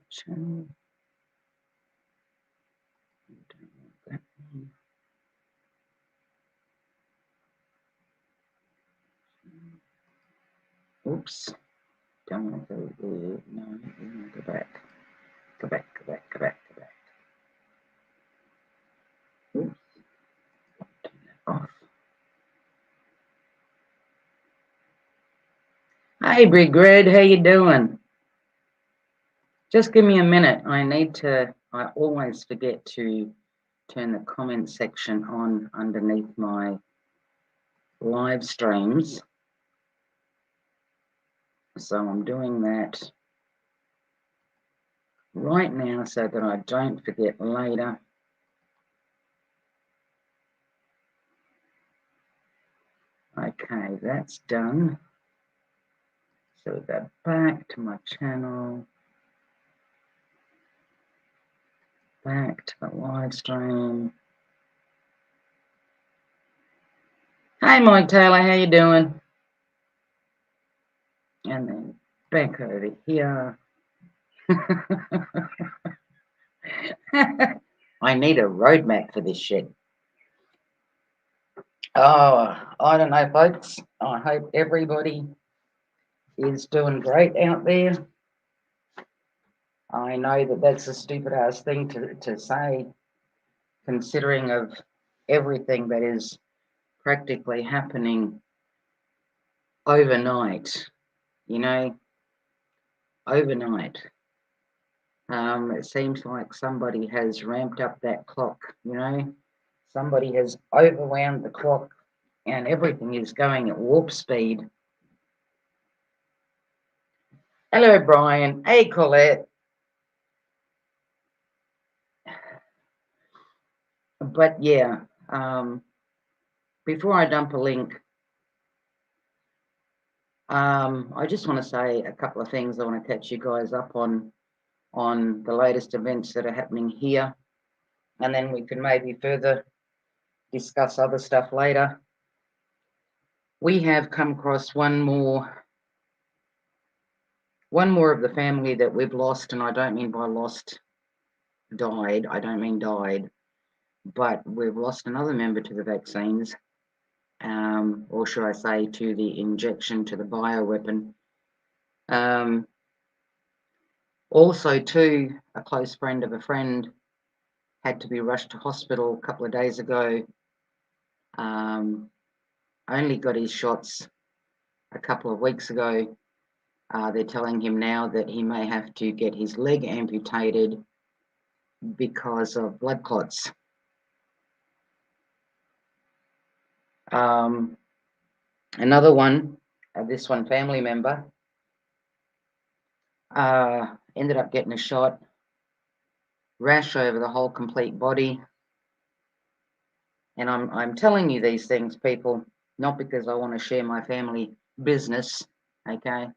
channel. Don't want that one. Oops. Don't want to go there. No, we want to go back. Go back, go back, go back, go back. Oops. Turn that off. Hey, Big Red, how you doing? Just give me a minute. I always forget to turn the comment section on underneath my live streams. So I'm doing that right now so that I don't forget later. Okay, that's done. So we go back to my channel, back to the live stream. Hey, Mike Taylor, how you doing? And then back over here. I need a roadmap for this shit. Oh, I don't know, folks. I hope everybody is doing great out there. I know that that's a stupid ass thing to say, considering of everything that is practically happening overnight, you know, overnight. It seems like somebody has ramped up that clock, you know, somebody has overwound the clock and everything is going at warp speed. Hello, Brian. Hey, Colette. But yeah, before I dump a link, I just want to say a couple of things I want to catch you guys up on the latest events that are happening here, and then we can maybe further discuss other stuff later. We have come across one more of the family that we've lost, and I don't mean by lost died, I don't mean died, but we've lost another member to the vaccines, or should I say to the injection, to the bioweapon. Also, too, a close friend of a friend had to be rushed to hospital a couple of days ago. Only got his shots a couple of weeks ago. They're telling him now that he may have to get his leg amputated because of blood clots. Another one, this one family member, ended up getting a shot, rash over the whole complete body. And I'm telling you these things, people, not because I want to share my family business, okay?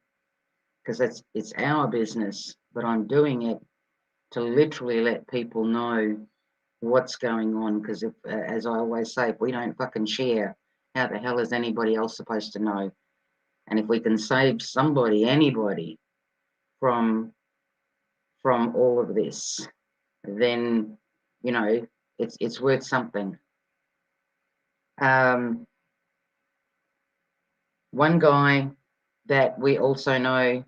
Because it's our business, but I'm doing it to literally let people know what's going on. Because if, as I always say, if we don't fucking share, how the hell is anybody else supposed to know? And if we can save somebody, anybody, from all of this, then you know it's worth something. One guy that we also know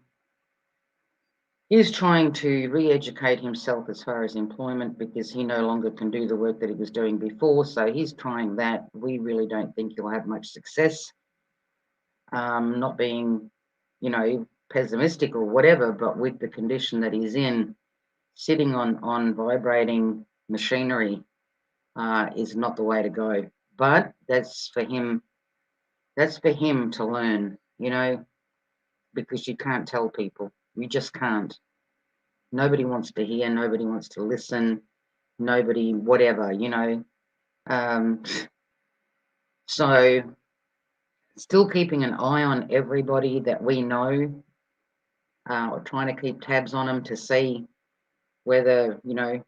is trying to re-educate himself as far as employment because he no longer can do the work that he was doing before. So he's trying that. We really don't think he'll have much success. Not being, you know, pessimistic or whatever, but with the condition that he's in, sitting on vibrating machinery is not the way to go. But that's for him. That's for him to learn, you know, because you can't tell people. You just can't. Nobody wants to hear. Nobody wants to listen. Nobody, whatever, you know. So still keeping an eye on everybody that we know, trying to keep tabs on them to see whether, you know,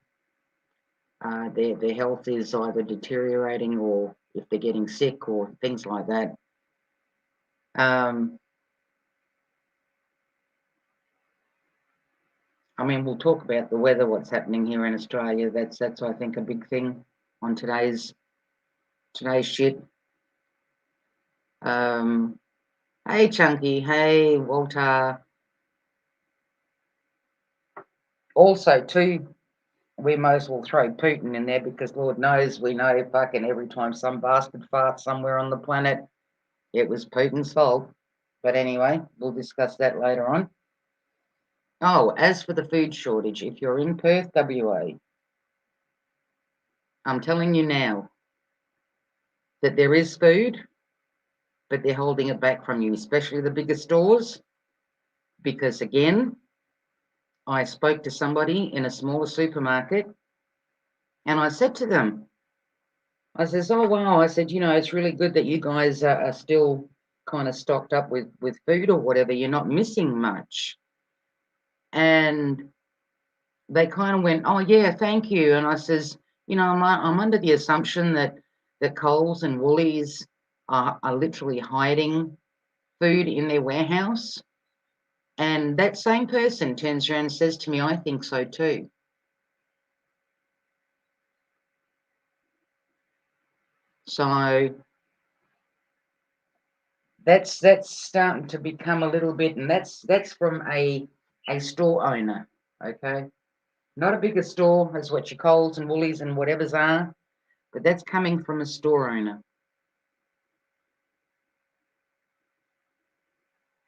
their health is either deteriorating or if they're getting sick or things like that. I mean, we'll talk about the weather, what's happening here in Australia. That's I think a big thing on today's shit. Hey Chunky, hey Walter. Also, too, we might as well throw Putin in there because Lord knows we know fucking every time some bastard farts somewhere on the planet, it was Putin's fault. But anyway, we'll discuss that later on. Oh, as for the food shortage, if you're in Perth, WA, I'm telling you now that there is food, but they're holding it back from you, especially the bigger stores. Because again, I spoke to somebody in a smaller supermarket and I said to them, I says, oh, wow. I said, it's really good that you guys are still kind of stocked up with food or whatever. You're not missing much. And they kind of went, oh, yeah, thank you. And I says, I'm under the assumption that Coles and Woolies are literally hiding food in their warehouse. And that same person turns around and says to me, I think so too. So that's starting to become a little bit, and that's from a store owner, okay? Not a bigger store as what your Coles and Woolies and whatever's are, but that's coming from a store owner.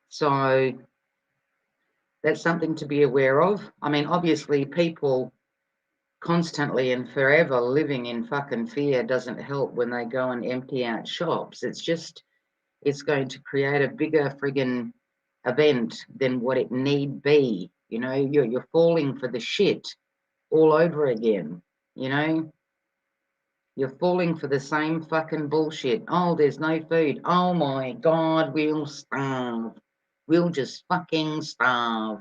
So that's something to be aware of. I mean, obviously, people constantly and forever living in fucking fear doesn't help when they go and empty out shops. It's going to create a bigger friggin' event than what it need be. You're falling for the shit all over again. You're falling for the same fucking bullshit. Oh, there's no food. Oh my God, we'll starve. We'll just fucking starve.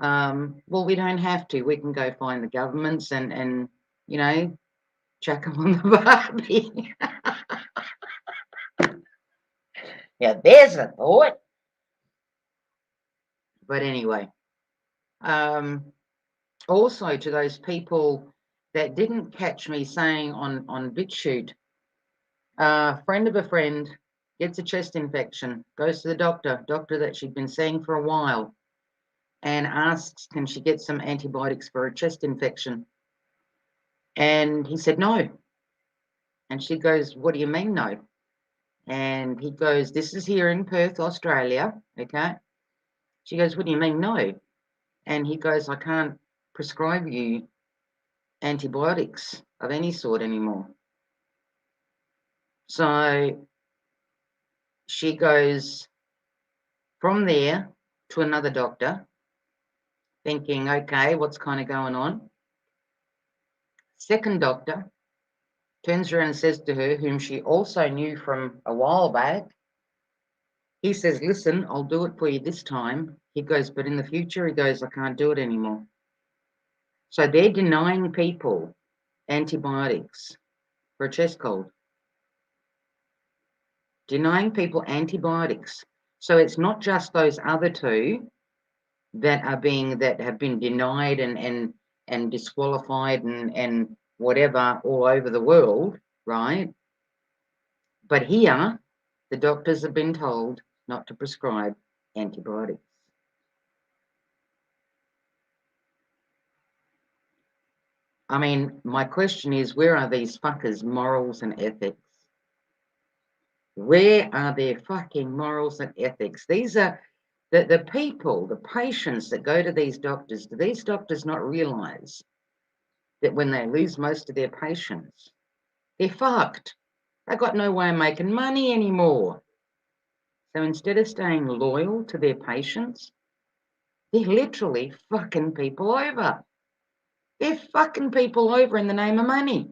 Well, we don't have to. We can go find the governments and chuck them on the barbie. Yeah, there's a thought. But anyway, also to those people that didn't catch me saying on BitChute, friend of a friend gets a chest infection, goes to the doctor that she'd been seeing for a while, and asks, can she get some antibiotics for a chest infection? And he said no. And she goes, what do you mean no? And he goes, this is here in Perth, Australia, okay? She goes, what do you mean no? And he goes, I can't prescribe you antibiotics of any sort anymore. So she goes from there to another doctor, thinking, okay, what's kind of going on? Second doctor turns around and says to her, whom she also knew from a while back, he says, listen, I'll do it for you this time. He goes, but in the future, he goes, I can't do it anymore. So they're denying people antibiotics for a chest cold. Denying people antibiotics. So it's not just those other two that have been denied and disqualified and whatever all over the world, right? But here, the doctors have been told not to prescribe antibiotics. I mean, my question is, where are these fuckers' morals and ethics? Where are their fucking morals and ethics? These are the people, the patients that go to these doctors. Do these doctors not realise that when they lose most of their patients, they're fucked? They've got no way of making money anymore. So instead of staying loyal to their patients, they're literally fucking people over. They're fucking people over in the name of money.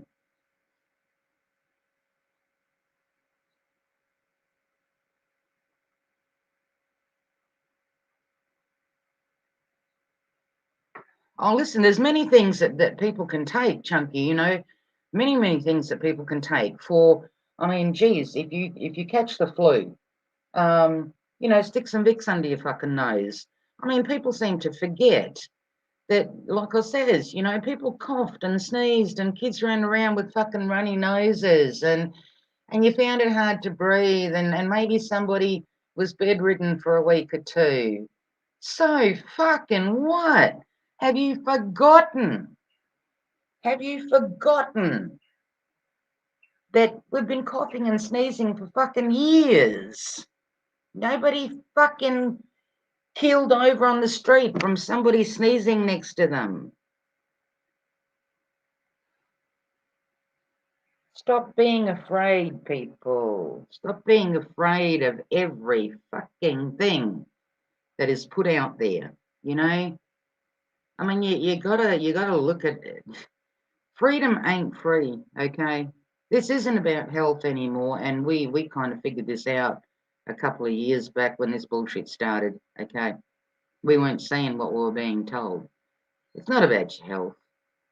Oh, listen, there's many things that people can take, Chunky, many things that people can take for, I mean, geez, if you catch the flu, stick some Vicks under your fucking nose. I mean, people seem to forget that, like I says, you know, people coughed and sneezed and kids ran around with fucking runny noses and you found it hard to breathe and maybe somebody was bedridden for a week or two. So fucking what? Have you forgotten? Have you forgotten that we've been coughing and sneezing for fucking years? Nobody fucking keeled over on the street from somebody sneezing next to them. Stop being afraid, people. Stop being afraid of every fucking thing that is put out there. You know, I mean, you gotta look at it. Freedom ain't free, okay? This isn't about health anymore, and we kind of figured this out a couple of years back when this bullshit started, okay? We weren't seeing what we were being told. It's not about your health,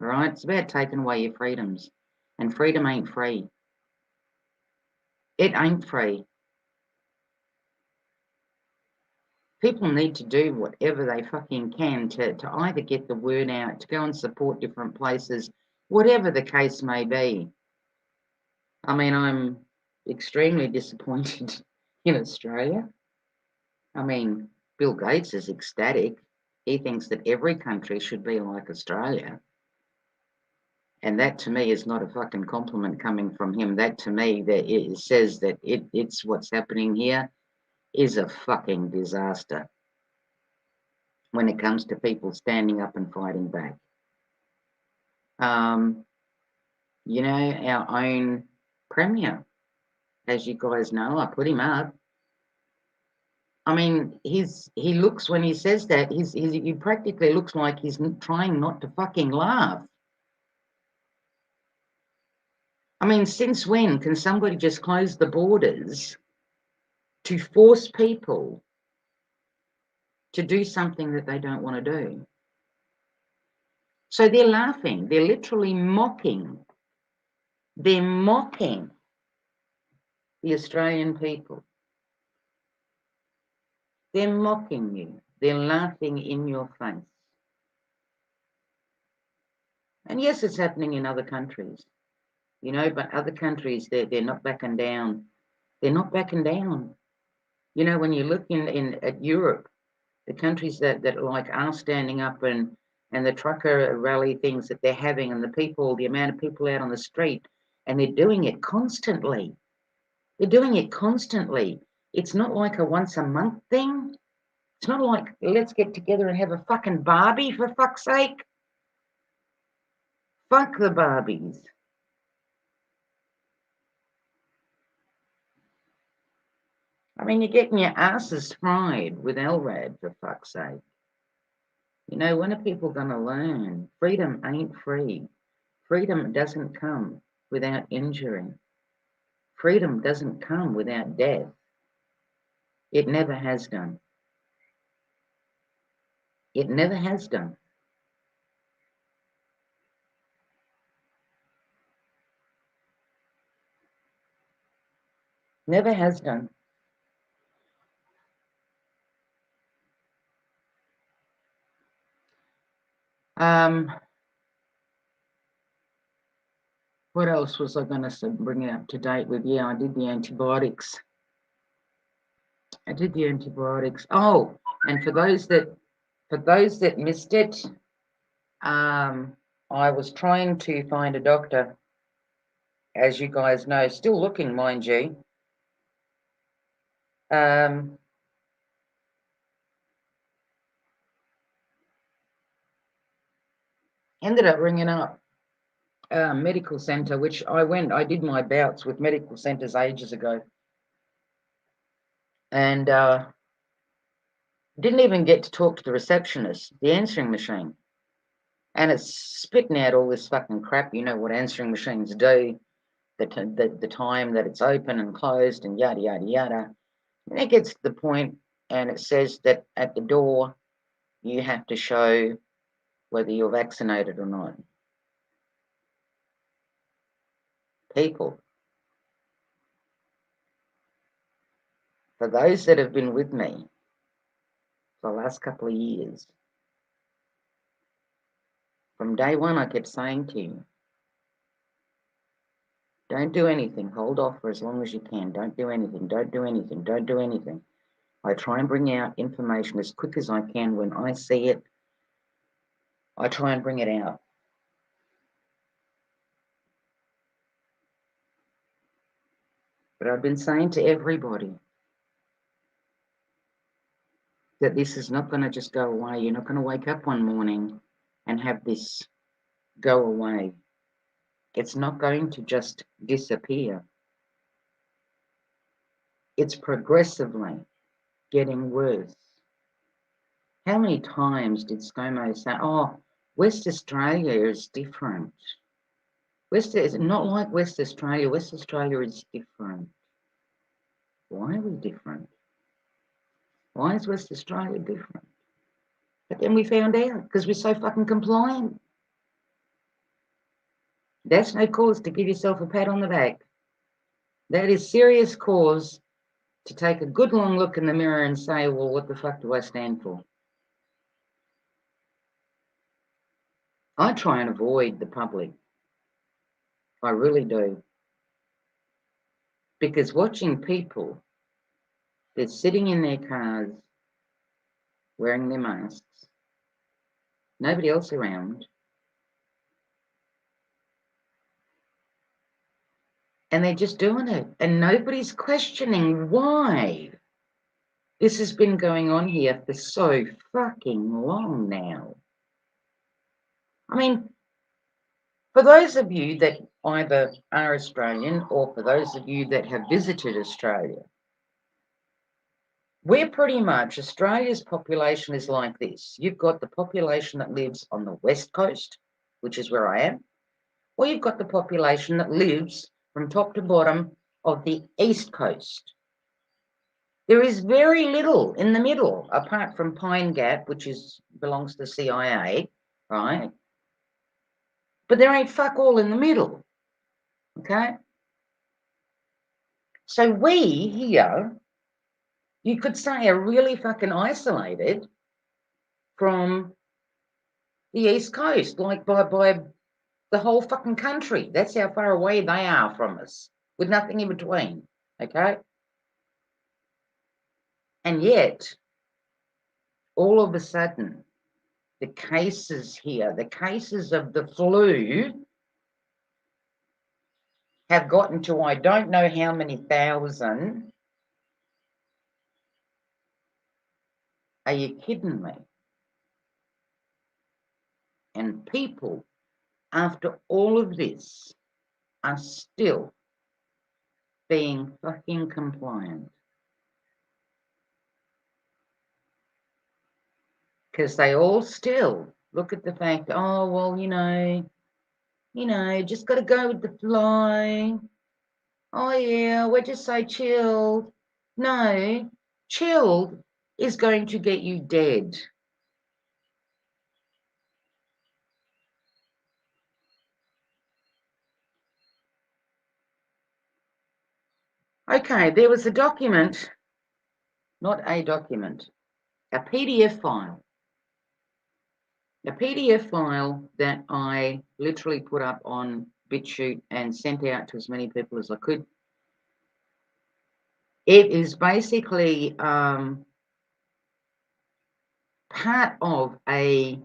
all right? It's about taking away your freedoms, and freedom ain't free. It ain't free. People need to do whatever they fucking can to either get the word out, to go and support different places, whatever the case may be. I mean, I'm extremely disappointed in Australia. I mean, Bill Gates is ecstatic. He thinks that every country should be like Australia. And that to me is not a fucking compliment coming from him. That to me that it says that it's what's happening here is a fucking disaster when it comes to people standing up and fighting back. You know, our own premier, as you guys know, I put him up. I mean, he looks when he says that he practically looks like he's trying not to fucking laugh. I mean, since when can somebody just close the borders to force people to do something that they don't want to do? So they're laughing. They're literally mocking. They're mocking the Australian people. They're mocking you. They're laughing in your face. And yes, it's happening in other countries, you know, but other countries, they're not backing down. They're not backing down. You know, when you look at Europe, the countries that like are standing up and the trucker rally things that they're having and the people, the amount of people out on the street, and they're doing it constantly. They're doing it constantly. It's not like a once a month thing. It's not like let's get together and have a fucking Barbie for fuck's sake. Fuck the Barbies. I mean, you're getting your asses fried with LRAD for fuck's sake. You know, when are people going to learn? Freedom ain't free. Freedom doesn't come without injury. Freedom doesn't come without death. It never has done. It never has done. Never has done. Um, what else was I going to bring it up to date with? Yeah, I did the antibiotics. Oh, and for those that missed it, I was trying to find a doctor, as you guys know, still looking, mind you. Ended up ringing up a medical centre, which I did my bouts with medical centres ages ago, and didn't even get to talk to the receptionist, the answering machine. And it's spitting out all this fucking crap. You know what answering machines do, the time that it's open and closed and yada, yada, yada. And it gets to the point and it says that at the door, you have to show whether you're vaccinated or not. People, for those that have been with me for the last couple of years, From day one, I kept saying to you, don't do anything. Hold off for as long as you can. Don't do anything. Don't do anything. Don't do anything. I try and bring out information as quick as I can. When I see it, I try and bring it out. But I've been saying to everybody that this is not going to just go away. You're not going to wake up one morning and have this go away. It's not going to just disappear. It's progressively getting worse. How many times did ScoMo say, oh, West Australia is different? It's not like West Australia. West Australia is different. Why are we different? Why is West Australia different? But then we found out because we're so fucking compliant. That's no cause to give yourself a pat on the back. That is serious cause to take a good long look in the mirror and say, well, what the fuck do I stand for? I try and avoid the public. I really do. Because watching people, they're sitting in their cars, wearing their masks, nobody else around, and they're just doing it. And nobody's questioning why. This has been going on here for so fucking long now. I mean, for those of you that either are Australian or for those of you that have visited Australia, we're pretty much, Australia's population is like this. You've got the population that lives on the west coast, which is where I am, or you've got the population that lives from top to bottom of the east coast. There is very little in the middle, apart from Pine Gap, which belongs to the CIA, right? But there ain't fuck all in the middle, okay? So we here, you could say, are really fucking isolated from the east coast, like by the whole fucking country. That's how far away they are from us, with nothing in between, okay? And yet, all of a sudden, the cases here, the cases of the flu have gotten to I don't know how many thousand. Are you kidding me? And people, after all of this, are still being fucking compliant. Because they all still look at the fact, oh, well, just got to go with the flow. Oh, yeah, we're just so chilled. No, chilled is going to get you dead. Okay, there was a document, not a document, a PDF file. A PDF file that I literally put up on BitChute and sent out to as many people as I could. It is basically part of a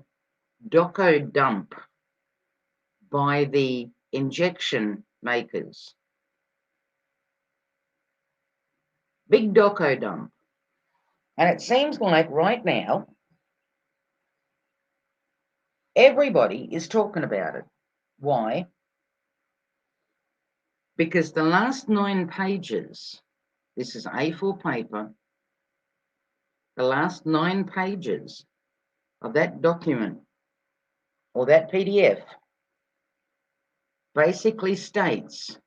doco dump by the injection makers. Big doco dump. And it seems like right now, everybody is talking about it. Why? Because the last 9 pages, this is A4 paper, the last 9 pages of that document or that PDF basically states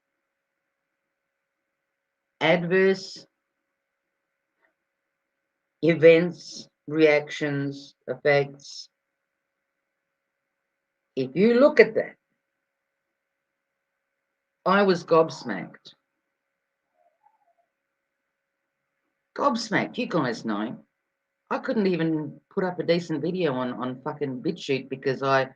adverse events, reactions, effects. If you look at that, I was gobsmacked. Gobsmacked, you guys know. I couldn't even put up a decent video on fucking BitChute because I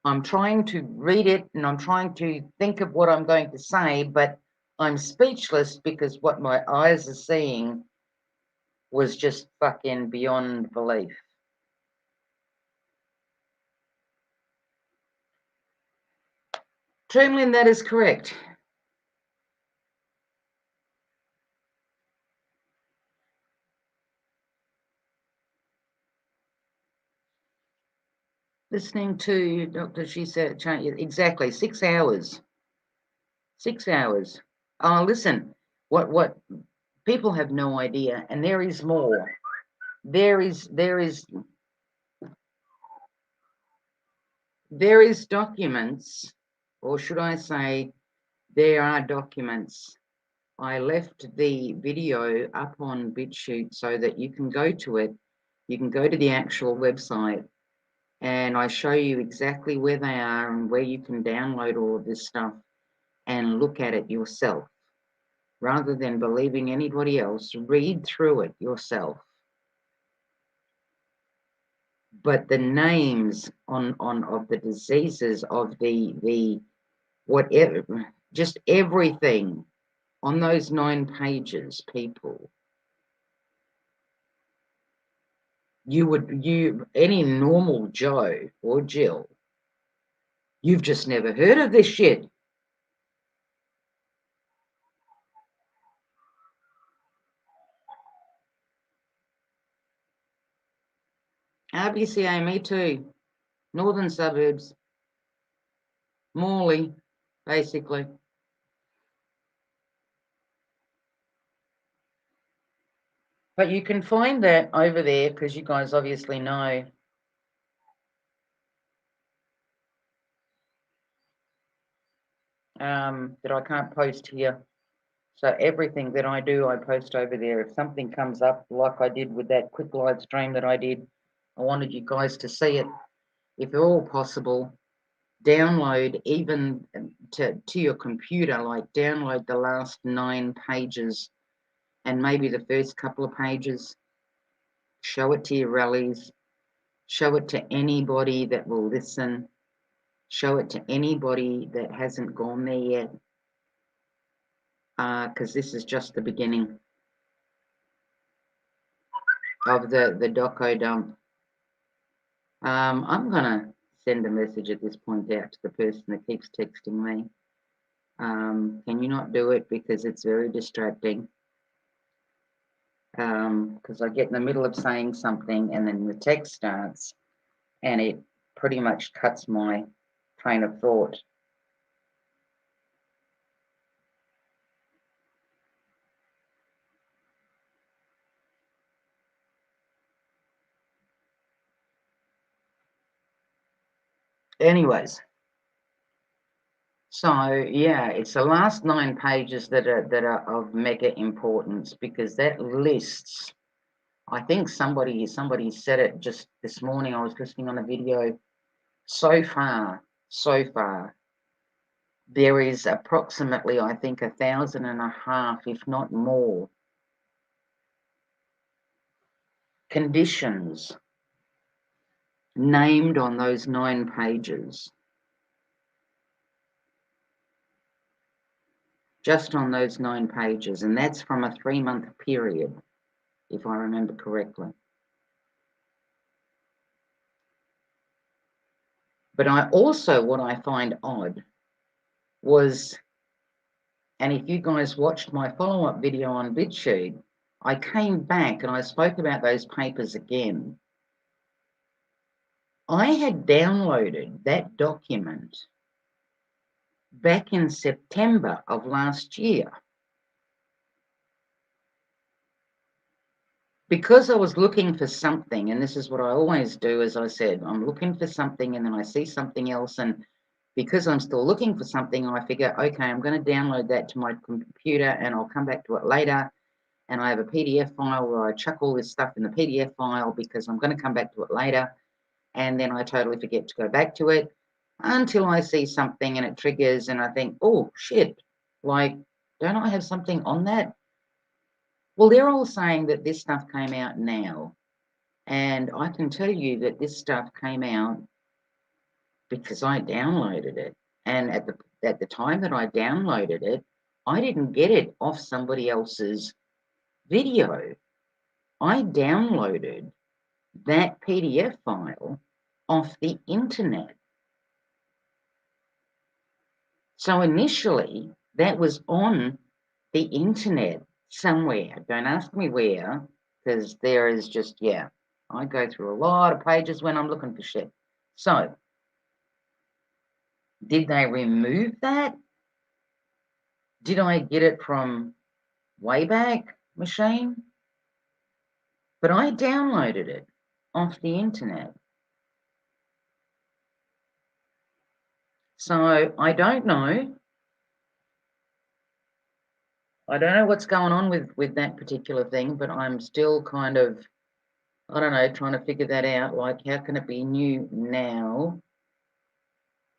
I'm trying to read it and I'm trying to think of what I'm going to say, but I'm speechless because what my eyes are seeing was just fucking beyond belief. Tremlin, that is correct. Listening to Dr. She said, exactly, 6 hours. 6 hours. Oh, listen, what people have no idea, and there is more. There is documents, or should I say, there are documents. I left the video up on BitChute so that you can go to it. You can go to the actual website, and I show you exactly where they are and where you can download all of this stuff and look at it yourself. Rather than believing anybody else, read through it yourself. But the names on of the diseases, of the whatever, just everything on those 9 pages, people, any normal Joe or Jill, you've just never heard of this shit. RBCA, me too. Northern suburbs, Morley, basically. But you can find that over there because you guys obviously know. That I can't post here. So everything that I do, I post over there. If something comes up, like I did with that quick live stream that I did, I wanted you guys to see it. If at all possible, download even to your computer, like download the last 9 pages and maybe the first couple of pages. Show it to your rallies. Show it to anybody that will listen. Show it to anybody that hasn't gone there yet. Because this is just the beginning of the doco dump. I'm gonna send a message at this point out to the person that keeps texting me. Can you not do it because it's very distracting? Because I get in the middle of saying something and then the text starts and it pretty much cuts my train of thought. Anyways, so yeah, it's the last 9 pages that are of mega importance because that lists. I think somebody said it just this morning. I was listening on a video. So far, there is approximately, I think, 1,500, if not more, conditions named on those 9 pages. Just on those 9 pages, and that's from a 3-month period, if I remember correctly. But what I find odd was, and if you guys watched my follow-up video on BitChute, I came back and I spoke about those papers again. I had downloaded that document back in September of last year. Because I was looking for something, and this is what I always do, as I said, I'm looking for something and then I see something else, and because I'm still looking for something, I figure, okay, I'm going to download that to my computer and I'll come back to it later. And I have a PDF file where I chuck all this stuff in the PDF file because I'm going to come back to it later. And then I totally forget to go back to it until I see something and it triggers and I think, oh, shit, like, don't I have something on that? Well, they're all saying that this stuff came out now. And I can tell you that this stuff came out because I downloaded it. And at the time that I downloaded it, I didn't get it off somebody else's video. I downloaded that PDF file off the internet. So initially, that was on the internet somewhere. Don't ask me where, because there is just, yeah, I go through a lot of pages when I'm looking for shit. So, did they remove that? Did I get it from Wayback Machine? But I downloaded it off the internet. So I don't know. I don't know what's going on with that particular thing, but I'm still kind of, I don't know, trying to figure that out. Like, how can it be new now?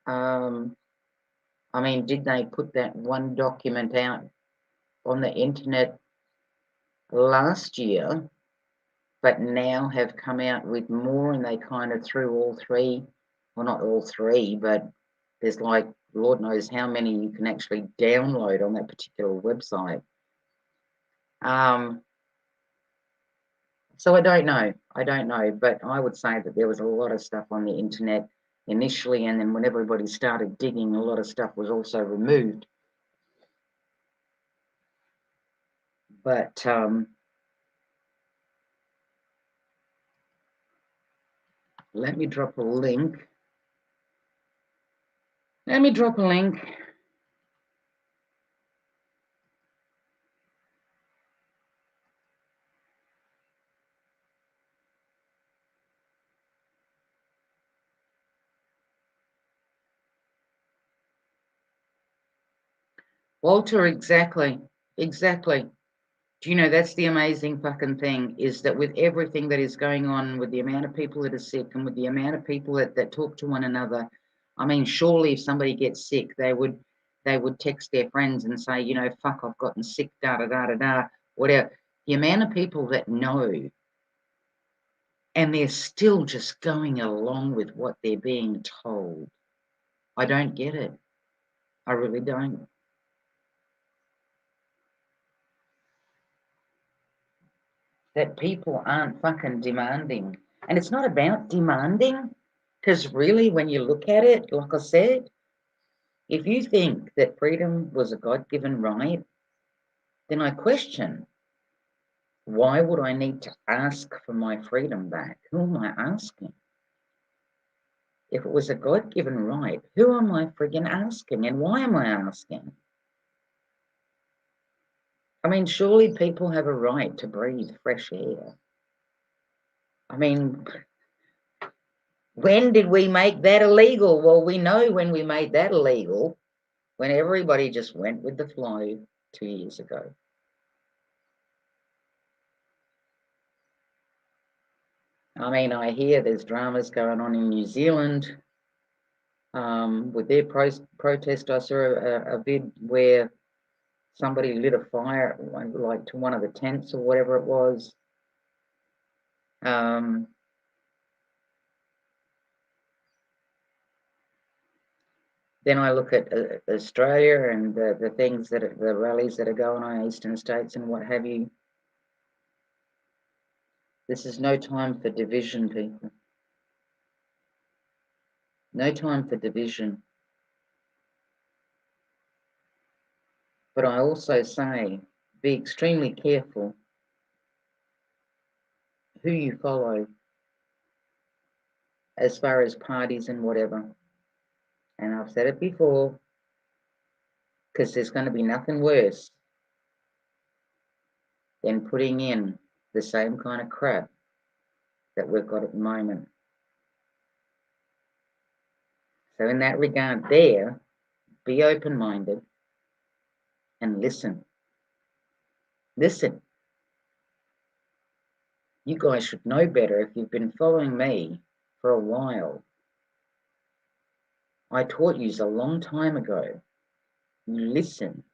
I mean, did they put that one document out on the internet last year, but now have come out with more, and they kind of threw all three, well, not all three, but there's like, Lord knows how many you can actually download on that particular website. So I don't know, but I would say that there was a lot of stuff on the internet initially, and then when everybody started digging, a lot of stuff was also removed. But let me drop a link. Walter, exactly. Do you know, that's the amazing fucking thing, is that with everything that is going on, with the amount of people that are sick and with the amount of people that talk to one another, I mean, surely if somebody gets sick, they would text their friends and say, you know, fuck, I've gotten sick, da da da da da, whatever. The amount of people that know, and they're still just going along with what they're being told. I don't get it. I really don't. That people aren't fucking demanding. And it's not about demanding, because really, when you look at it, like I said, if you think that freedom was a God-given right, then I question, why would I need to ask for my freedom back? Who am I asking? If it was a God-given right, who am I friggin' asking, and why am I asking? I mean, surely people have a right to breathe fresh air. I mean, when did we make that illegal? Well, we know when we made that illegal, when everybody just went with the flow 2 years ago. I mean, I hear there's dramas going on in New Zealand with their protest. I saw a vid where somebody lit a fire, like to one of the tents or whatever it was. Then I look at Australia and the things the rallies that are going on in eastern states and what have you. This is no time for division, people. No time for division. But I also say, be extremely careful who you follow as far as parties and whatever. And I've said it before, because there's going to be nothing worse than putting in the same kind of crap that we've got at the moment. So in that regard there, be open-minded and listen. Listen. You guys should know better if you've been following me for a while. I taught you a long time ago. You listen.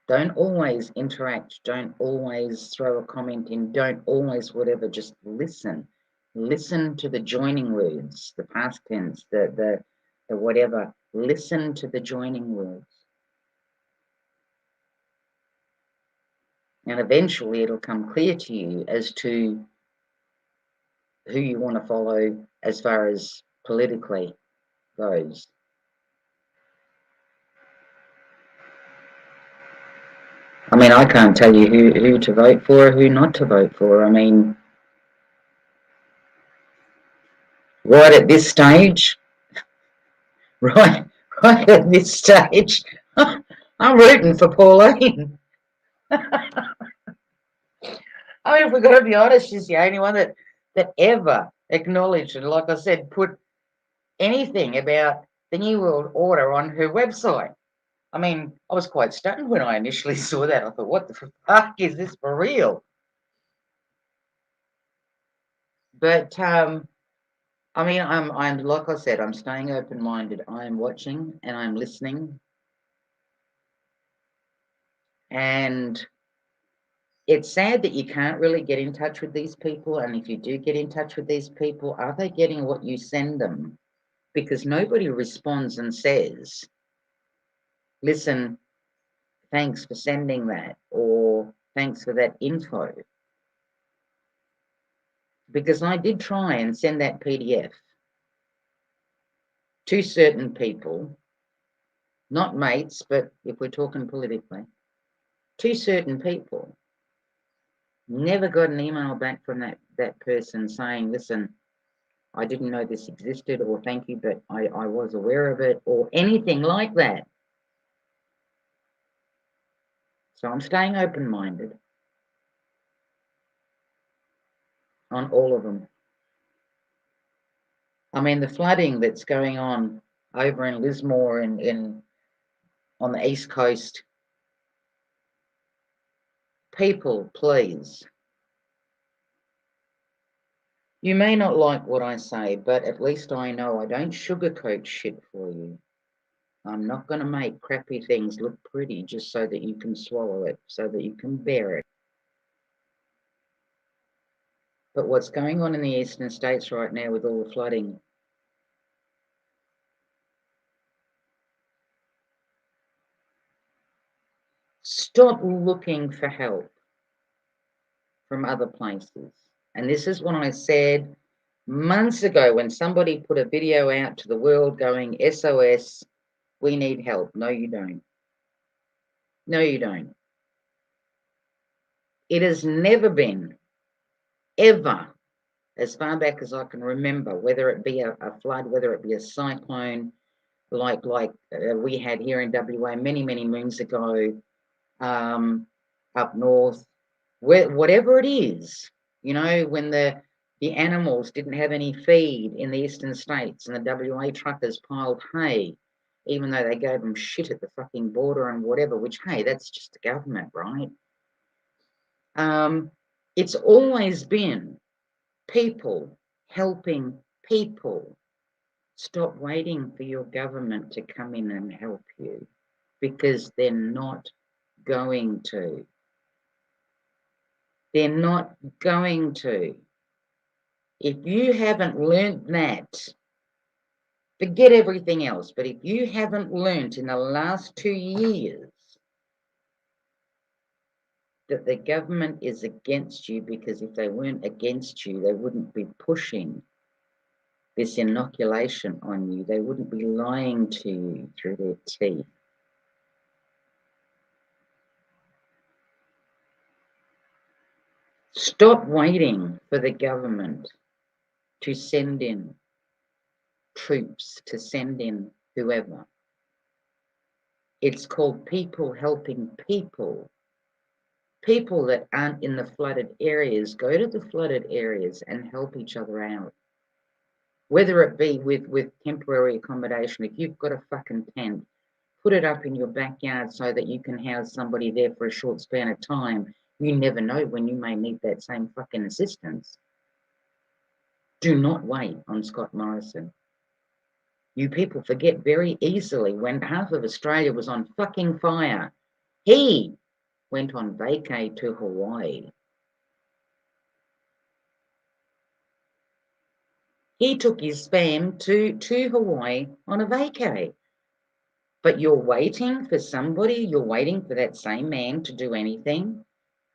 Don't always interact. Don't always throw a comment in. Don't always whatever. Just listen. Listen to the joining words, the past tense, the whatever. Listen to the joining words. And eventually it'll come clear to you as to who you want to follow as far as politically goes. I mean, I can't tell you who to vote for or who not to vote for. I mean, right at this stage, right, right at this stage, I'm rooting for Pauline. I mean, if we've got to be honest, she's the only one that ever acknowledged and, like I said, put anything about the New World Order on her website. I mean, I was quite stunned when I initially saw that. I thought, what the fuck is this for real? But I mean, I'm like I said, I'm staying open-minded. I'm watching and I'm listening, and it's sad that you can't really get in touch with these people. And if you do get in touch with these people, are they getting what you send them? Because nobody responds and says, listen, thanks for sending that, or thanks for that info. Because I did try and send that PDF to certain people, not mates, but if we're talking politically, to certain people. Never got an email back from that person saying, listen, I didn't know this existed, or thank you, but I was aware of it, or anything like that. So I'm staying open-minded on all of them. I mean, the flooding that's going on over in Lismore and on the East Coast, people, please. You may not like what I say, but at least I know I don't sugarcoat shit for you. I'm not going to make crappy things look pretty just so that you can swallow it, so that you can bear it. But what's going on in the eastern states right now with all the flooding, stop looking for help from other places. And this is what I said months ago when somebody put a video out to the world going, SOS, we need help. No, you don't. No, you don't. It has never been, ever, as far back as I can remember, whether it be a flood, whether it be a cyclone, like we had here in WA many, many moons ago, up north, whatever it is, you know, when the animals didn't have any feed in the eastern states and the WA truckers piled hay, even though they gave them shit at the fucking border and whatever, which, hey, that's just the government, right? It's always been people helping people. Stop waiting for your government to come in and help you, because they're not going to. They're not going to. If you haven't learned that, forget everything else. But if you haven't learned in the last 2 years that the government is against you, because if they weren't against you, they wouldn't be pushing this inoculation on you. They wouldn't be lying to you through their teeth. Stop waiting for the government to send in troops, to send in whoever. It's called people helping people. People that aren't in the flooded areas, go to the flooded areas and help each other out. Whether it be with temporary accommodation, if you've got a fucking tent, put it up in your backyard so that you can house somebody there for a short span of time. You never know when you may need that same fucking assistance. Do not wait on Scott Morrison. You people forget very easily when half of Australia was on fucking fire. He went on vacay to Hawaii. He took his fam to Hawaii on a vacay. But you're waiting for somebody, you're waiting for that same man to do anything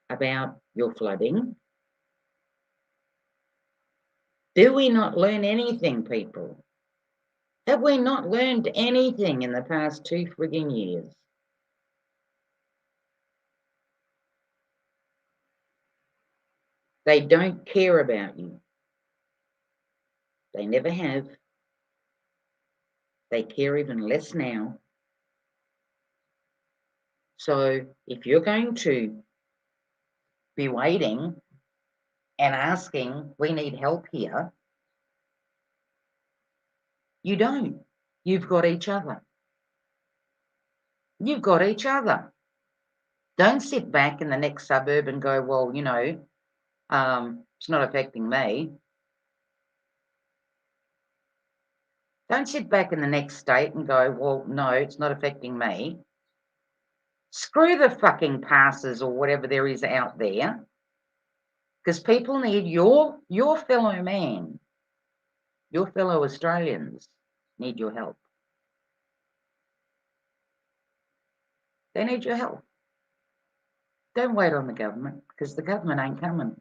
about your flooding. Do we not learn anything, people? Have we not learned anything in the past 2 frigging years? They don't care about you. They never have. They care even less now. So if you're going to be waiting and asking, we need help here, you don't. You've got each other. You've got each other. Don't sit back in the next suburb and go, well, it's not affecting me. Don't sit back in the next state and go, well, no, it's not affecting me. Screw the fucking passes or whatever there is out there, because people need your fellow man, your fellow Australians need your help. They need your help. Don't wait on the government, because the government ain't coming.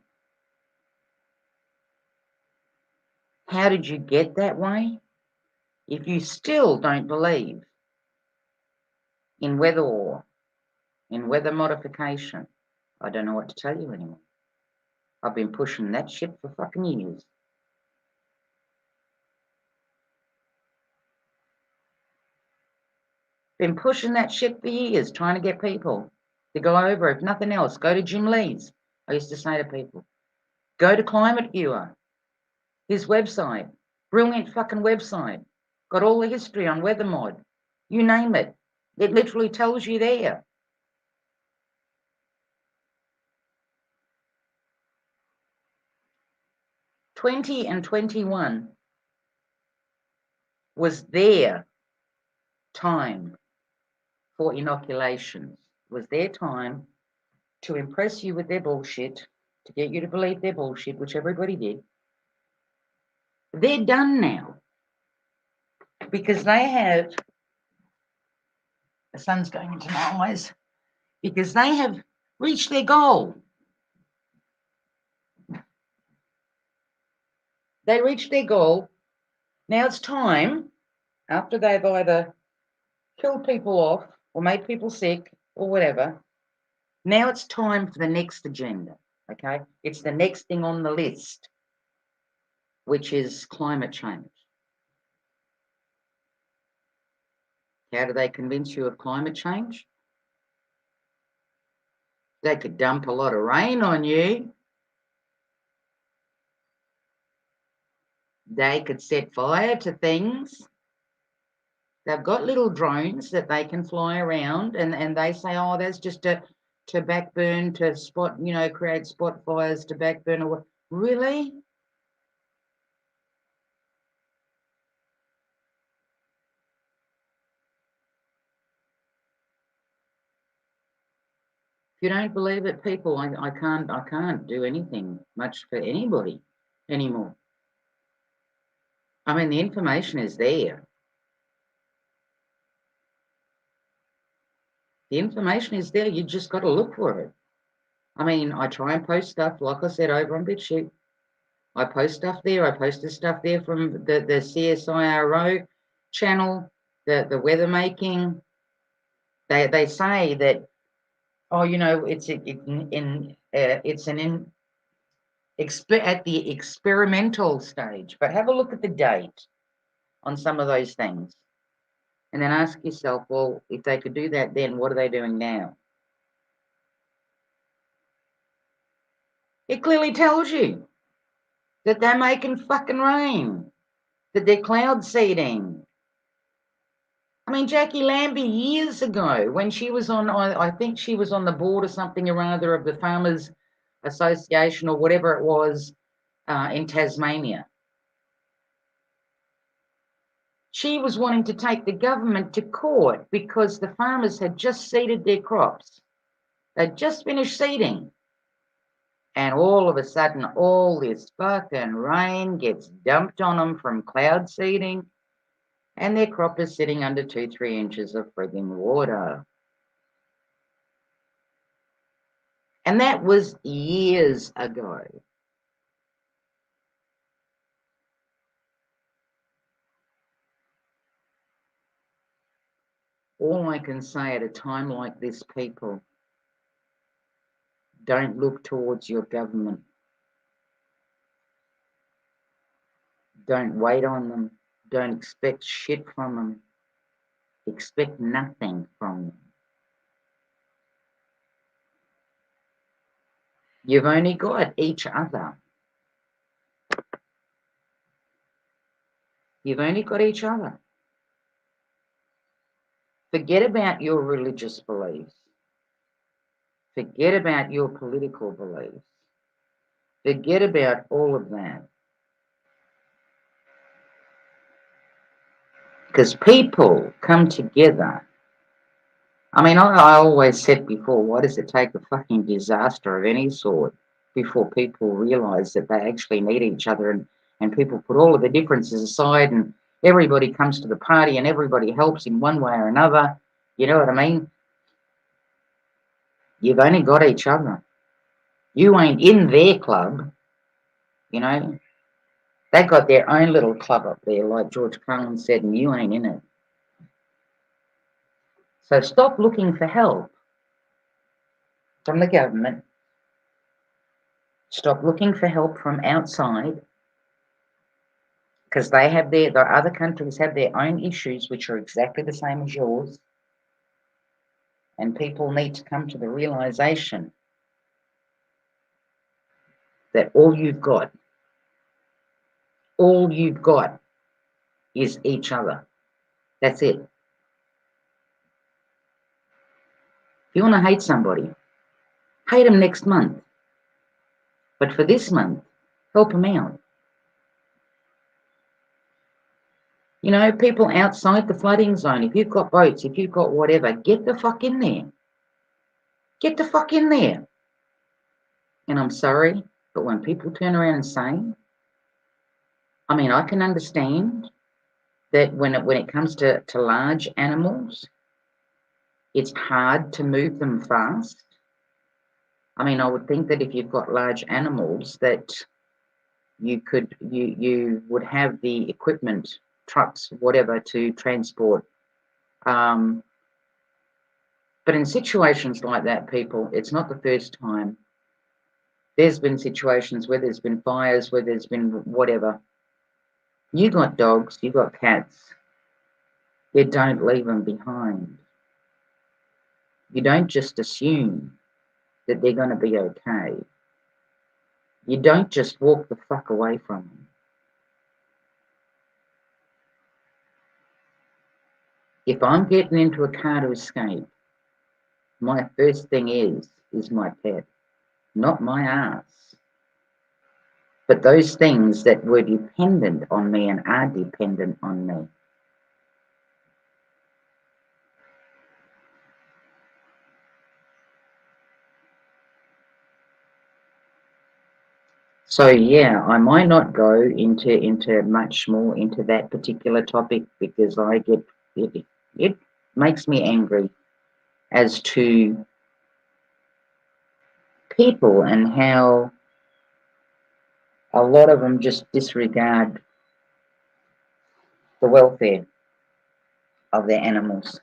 How did you get that way? If you still don't believe in weather war, in weather modification, I don't know what to tell you anymore. I've been pushing that shit for fucking years. Been pushing that shit for years, trying to get people to go over, if nothing else, go to Jim Lee's. I used to say to people, go to Climate Viewer, his website, brilliant fucking website, got all the history on weather mod, you name it. It literally tells you there. '20 and '21 was their time for inoculations, was their time to impress you with their bullshit, to get you to believe their bullshit, which everybody did. They're done now because they have, the sun's going into my eyes, because they have reached their goal. They reached their goal. Now it's time, after they've either killed people off or made people sick or whatever, now it's time for the next agenda, okay? It's the next thing on the list, which is climate change. How do they convince you of climate change? They could dump a lot of rain on you. They could set fire to things. They've got little drones that they can fly around, and they say, oh, that's just to backburn, to spot, create spot fires, to backburn. Or really? If you don't believe it, people, I can't do anything much for anybody anymore. I mean, the information is there. The information is there. You just got to look for it. I mean, I try and post stuff, like I said, over on BitChute. I post stuff there. I posted stuff there from the CSIRO channel, the weather making. They say that, oh, it's at the experimental stage. But have a look at the date on some of those things, and then ask yourself, well, if they could do that then, what are they doing now? It clearly tells you that they're making fucking rain, that they're cloud seeding. I mean, Jackie Lambie years ago, when she was on, I think she was on the board or something or other of the Farmers Association or whatever it was in Tasmania. She was wanting to take the government to court because the farmers had just seeded their crops. They'd just finished seeding. And all of a sudden, all this fucking rain gets dumped on them from cloud seeding, and their crop is sitting under 2-3 inches of frigging water. And that was years ago. All I can say at a time like this, people, don't look towards your government. Don't wait on them. Don't expect shit from them. Expect nothing from them. You've only got each other. You've only got each other. Forget about your religious beliefs. Forget about your political beliefs. Forget about all of that. Because people come together. I mean, I always said before, why does it take a fucking disaster of any sort before people realise that they actually need each other, and people put all of the differences aside and everybody comes to the party and everybody helps in one way or another. You know what I mean? You've only got each other. You ain't in their club, you know. They got their own little club up there, like George Carlin said, and you ain't in it. So stop looking for help from the government. Stop looking for help from outside, because the other countries have their own issues which are exactly the same as yours. And people need to come to the realization that all you've got is each other. That's it. If you want to hate somebody, hate them next month. But for this month, help them out. You know, people outside the flooding zone, if you've got boats, if you've got whatever, get the fuck in there. Get the fuck in there. And I'm sorry, but when people turn around and say, I mean, I can understand that when it comes to large animals, it's hard to move them fast. I mean, I would think that if you've got large animals that you would have the equipment, trucks, whatever, to transport. But in situations like that, people, it's not the first time. There's been situations where there's been fires, where there's been whatever. You got dogs, you got cats. You don't leave them behind. You don't just assume that they're going to be okay. You don't just walk the fuck away from them. If I'm getting into a car to escape, my first thing is my pet, not my ass. But those things that were dependent on me and are dependent on me. So yeah, I might not go into much more into that particular topic because it makes me angry as to people and how a lot of them just disregard the welfare of their animals.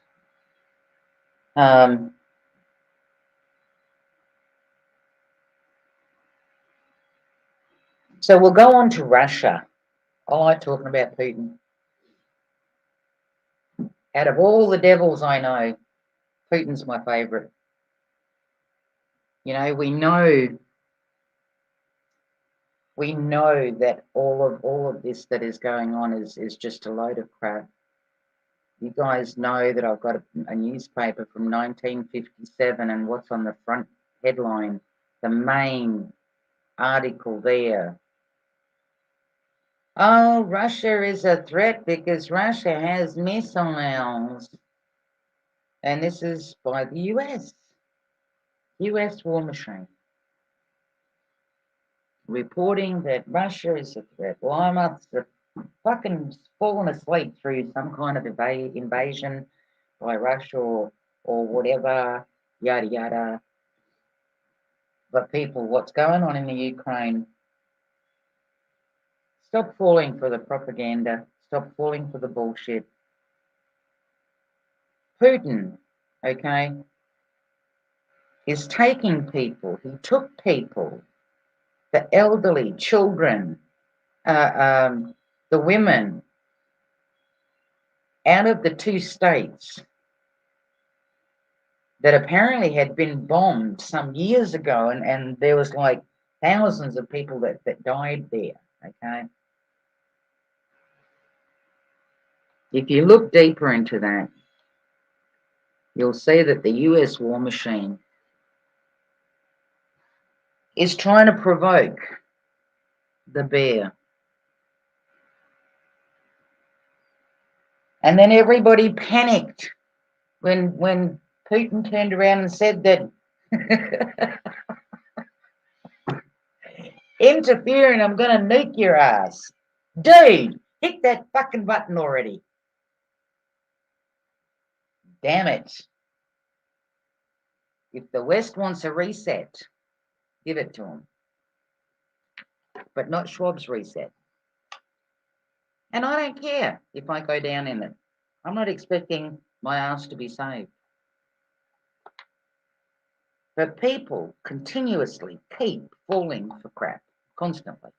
So we'll go on to Russia. I like talking about Putin. Out of all the devils I know, Putin's my favourite. You know, we know that all of this that is going on is just a load of crap. You guys know that I've got a newspaper from 1957, and what's on the front headline, the main article there. Oh, Russia is a threat because Russia has missiles. And this is by the US war machine. reporting that Russia is a threat. Well, I must have fucking fallen asleep through some kind of invasion by Russia or whatever, yada yada. But people, what's going on in the Ukraine? Stop falling for the propaganda. Stop falling for the bullshit. Putin, okay, is taking people. He took people, the elderly, children, the women, out of the two states that apparently had been bombed some years ago, and there was like thousands of people that died there, okay? If you look deeper into that, you'll see that the US war machine is trying to provoke the bear. And then everybody panicked when Putin turned around and said that interfering, I'm going to nuke your ass. Dude, hit that fucking button already. Damn it. If the West wants a reset, give it to them. But not Schwab's reset. And I don't care if I go down in it. I'm not expecting my ass to be saved. But people continuously keep falling for crap, constantly.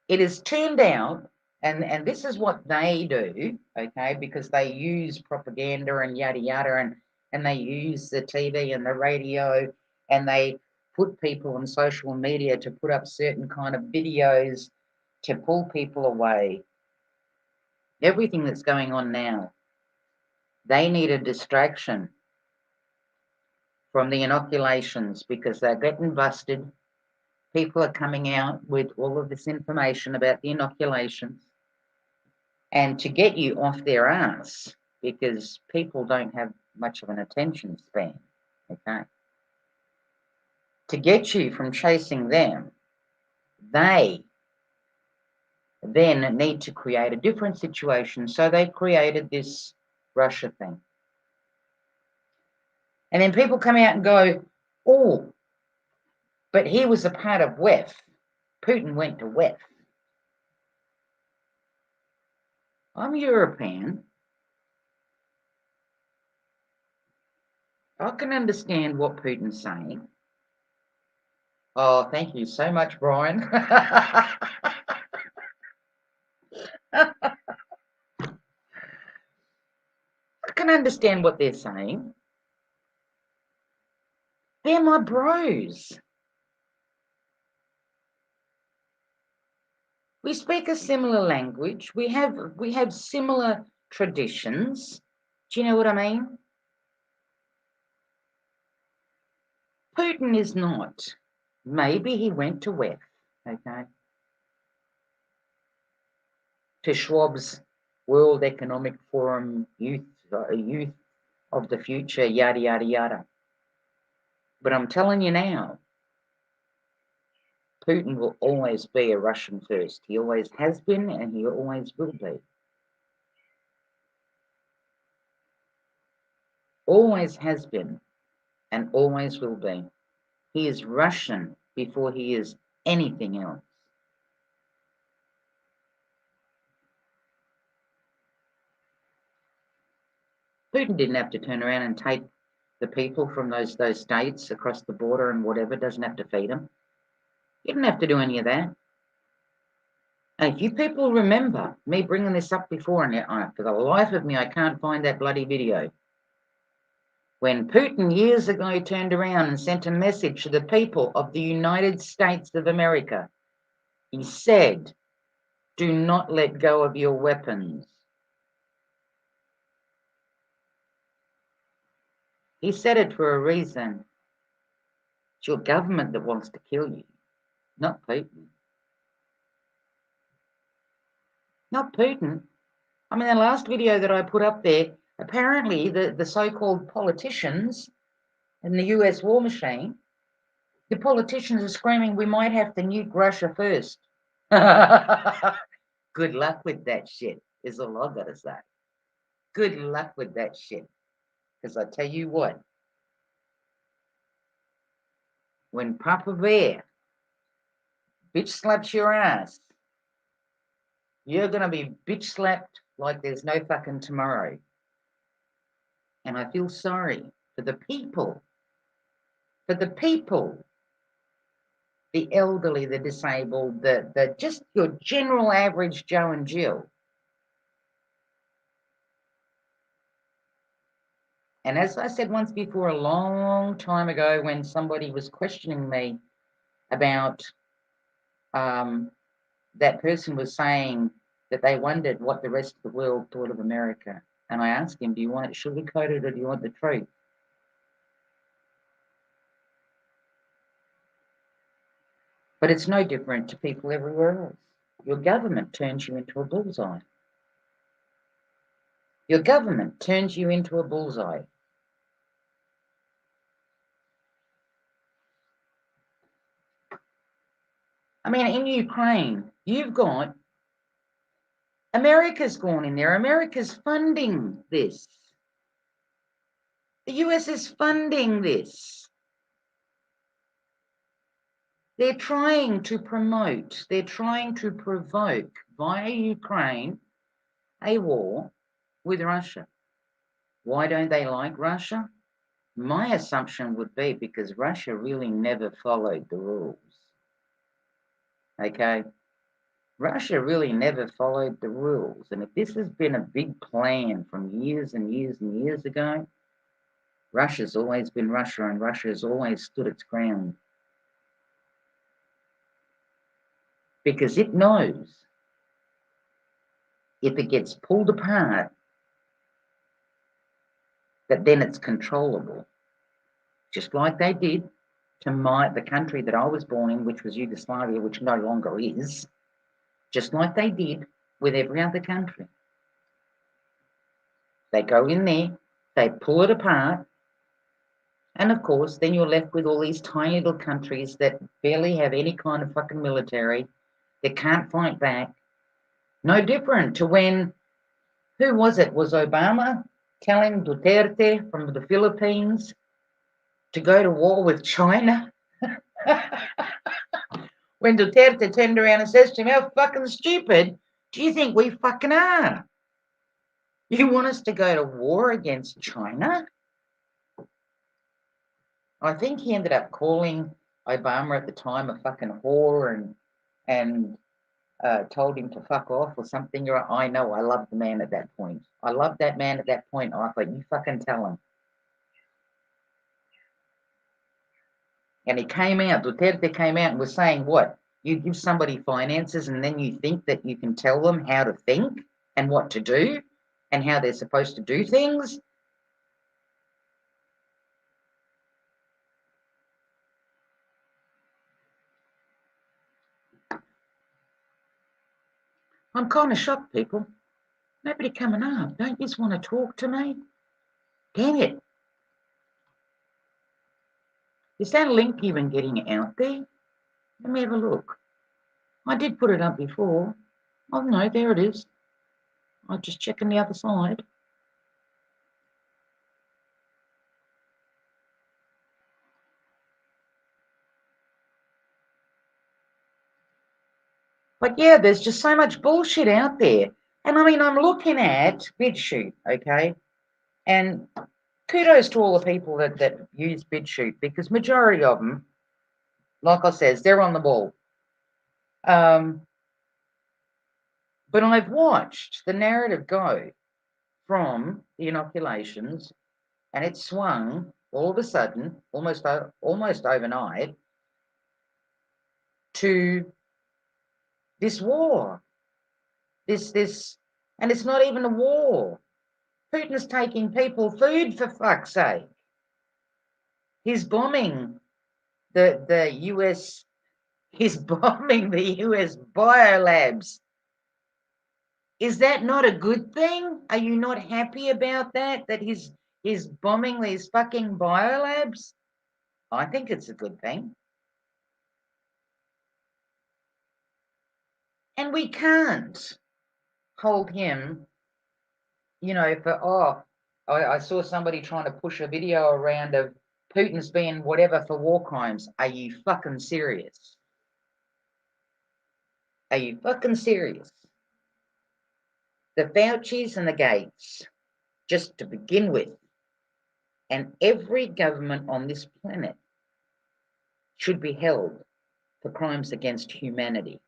It is turned out, and this is what they do, okay, because they use propaganda and yada yada, and they use the TV and the radio, and they put people on social media to put up certain kind of videos to pull people away. Everything that's going on now, they need a distraction from the inoculations because they're getting busted. People are coming out with all of this information about the inoculations and to get you off their ass because people don't have much of an attention span, okay? To get you from chasing them, they then need to create a different situation. So they created this Russia thing. And then people come out and go, oh, but he was a part of WEF. Putin went to WEF. I'm European. I can understand what Putin's saying. Oh, thank you so much, Brian. I can understand what they're saying. They're my bros. We speak a similar language. We have similar traditions. Do you know what I mean? Putin is not. Maybe he went to WEF, okay? To Schwab's World Economic Forum youth of the future, yada, yada, yada. But I'm telling you now, Putin will always be a Russian first. He always has been and he always will be. Always has been and always will be. He is Russian before he is anything else. Putin didn't have to turn around and take the people from those states across the border and whatever, doesn't have to feed them. He didn't have to do any of that. And if you people remember me bringing this up before, and for the life of me, I can't find that bloody video. When Putin years ago turned around and sent a message to the people of the United States of America, he said, do not let go of your weapons. He said it for a reason. It's your government that wants to kill you, not Putin. Not Putin. I mean, the last video that I put up there, apparently the so-called politicians in the US war machine The politicians are screaming, we might have to nuke Russia first. Good luck with that shit, is all I've got to say. Good luck with that shit. Because I tell you what, when Papa Bear bitch slaps your ass, you're going to be bitch slapped like there's no fucking tomorrow. And I feel sorry for the people, the elderly, the disabled, the just your general average Joe and Jill. And as I said once before, a long time ago, when somebody was questioning me about that person was saying that they wondered what the rest of the world thought of America. And I asked him, do you want it sugar-coated or do you want the truth? But it's no different to people everywhere else. Your government turns you into a bullseye. Your government turns you into a bullseye. I mean, in Ukraine, you've got America's gone in there. America's funding this. The US is funding this. They're trying to promote, they're trying to provoke via Ukraine a war with Russia. Why don't they like Russia? My assumption would be because Russia really never followed the rules. Okay? Russia really never followed the rules. And if this has been a big plan from years and years and years ago, Russia's always been Russia and Russia has always stood its ground. Because it knows if it gets pulled apart, that then it's controllable. Just like they did to the country that I was born in, which was Yugoslavia, which no longer is, just like they did with every other country. They go in there, they pull it apart, and of course, then you're left with all these tiny little countries that barely have any kind of fucking military, that can't fight back. No different to when, who was it? Was Obama telling Duterte from the Philippines to go to war with China? When Duterte turned around and says to him, how fucking stupid do you think we fucking are? You want us to go to war against China? I think he ended up calling Obama at the time a fucking whore and told him to fuck off or something. I know, I loved the man at that point. I loved that man at that point. I thought, you fucking tell him. And he came out, Duterte came out and was saying, what? You give somebody finances and then you think that you can tell them how to think and what to do and how they're supposed to do things? I'm kind of shocked, people. Nobody coming up. Don't you just want to talk to me? Damn it. Is that link even getting out there? Let me have a look. I did put it up before. Oh, no, there it is. I'm just checking the other side. But yeah, there's just so much bullshit out there. And I mean, I'm looking at BitChute, okay? And kudos to all the people that use BitChute, because majority of them, like I says, they're on the ball. But I've watched the narrative go from the inoculations, and it swung all of a sudden, almost overnight, to this war. This, and it's not even a war. Putin's taking people food, for fuck's sake. He's bombing the US. He's bombing the US biolabs. Is that not a good thing? Are you not happy about that? That he's bombing these fucking biolabs? I think it's a good thing. And we can't hold him, for, I saw somebody trying to push a video around of Putin's being whatever for war crimes. Are you fucking serious? Are you fucking serious? The Faucis and the Gates, just to begin with, and every government on this planet should be held for crimes against humanity,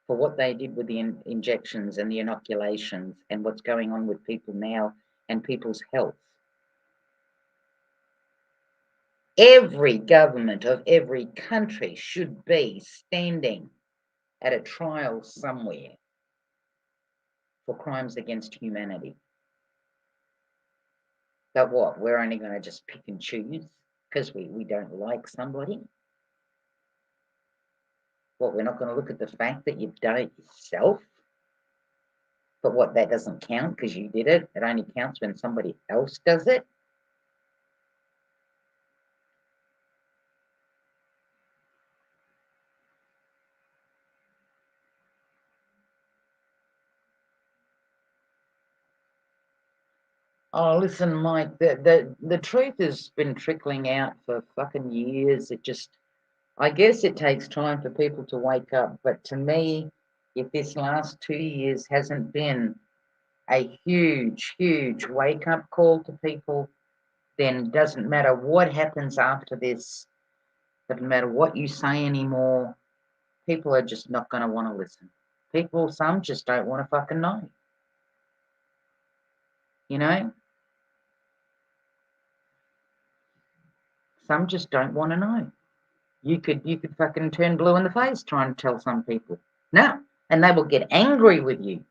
for what they did with the injections and the inoculations and what's going on with people now and people's health. Every government of every country should be standing at a trial somewhere for crimes against humanity. But what, we're only going to just pick and choose because we don't like somebody? What, we're not going to look at the fact that you've done it yourself? But what, that doesn't count because you did it? It only counts when somebody else does it? Oh, listen, Mike, the truth has been trickling out for fucking years. I guess it takes time for people to wake up. But to me, if this last 2 years hasn't been a huge, huge wake-up call to people, then doesn't matter what happens after this, doesn't matter what you say anymore, people are just not going to want to listen. Some just don't want to fucking know. You know? Some just don't want to know. You could fucking turn blue in the face trying to tell some people. No. And they will get angry with you.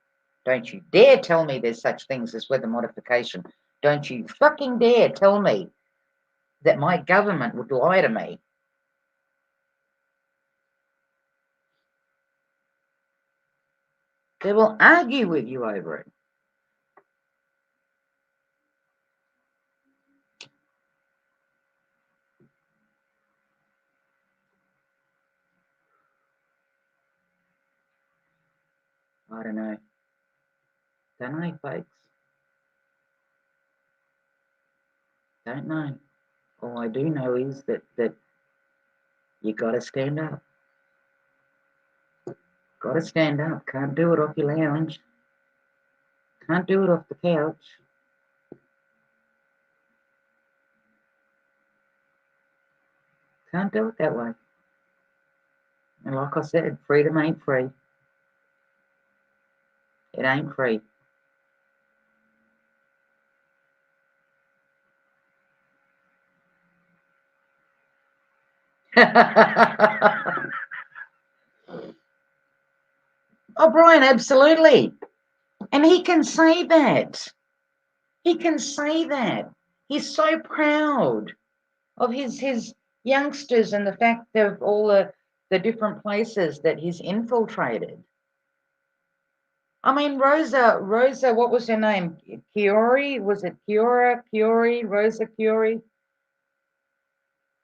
Don't you dare tell me there's such things as weather modification. Don't you fucking dare tell me that my government would lie to me. They will argue with you over it. I don't know. Don't know, folks. Don't know. All I do know is that you got to stand up. Got to stand up. Can't do it off your lounge. Can't do it off the couch. Can't do it that way. And like I said, freedom ain't free. It ain't free. Oh, Brian, absolutely. And he can say that. He can say that. He's so proud of his youngsters and the fact of all the different places that he's infiltrated. I mean, Rosa, what was her name? Kiori? Was it Kiori, Rosa Kiori?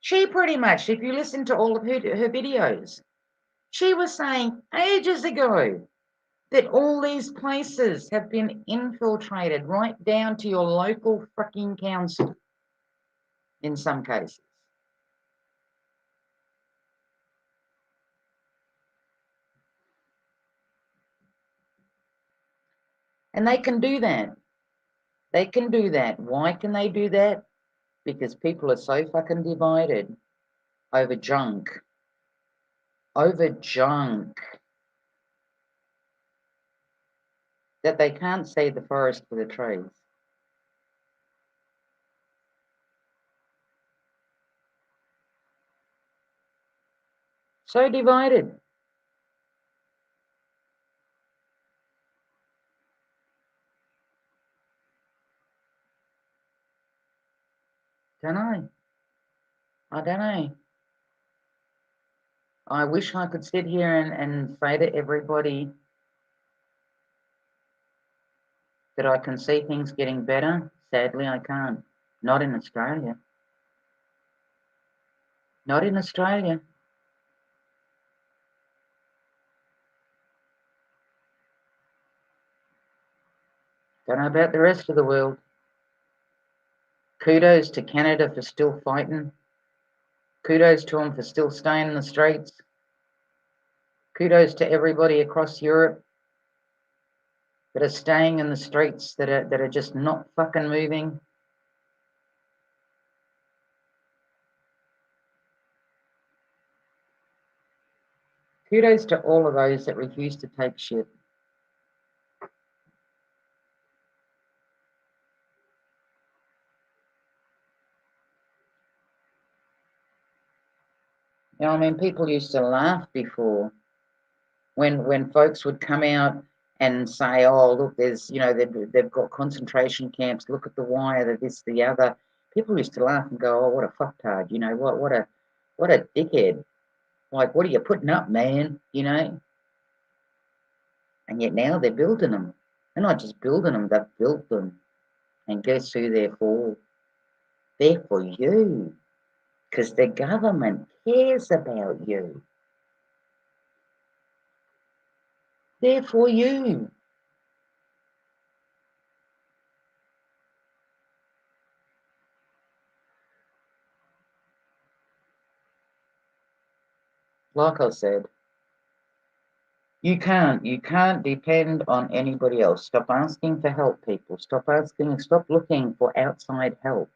She pretty much, if you listen to all of her videos, she was saying ages ago that all these places have been infiltrated right down to your local fucking council in some cases. And they can do that. They can do that. Why can they do that? Because people are so fucking divided over junk. Over junk. That they can't see the forest for the trees. So divided. Don't know. I don't know. I wish I could sit here and say to everybody that I can see things getting better. Sadly, I can't. Not in Australia. Not in Australia. Don't know about the rest of the world. Kudos to Canada for still fighting. Kudos to them for still staying in the streets. Kudos to everybody across Europe that are staying in the streets, that are just not fucking moving. Kudos to all of those that refuse to take shit. You know, I mean, people used to laugh before when folks would come out and say, "Oh, look, there's, you know, they've got concentration camps. Look at the wire, the this, the other." People used to laugh and go, "Oh, what a fucktard! You know, what a dickhead! Like, what are you putting up, man? You know?" And yet now they're building them. They're not just building them; they've built them. And guess who they're for? They're for you, because the government cares about you. They're for you. Like I said, you can't depend on anybody else. Stop asking for help, people. Stop looking for outside help.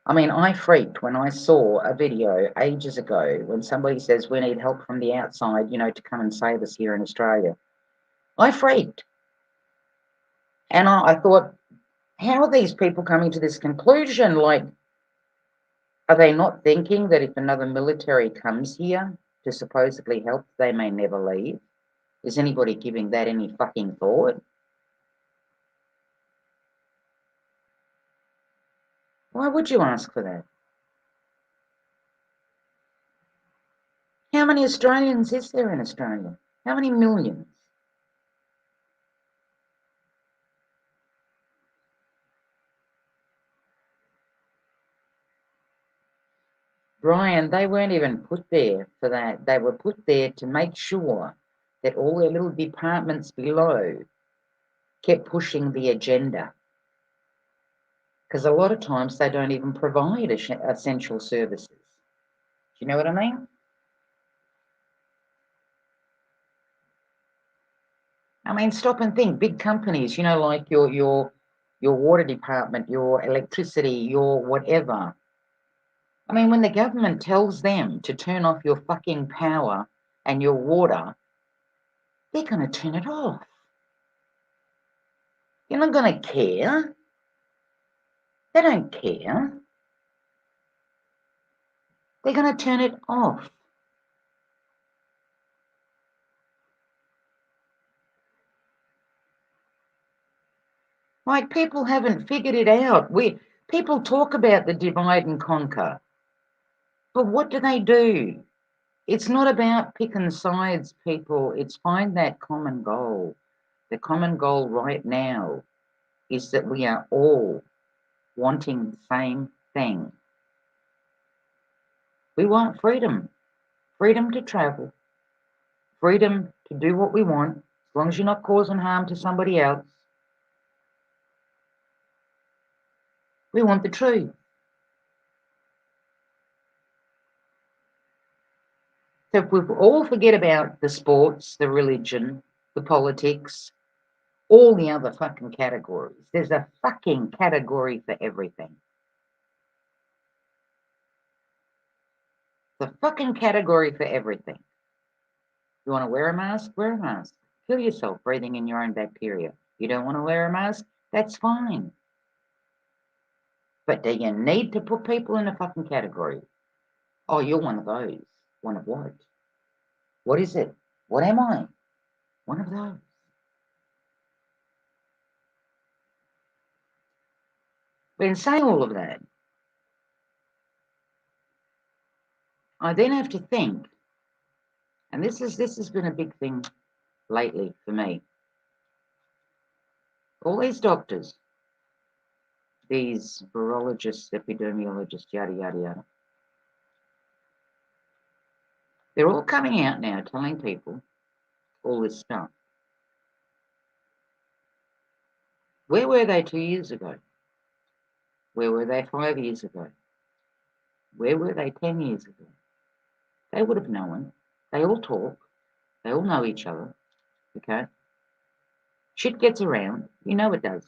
I mean, I freaked when I saw a video ages ago when somebody says we need help from the outside, you know, to come and save us here in Australia. I freaked. And I thought, how are these people coming to this conclusion? Like, are they not thinking that if another military comes here to supposedly help, they may never leave? Is anybody giving that any fucking thought? Why would you ask for that? How many Australians is there in Australia? How many millions? Brian, they weren't even put there for that. They were put there to make sure that all their little departments below kept pushing the agenda. Because a lot of times they don't even provide essential services. Do you know what I mean? I mean, stop and think. Big companies, you know, like your water department, your electricity, your whatever. I mean, when the government tells them to turn off your fucking power and your water, they're going to turn it off. You're not going to care. They don't care. They're going to turn it off. Like, people haven't figured it out. People talk about the divide and conquer, but what do? It's not about picking sides, people. It's find that common goal. The common goal right now is that we are all wanting the same thing. We want freedom. Freedom to travel. Freedom to do what we want, as long as you're not causing harm to somebody else. We want the truth. So if we all forget about the sports, the religion, the politics, all the other fucking categories, there's a fucking category for everything. The fucking category for everything. You want to wear a mask? Wear a mask. Kill yourself breathing in your own bacteria. You don't want to wear a mask? That's fine. But do you need to put people in a fucking category? Oh, you're one of those. One of what? What is it? What am I? One of those. But in saying all of that, I then have to think, and this has been a big thing lately for me. All these doctors, these virologists, epidemiologists, yada yada yada, they're all coming out now telling people all this stuff. Where were they 2 years ago? Where were they 5 years ago? Where were they 10 years ago? They would have known. They all talk. They all know each other. Okay? Shit gets around. You know it does.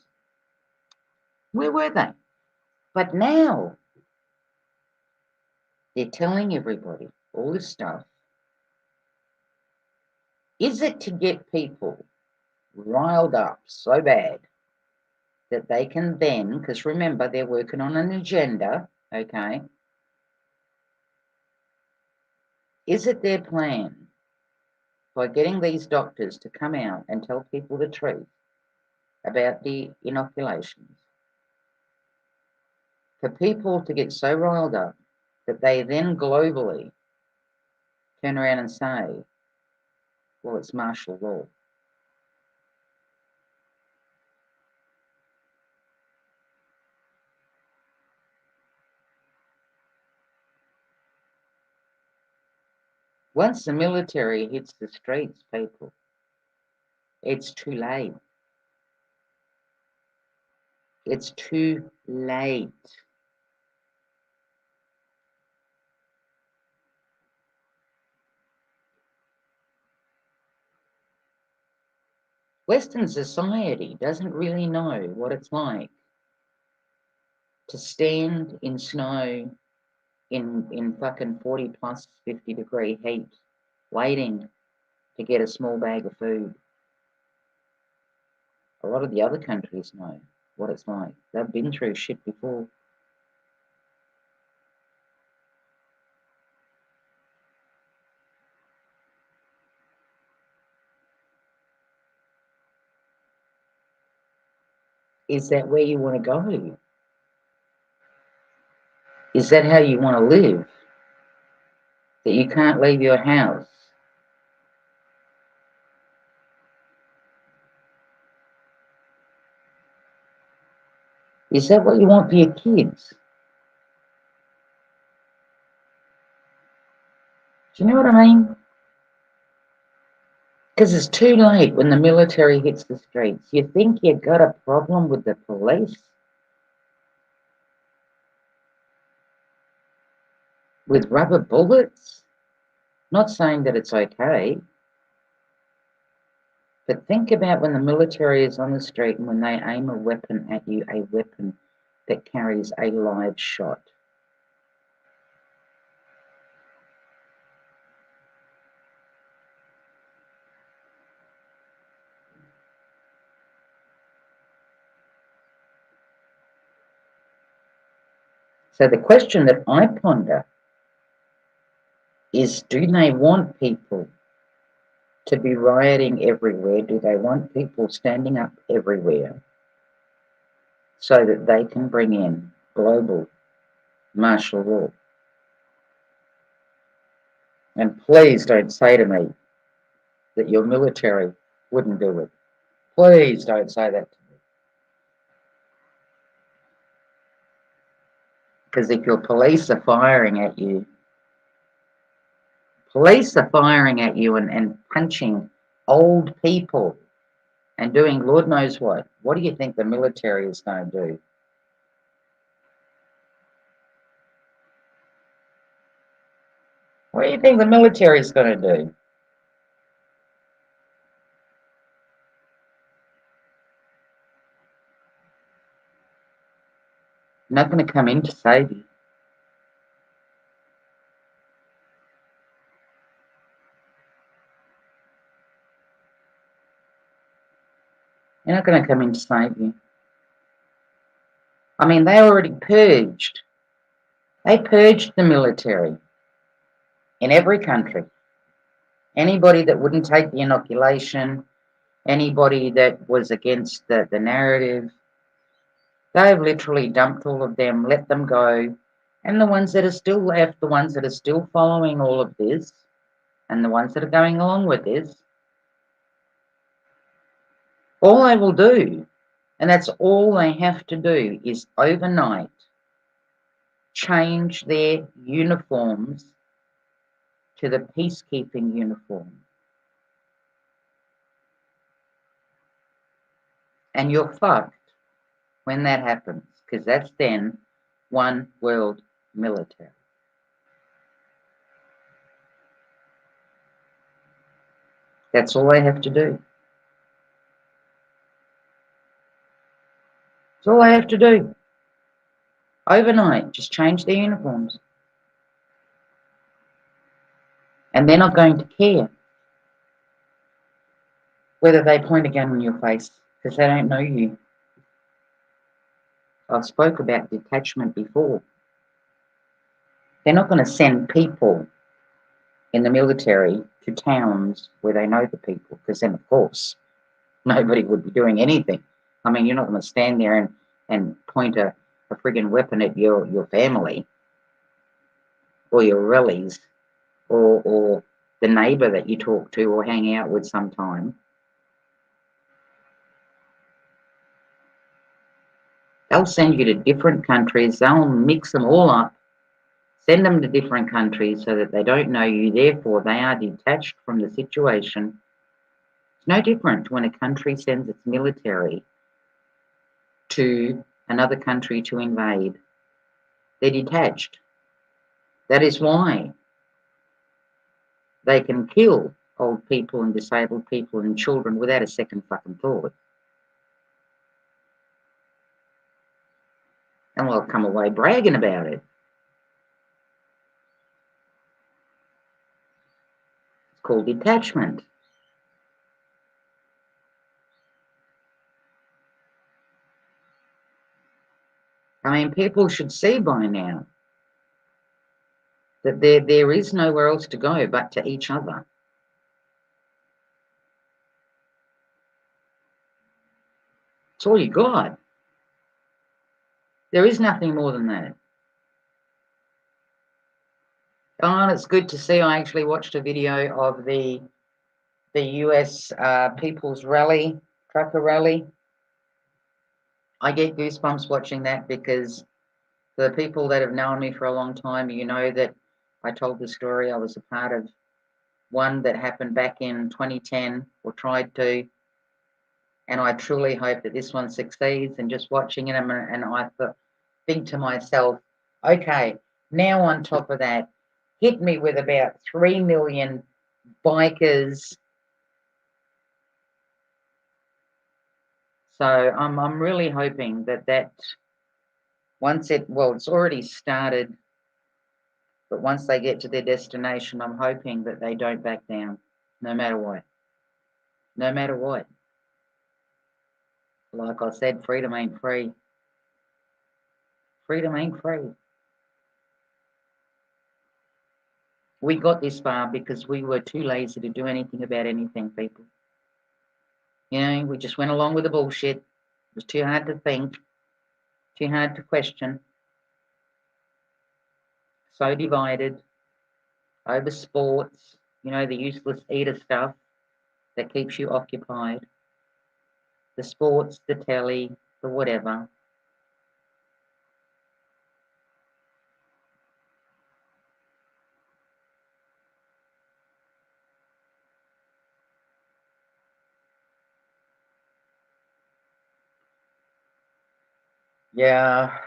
Where were they? But now they're telling everybody all this stuff. Is it to get people riled up so bad that they can then, because remember, they're working on an agenda, okay? Is it their plan by getting these doctors to come out and tell people the truth about the inoculations, for people to get so riled up that they then globally turn around and say, well, it's martial law? Once the military hits the streets, people, it's too late. It's too late. Western society doesn't really know what it's like to stand in snow in fucking 40 plus 50-degree heat, waiting to get a small bag of food. A lot of the other countries know what it's like. They've been through shit before. Is that where you want to go? Is that how you want to live? That you can't leave your house? Is that what you want for your kids? Do you know what I mean? Because it's too late when the military hits the streets. You think you've got a problem with the police? With rubber bullets? Not saying that it's okay, but think about when the military is on the street and when they aim a weapon at you, a weapon that carries a live shot. So the question that I ponder is, do they want people to be rioting everywhere? Do they want people standing up everywhere so that they can bring in global martial law? And please don't say to me that your military wouldn't do it. Please don't say that to me. Because if your police are firing at you, and punching old people and doing Lord knows what do you think the military is going to do? What do you think the military is going to do? Not going to come in to save you. They're not going to come in to save you. I mean, they already purged. They purged the military in every country. Anybody that wouldn't take the inoculation, anybody that was against the narrative, they've literally dumped all of them, let them go. And the ones that are still left, the ones that are still following all of this, and the ones that are going along with this, all they will do, and that's all they have to do, is overnight change their uniforms to the peacekeeping uniform. And you're fucked. when that happens, because that's then one world military. That's all they have to do. That's all they have to do. Overnight, just change their uniforms. And they're not going to care whether they point a gun in your face, because they don't know you. I've spoke about detachment before. They're not going to send people in the military to towns where they know the people, because then, of course, nobody would be doing anything. I mean, you're not going to stand there and point a friggin' weapon at your family or your rellies or the neighbour that you talk to or hang out with sometime. They'll send you to different countries. They'll mix them all up, send them to different countries so that they don't know you. Therefore, they are detached from the situation. It's no different when a country sends its military to another country to invade. They're detached. That is why they can kill old people and disabled people and children without a second fucking thought. And they'll come away bragging about it. It's called detachment. I mean, people should see by now that there is nowhere else to go but to each other. It's all you got. There is nothing more than that. Oh, and it's good to see. I actually watched a video of the US People's Rally, Trucker Rally. I get goosebumps watching that because the people that have known me for a long time, you know that I told the story. I was a part of one that happened back in 2010, or tried to, and I truly hope that this one succeeds. And just watching it, and I think to myself, okay, now on top of that, hit me with about 3 million bikers. So I'm really hoping that once it's already started, but once they get to their destination, I'm hoping that they don't back down, no matter what. No matter what. Like I said, freedom ain't free. Freedom ain't free. We got this far because we were too lazy to do anything about anything, people. You know, we just went along with the bullshit. It was too hard to think, too hard to question. So divided over sports, you know, the useless eater stuff that keeps you occupied. The sports, the telly, the whatever. Yeah,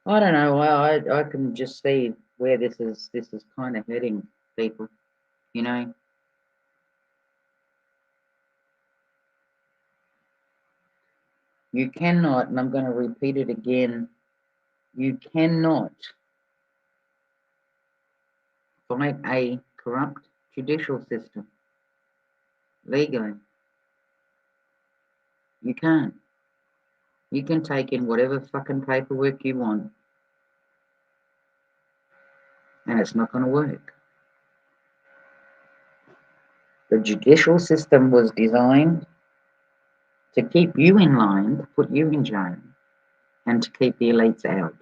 I don't know. I can just see where this is kind of hurting people, you know. You cannot, and I'm going to repeat it again, you cannot fight a corrupt judicial system legally. You can't. You can take in whatever fucking paperwork you want, and it's not going to work. The judicial system was designed to keep you in line, to put you in jail, and to keep the elites out.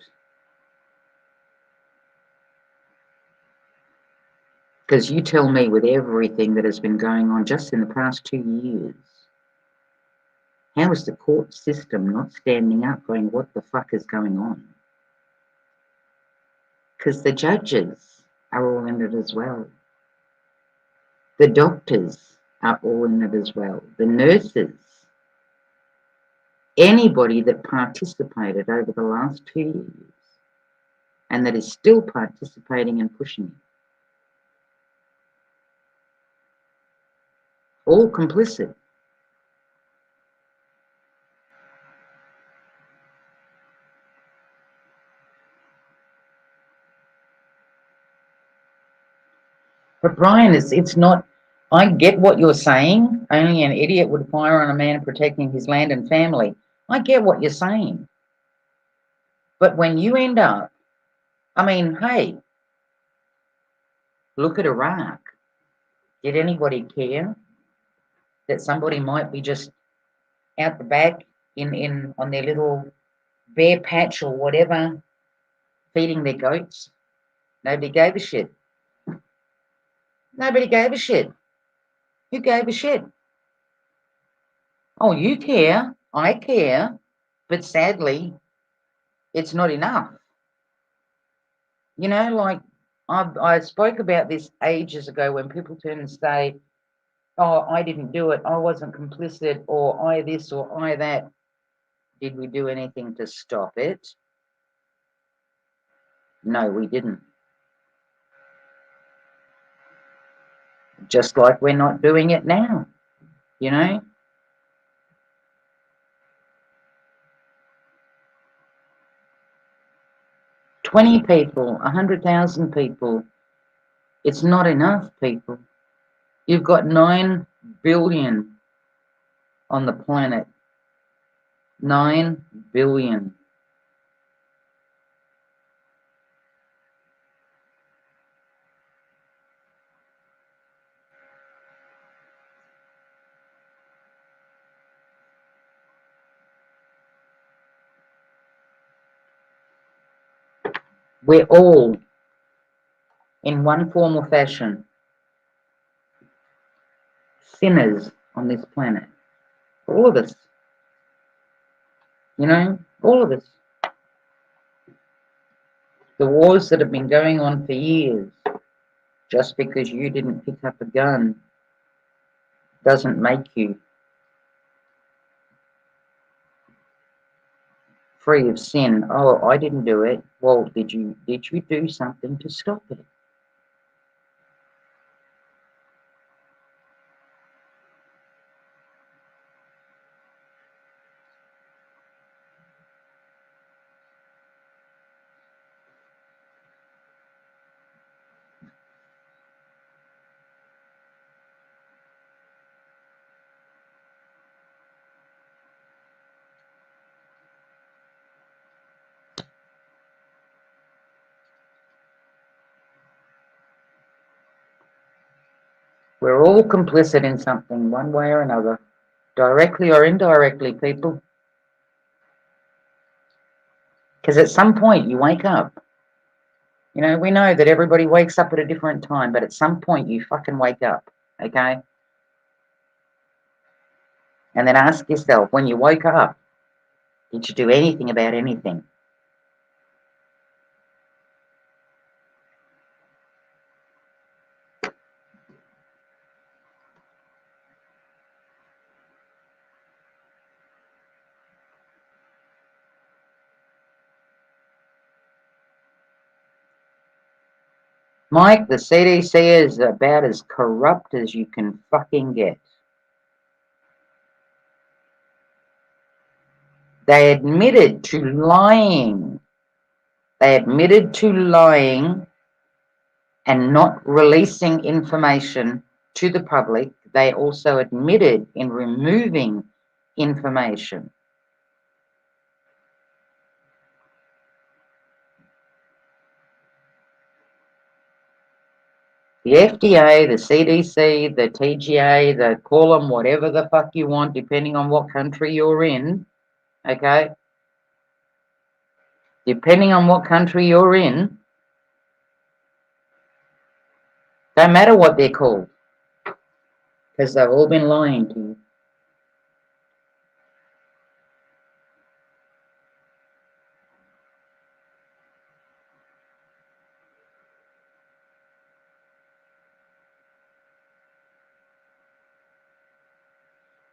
Because you tell me, with everything that has been going on just in the past 2 years, how is the court system not standing up going, what the fuck is going on? Because the judges are all in it as well. The doctors are all in it as well. The nurses, anybody that participated over the last 2 years and that is still participating and pushing it. All complicit. But Brian, it's not. I get what you're saying. Only an idiot would fire on a man protecting his land and family. I get what you're saying. But when you end up, I mean, hey, look at Iraq. Did anybody care that somebody might be just out the back in on their little bare patch or whatever, feeding their goats? Nobody gave a shit. Nobody gave a shit. Who gave a shit? Oh, you care. I care. But sadly, it's not enough. You know, like I spoke about this ages ago when people turn and say, oh, I didn't do it, I wasn't complicit, or I this or I that. Did we do anything to stop it? No, we didn't. Just like we're not doing it now, you know? 20 people, 100,000 people, it's not enough, people. You've got 9 billion on the planet. 9 billion. We're all, in one form or fashion, sinners on this planet. All of us. You know, all of us. The wars that have been going on for years, just because you didn't pick up a gun doesn't make you free of sin. Oh, I didn't do it. Well, did you do something to stop it? We're all complicit in something, one way or another, directly or indirectly, people. Because at some point you wake up. You know, we know that everybody wakes up at a different time, but at some point you fucking wake up, okay? And then ask yourself, when you woke up, did you do anything about anything? Mike, the CDC is about as corrupt as you can fucking get. They admitted to lying. They admitted to lying and not releasing information to the public. They also admitted in removing information. The FDA, the CDC, the TGA, call them whatever the fuck you want, depending on what country you're in, okay? Depending on what country you're in, don't matter what they're called, because they've all been lying to you.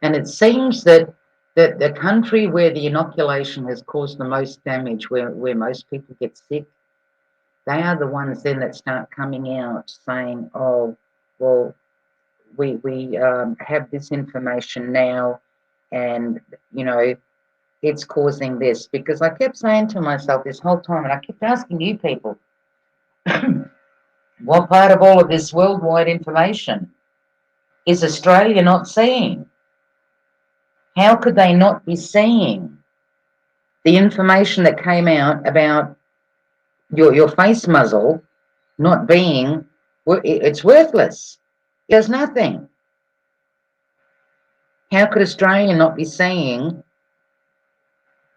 And it seems that The country where the inoculation has caused the most damage, where most people get sick, they are the ones then that start coming out saying, oh, well, we have this information now, and, you know, it's causing this. Because I kept saying to myself this whole time, and I kept asking you people, what part of all of this worldwide information is Australia not seeing? How could they not be seeing the information that came out about your face muzzle not being, it's worthless. It does nothing. How could Australia not be seeing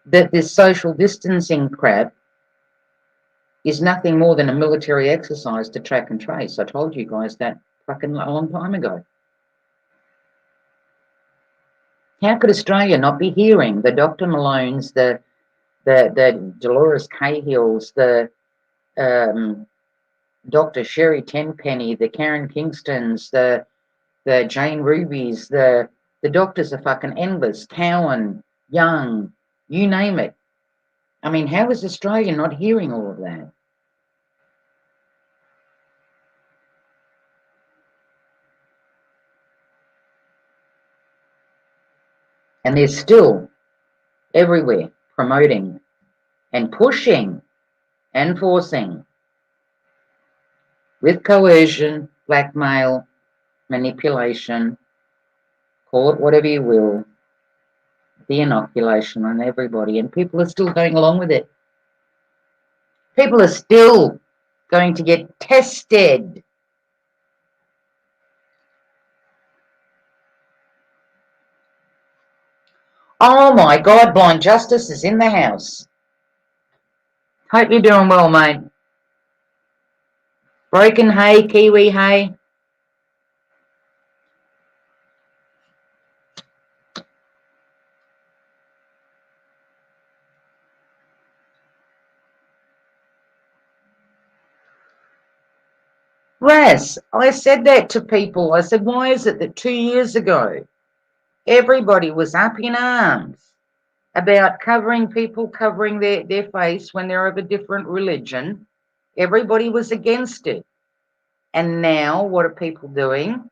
that this social distancing crap is nothing more than a military exercise to track and trace? I told you guys that fucking a long time ago. How could Australia not be hearing the Dr. Malones, the Dolores Cahills, the Dr. Sherry Tenpenny, the Karen Kingstons, the Jane Rubies, the doctors are fucking endless. Cowan, Young, you name it. I mean, how is Australia not hearing all of that? And they're still everywhere promoting and pushing and forcing with coercion, blackmail, manipulation, call it whatever you will, the inoculation on everybody. And people are still going along with it. People are still going to get tested. Oh my God, Blind Justice is in the house. Hope you're doing well, mate. Broken hay, Kiwi hay. Raz, I said that to people. I said, why is it that 2 years ago everybody was up in arms about covering people, covering their face when they're of a different religion? Everybody was against it. And now what are people doing?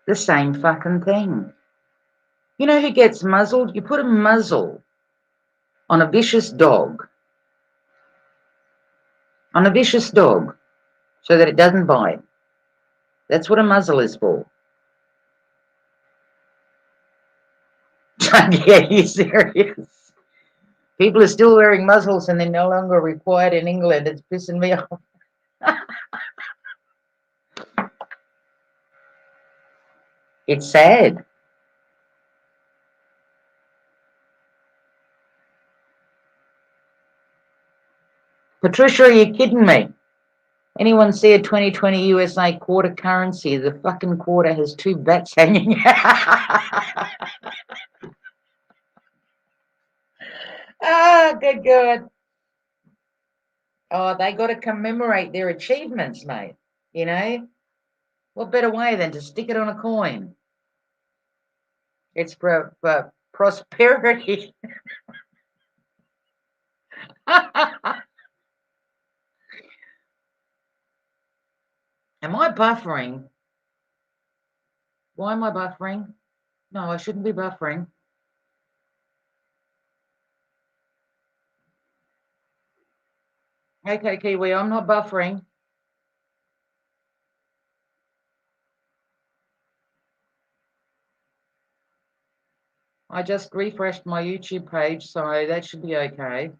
The same fucking thing. You know who gets muzzled? You put a muzzle on a vicious dog. On a vicious dog, so that it doesn't bite. That's what a muzzle is for. Yeah, you serious? People are still wearing muzzles and they're no longer required in England. It's pissing me off. It's sad. Patricia, are you kidding me? Anyone see a 2020 USA quarter currency? The fucking quarter has two bats hanging out. Oh, good God. Oh, they got to commemorate their achievements, mate. You know? What better way than to stick it on a coin? It's for prosperity. Am I buffering? Why am I buffering? No, I shouldn't be buffering. Okay, Kiwi, I'm not buffering. I just refreshed my YouTube page, so that should be okay.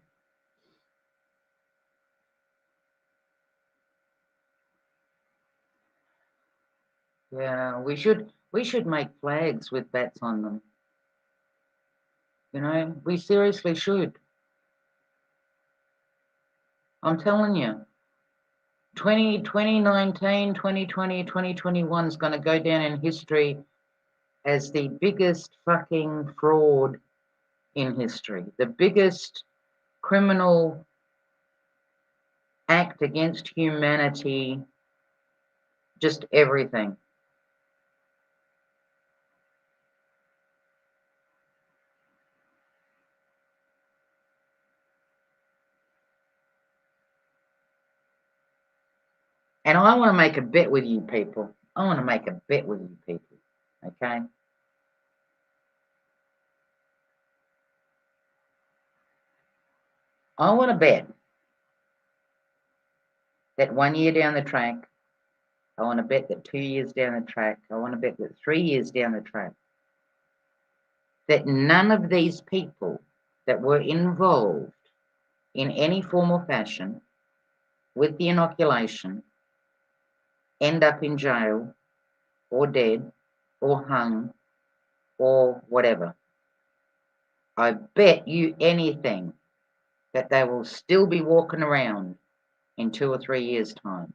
Yeah, we should make flags with bats on them. You know, we seriously should. I'm telling you, 2019, 2020, 2021 is going to go down in history as the biggest fucking fraud in history, the biggest criminal act against humanity, just everything. And I want to make a bet with you people. I want to make a bet with you people. Okay? I want to bet that 1 year down the track, I want to bet that 2 years down the track, I want to bet that 3 years down the track, that none of these people that were involved in any form or fashion with the inoculation end up in jail or dead or hung or whatever. I bet you anything that they will still be walking around in 2 or 3 years' time.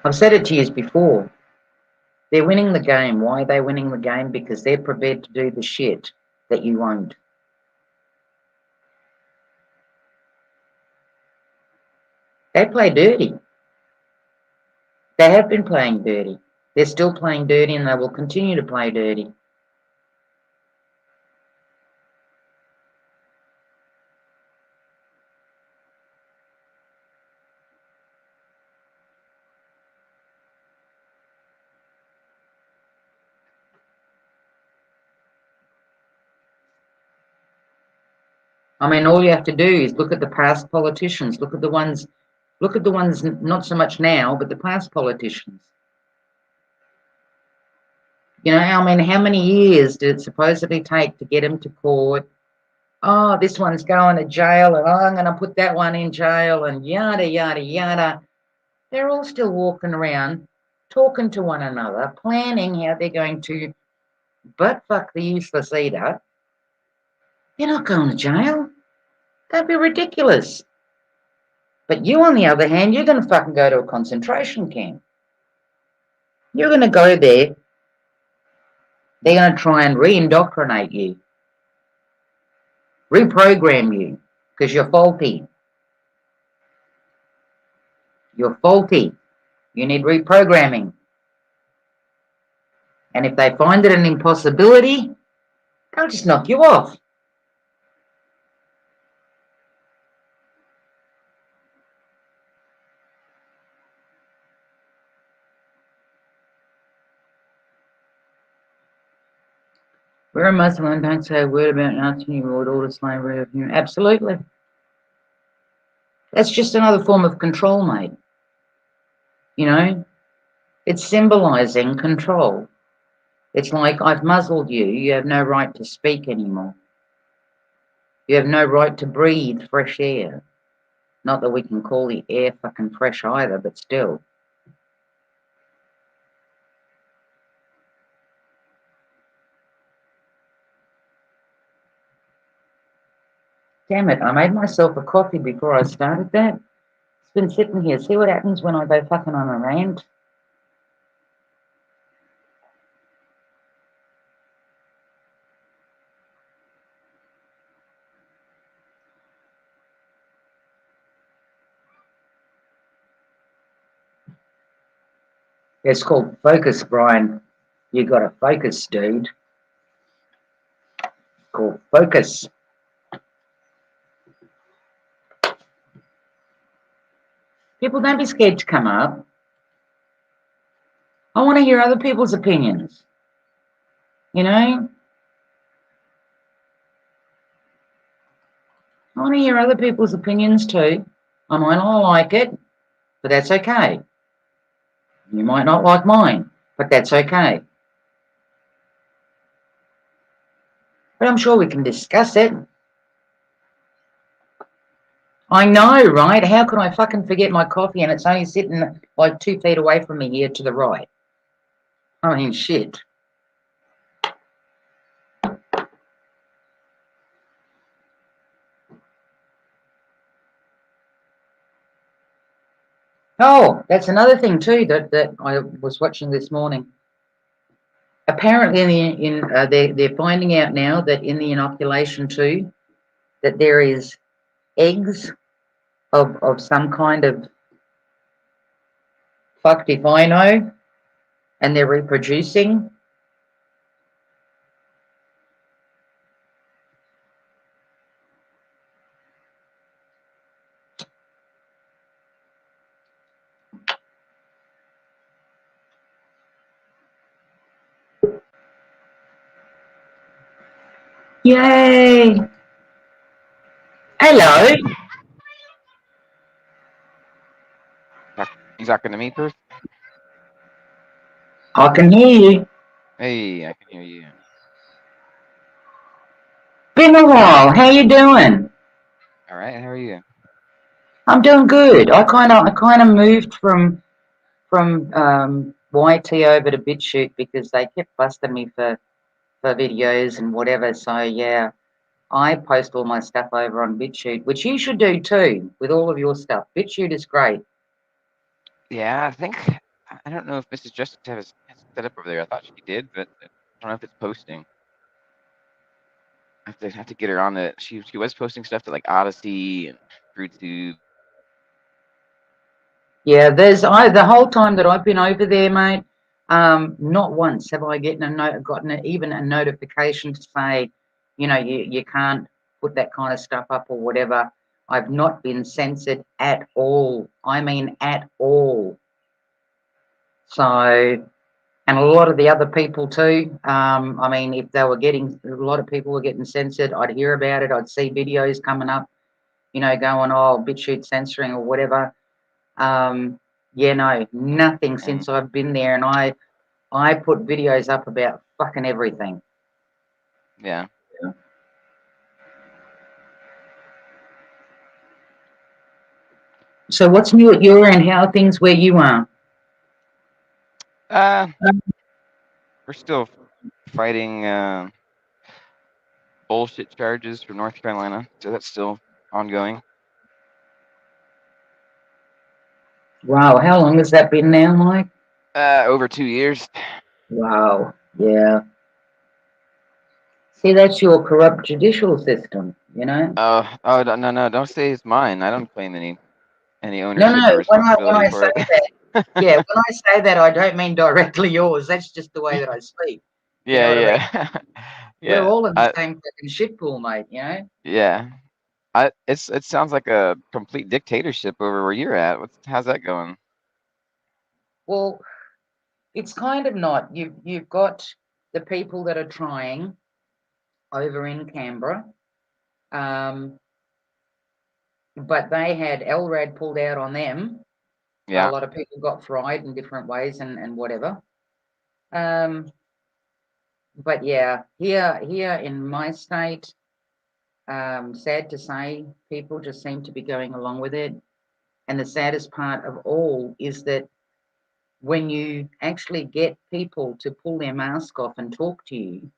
I've said it to you before. They're winning the game. Why are they winning the game? Because they're prepared to do the shit that you won't. They play dirty. They have been playing dirty. They're still playing dirty and they will continue to play dirty. I mean, all you have to do is look at the past politicians. Look at the ones not so much now, but the past politicians. You know, I mean, how many years did it supposedly take to get them to court? Oh, this one's going to jail, and I'm going to put that one in jail, and yada, yada, yada. They're all still walking around, talking to one another, planning how they're going to butt fuck the useless eater. You're not going to jail. That'd be ridiculous. But you, on the other hand, you're going to fucking go to a concentration camp. You're going to go there. They're going to try and re-indoctrinate you, reprogram you, because you're faulty. You're faulty. You need reprogramming. And if they find it an impossibility, they'll just knock you off. We're a Muslim and don't say a word about Nazi you would order slavery of you. Absolutely. That's just another form of control, mate. You know, it's symbolizing control. It's like, I've muzzled you. You have no right to speak anymore. You have no right to breathe fresh air. Not that we can call the air fucking fresh either, but still. Damn it, I made myself a coffee before I started that. It's been sitting here. See what happens when I go fucking on a rant? It's called focus, Brian. You got to focus, dude. It's called focus. People, don't be scared to come up. I want to hear other people's opinions. You know? I want to hear other people's opinions too. I might not like it, but that's okay. You might not like mine, but that's okay. But I'm sure we can discuss it. I know, right? How could I fucking forget my coffee and it's only sitting like 2 feet away from me here to the right? I mean, shit. Oh, that's another thing too that I was watching this morning. Apparently, they're finding out now that in the inoculation too, that there is eggs of some kind of fucked if I know, and they're reproducing. Yay! Hello. You talking to me, Perth? I can hear you. Hey, I can hear you. Been a while. How you doing? All right, how are you? I'm doing good. I kind of moved from YT over to BitChute because they kept busting me for videos and whatever. So yeah, I post all my stuff over on BitChute, which you should do too with all of your stuff. BitChute is great. Yeah, I think I don't know if Mrs. Justice has set up over there. I thought she did, but I don't know if it's posting. I have to get her on it. She was posting stuff to like Odyssey and YouTube. Yeah, the whole time that I've been over there, mate, not once have I gotten even a notification to say, you can't put that kind of stuff up or whatever. I've not been censored at all. I mean, at all. So, and a lot of the other people too. I mean, if they were getting, a lot of people were getting censored, I'd hear about it. I'd see videos coming up, going, oh, BitChute censoring or whatever. Um, yeah, no, nothing And since I've been there, and I put videos up about fucking everything. yeah, So what's new at your end? How are things where you are? uh, we're still fighting bullshit charges from North Carolina, so that's still ongoing. Wow, how long has that been now, Mike? Over 2 years. Wow, yeah. See, that's your corrupt judicial system. Oh, no, no, don't say it's mine. I don't claim any No, ownership or no. When responsibility I say for it. that, yeah, when I say that, I don't mean directly yours. That's just the way that I speak. You know Yeah, what I mean? yeah, We're yeah. all in the same fucking shit pool, mate. Yeah. It sounds like a complete dictatorship over where you're at. How's that going? Well, it's kind of not. You've got the people that are trying over in Canberra, um, but they had LRAD pulled out on them. A Yeah, lot of people got fried in different ways and whatever. Um, but yeah, here in my state, sad to say, people just seem to be going along with it. And the saddest part of all is that when you actually get people to pull their mask off and talk to you,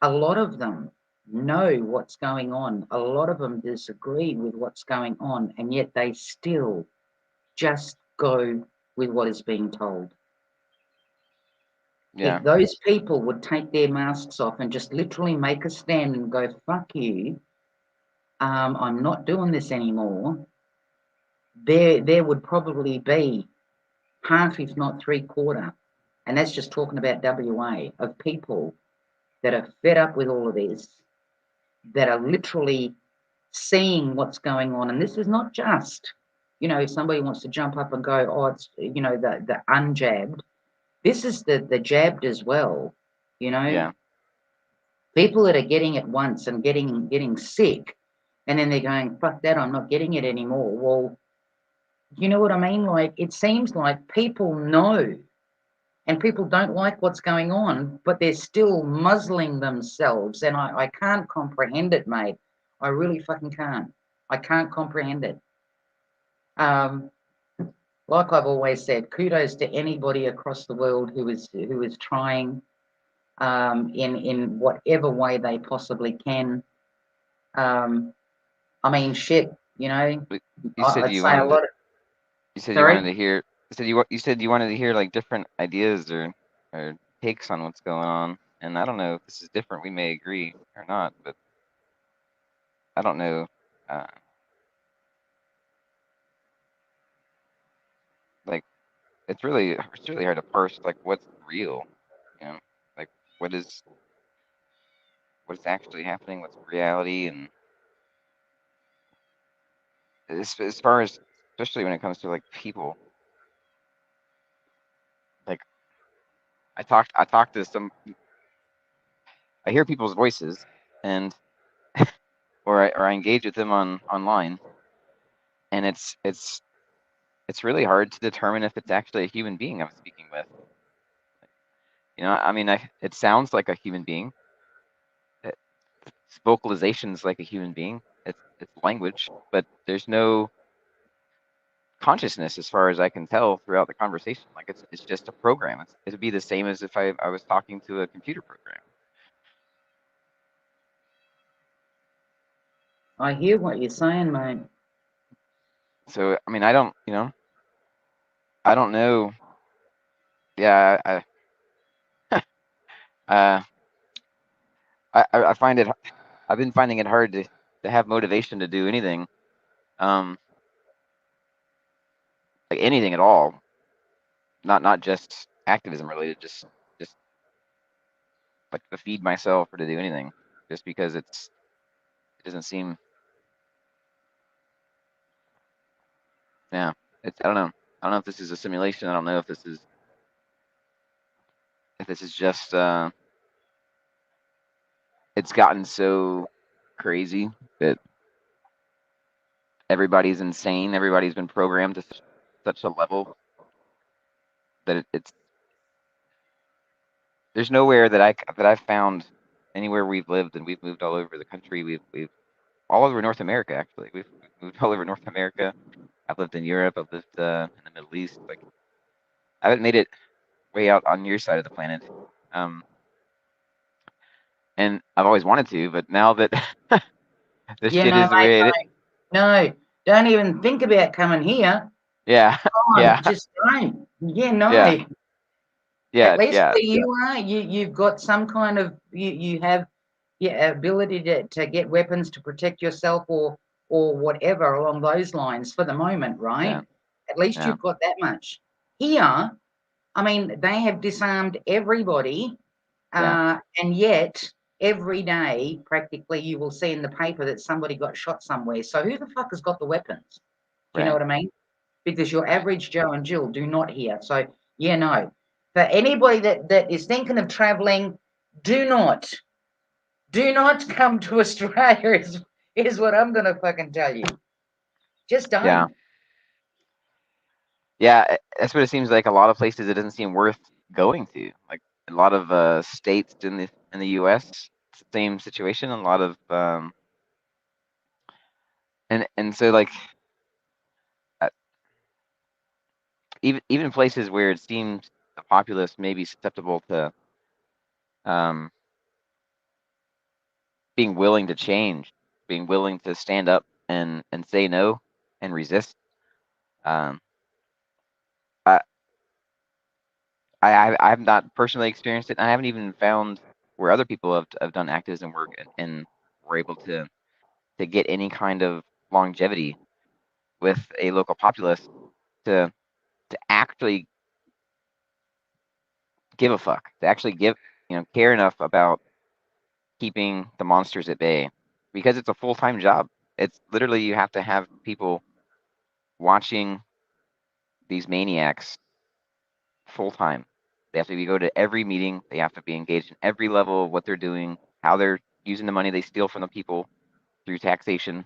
a lot of them know what's going on. A lot of them disagree with what's going on, and yet they still just go with what is being told. If yeah, those people would take their masks off and just literally make a stand and go, fuck you, I'm not doing this anymore, there would probably be half, if not three-quarter, and that's just talking about WA, of people that are fed up with all of this, that are literally seeing what's going on. And this is not just, if somebody wants to jump up and go, oh, it's, the unjabbed. This is the jabbed as well. You know, yeah, people that are getting it once and getting sick, and then they're going, fuck that, I'm not getting it anymore. Well, you know what I mean? Like, it seems like people know and people don't like what's going on, but they're still muzzling themselves. And I can't comprehend it, mate. I really fucking can't. I can't comprehend it. Um, like I've always said, kudos to anybody across the world who is trying in whatever way they possibly can. Um, I mean, shit. But you said I'd you say a wanted to. lot of. You said you Sorry. wanted to hear. You said you wanted to hear like different ideas or takes on what's going on. And I don't know if this is different. We may agree or not, but I don't know. Uh, like it's really hard to parse like what's real. You know, like what is what's actually happening, what's reality, and as far as especially when it comes to like people, like I talked to some, I hear people's voices, and or I engage with them online, and it's really hard to determine if it's actually a human being I'm speaking with. I mean, it sounds like a human being. Its vocalization's like a human being. It's language, but there's no consciousness as far as I can tell throughout the conversation. Like it's just a program. It'd be the same as if I was talking to a computer program. I hear what you're saying, mate. So I mean, I don't know. Yeah, uh, I find it. I've been finding it hard to have motivation to do anything, um, like anything at all. Not just activism related, just like to feed myself or to do anything, just because it doesn't seem. Yeah, it's I don't know. I don't know if this is a simulation. I don't know if this is just it's gotten so crazy that everybody's insane. Everybody's been programmed to such a level that it's there's nowhere that I've found anywhere we've lived, and we've moved all over the country. We've all over North America actually. We've moved all over North America. I've lived in Europe. I've lived in the Middle East. Like I haven't made it way out on your side of the planet, um, and I've always wanted to, but now that this Yeah, shit no, is the mate, way it is, no. Don't even think about coming here. yeah, On, yeah, just don't. Yeah, no. yeah, At yeah, least yeah, where you are, you've got some kind of you have yeah, ability to get weapons to protect yourself or whatever along those lines for the moment, yeah, right? At least yeah, you've got that much. Here, I mean, they have disarmed everybody, yeah, and yet every day, practically, you will see in the paper that somebody got shot somewhere. So who the fuck has got the weapons? Do you know right, what I mean? Because your right, average Joe and Jill do not here. So yeah, no. For anybody that is thinking of traveling, do not, do not come to Australia. Is what I'm gonna fucking tell you. Just yeah. don't. Yeah, that's what it seems like. A lot of places it doesn't seem worth going to. Like a lot of states in the U.S. It's the same situation. A lot of and so like uh, even places where it seems the populace may be susceptible to um, being willing to change, being willing to stand up and say no and resist. Um, I I've not personally experienced it. And I haven't even found where other people have done activism work and were able to get any kind of longevity with a local populace to to actually give a fuck, to actually care enough about keeping the monsters at bay, because it's a full-time job. It's literally you have to have people watching these maniacs full time. They have to go to every meeting. They have to be engaged in every level of what they're doing, how they're using the money they steal from the people through taxation,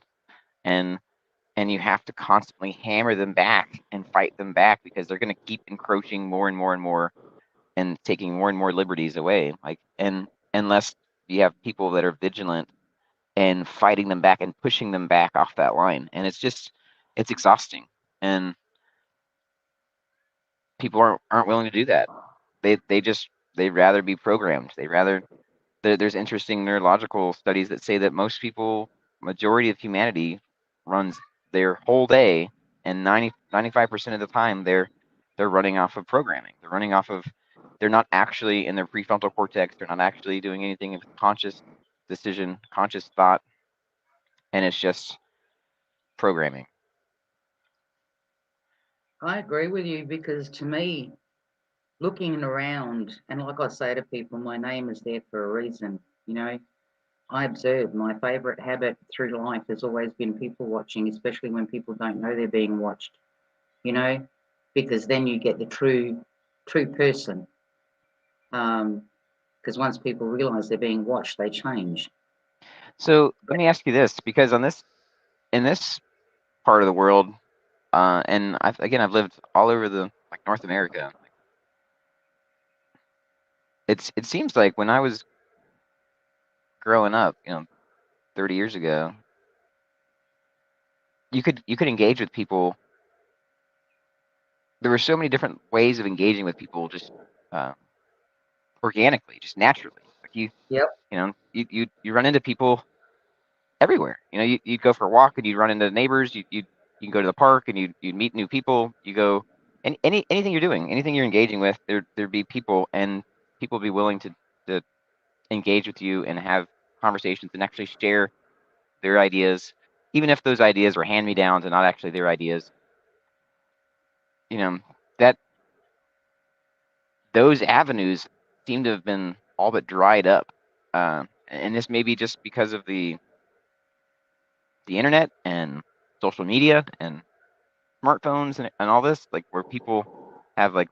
and and you have to constantly hammer them back and fight them back because they're going to keep encroaching more and more and more and taking more and more liberties away. Like, and unless you have people that are vigilant and fighting them back and pushing them back off that line, and it's exhausting, and people aren't willing to do that. They'd rather be programmed. There's interesting neurological studies that say that most people, majority of humanity, runs their whole day, and 95% of the time they're running off of programming. They're running off of they're not actually in their prefrontal cortex. They're not actually doing anything with conscious decision, conscious thought, and it's just programming. I agree with you because to me, looking around, and like I say to people, my name is there for a reason. You know, I observe my favourite habit through life has always been people watching, especially when people don't know they're being watched. You know, because then you get the true person. Because once people realise they're being watched, they change. So let me ask you this, because in this part of the world, and I've lived all over the like North America. It seems like when I was growing up, 30 years ago, you could engage with people. There were so many different ways of engaging with people, just uh, organically, just naturally. Like Yep. you run into people everywhere. You'd go for a walk and you'd run into neighbors. You can go to the park and you'd meet new people. You go anything you're doing, anything you're engaging with, there'd be people, and people would be willing to engage with you and have conversations and actually share their ideas, even if those ideas were hand me downs and not actually their ideas. You know that those avenues seem to have been all but dried up, and this may be just because of the internet and social media and smartphones and all this, like where people have like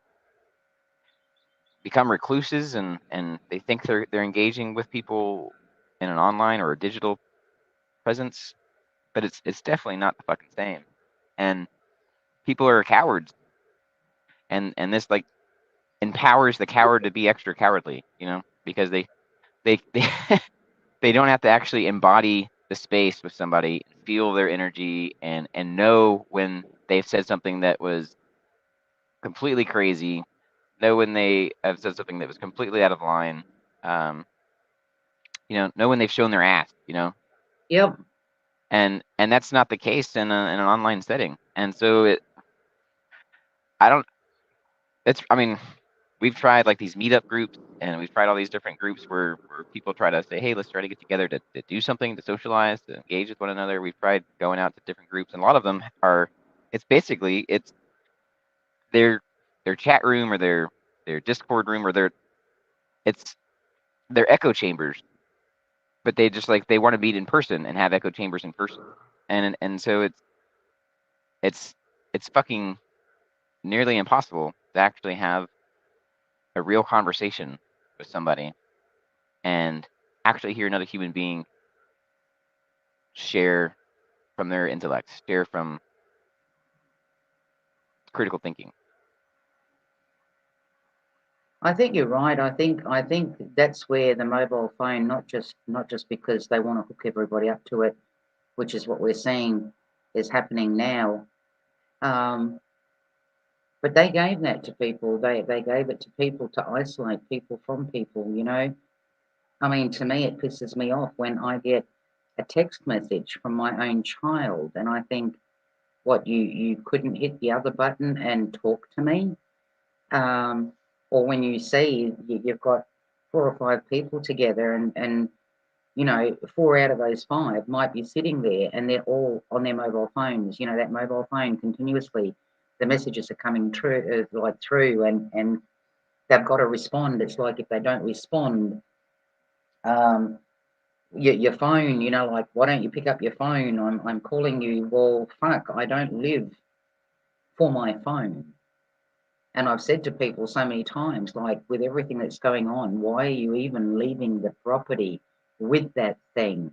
become recluses, and they think they're engaging with people in an online or a digital presence, but it's definitely not the fucking same. And people are cowards, and this like empowers the coward to be extra cowardly, because they they don't have to actually embody the space with somebody, feel their energy, and know when they've said something that was completely crazy, know when they have said something that was completely out of line, um, know when they've shown their ass, Yep. and that's not the case in an online setting. And so I don't, I mean, we've tried like these meetup groups, and we've tried all these different groups where people try to say, hey, let's try to get together to do something, to socialize, to engage with one another. We've tried going out to different groups, and a lot of them it's basically, it's their chat room, or their Discord room, or it's their echo chambers, but they just like, they want to meet in person and have echo chambers in person. And so it's it's fucking nearly impossible to actually have a real conversation with somebody and actually hear another human being share from their intellect, share from critical thinking. I think you're right. I think that's where the mobile phone, not just because they want to hook everybody up to it, which is what we're seeing is happening now. Um, but they gave that to people. They gave it to people to isolate people from people. I mean, to me, it pisses me off when I get a text message from my own child, and I think, what, you couldn't hit the other button and talk to me? Um, or when you see you've got 4 or 5 people together, and 4 out of those 5 might be sitting there and they're all on their mobile phones. That mobile phone continuously, the messages are coming through, and they've got to respond. It's like if they don't respond, um, your phone, like, why don't you pick up your phone? I'm calling you. Well, fuck, I don't live for my phone. And I've said to people so many times, like, with everything that's going on, why are you even leaving the property with that thing?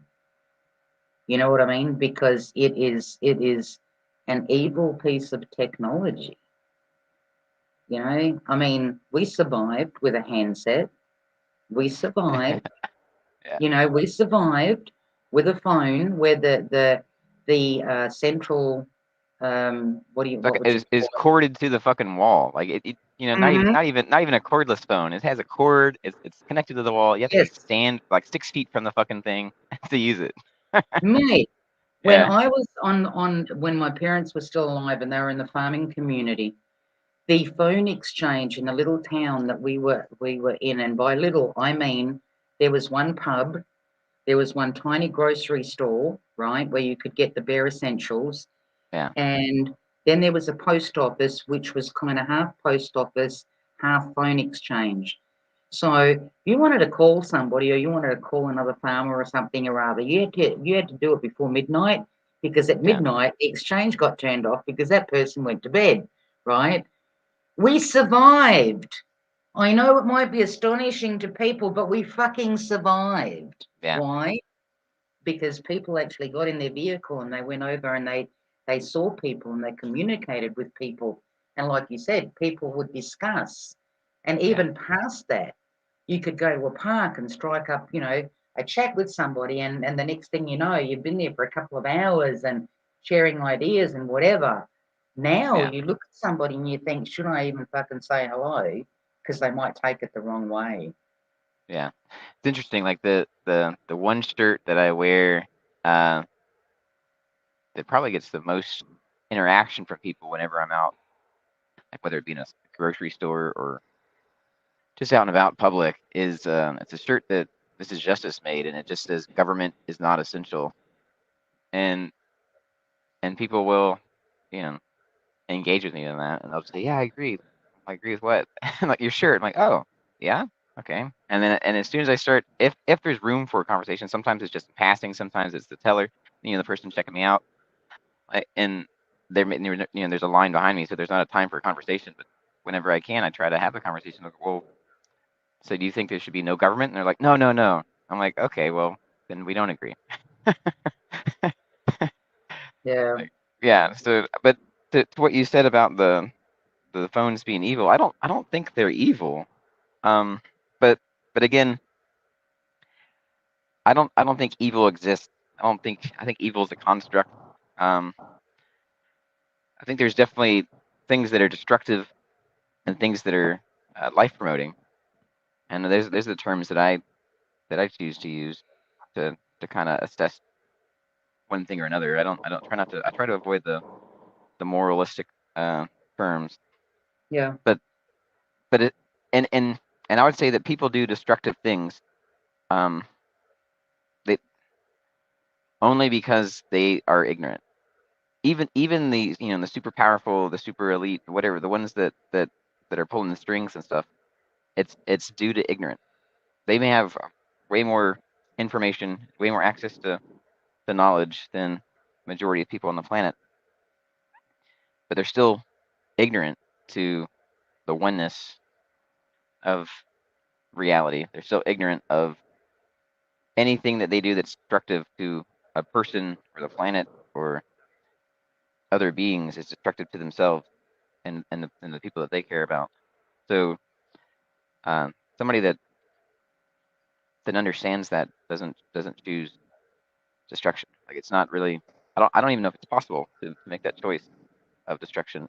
You know what I mean? Because it is an evil piece of technology. I mean, we survived with a handset. We survived. Yeah. We survived with a phone where the central, Like what would you is call corded to the fucking wall. Like it? not even a cordless phone. It has a cord. It's connected to the wall. You have to Yes, like stand like 6 feet from the fucking thing to use it. mate. When Yeah. I was when my parents were still alive and they were in the farming community, the phone exchange in the little town that we were in, and by little I mean there was one pub, there was one tiny grocery store, right, where you could get the bare essentials, Yeah. and then there was a post office which was kind of half post office, half phone exchange. So if you wanted to call somebody, or you wanted to call another farmer or something or other, you had to do it before midnight, because at Yeah. midnight the exchange got turned off because that person went to bed, right? We survived. I know it might be astonishing to people, but we fucking survived. Yeah. Why? because people actually got in their vehicle and they went over and they saw people and they communicated with people. And like you said, people would discuss. And Yeah. even past that, you could go to a park and strike up, a chat with somebody. And the next thing you know, you've been there for a couple of hours and sharing ideas and whatever. Now Yeah. you look at somebody and you think, should I even fucking say hello? Because they might take it the wrong way. Yeah. It's interesting, like the one shirt that I wear, uh, that probably gets the most interaction from people whenever I'm out, like whether it be in a grocery store or just out and about public, is it's a shirt that this is Justice made, and it just says "Government is not essential," and people will, you know, engage with me on that, and they'll say, "Yeah, I agree. I agree with what?" I'm like, "Your shirt." I'm like, "Oh, yeah, okay." And as soon as I start, if there's room for a conversation, sometimes it's just passing, sometimes it's the teller, the person checking me out, and there's a line behind me, so there's not a time for a conversation. But whenever I can, I try to have a conversation. Like, well, so do you think there should be no government? And they're like, no, no, no. I'm like, okay, well, then we don't agree. Yeah, Like, yeah. So, but to what you said about the phones being evil, I don't think they're evil. Um, but again, I don't think evil exists. I think evil is a construct. Um, I think there's definitely things that are destructive and things that are life promoting. And there's the terms that I choose to use to kind of assess one thing or another. I don't try not to I try to avoid the moralistic uh, terms, yeah, but it and and and I would say that people do destructive things, um, they only because they are ignorant. Even the the super powerful, the super elite, whatever, the ones that are pulling the strings and stuff. It's due to ignorance. They may have way more information, way more access to knowledge than majority of people on the planet, but they're still ignorant to the oneness of reality. They're still ignorant of anything that they do that's destructive to a person or the planet or other beings is destructive to themselves and the people that they care about. So somebody that understands that doesn't choose destruction. Like it's not really. I don't even know if it's possible to make that choice of destruction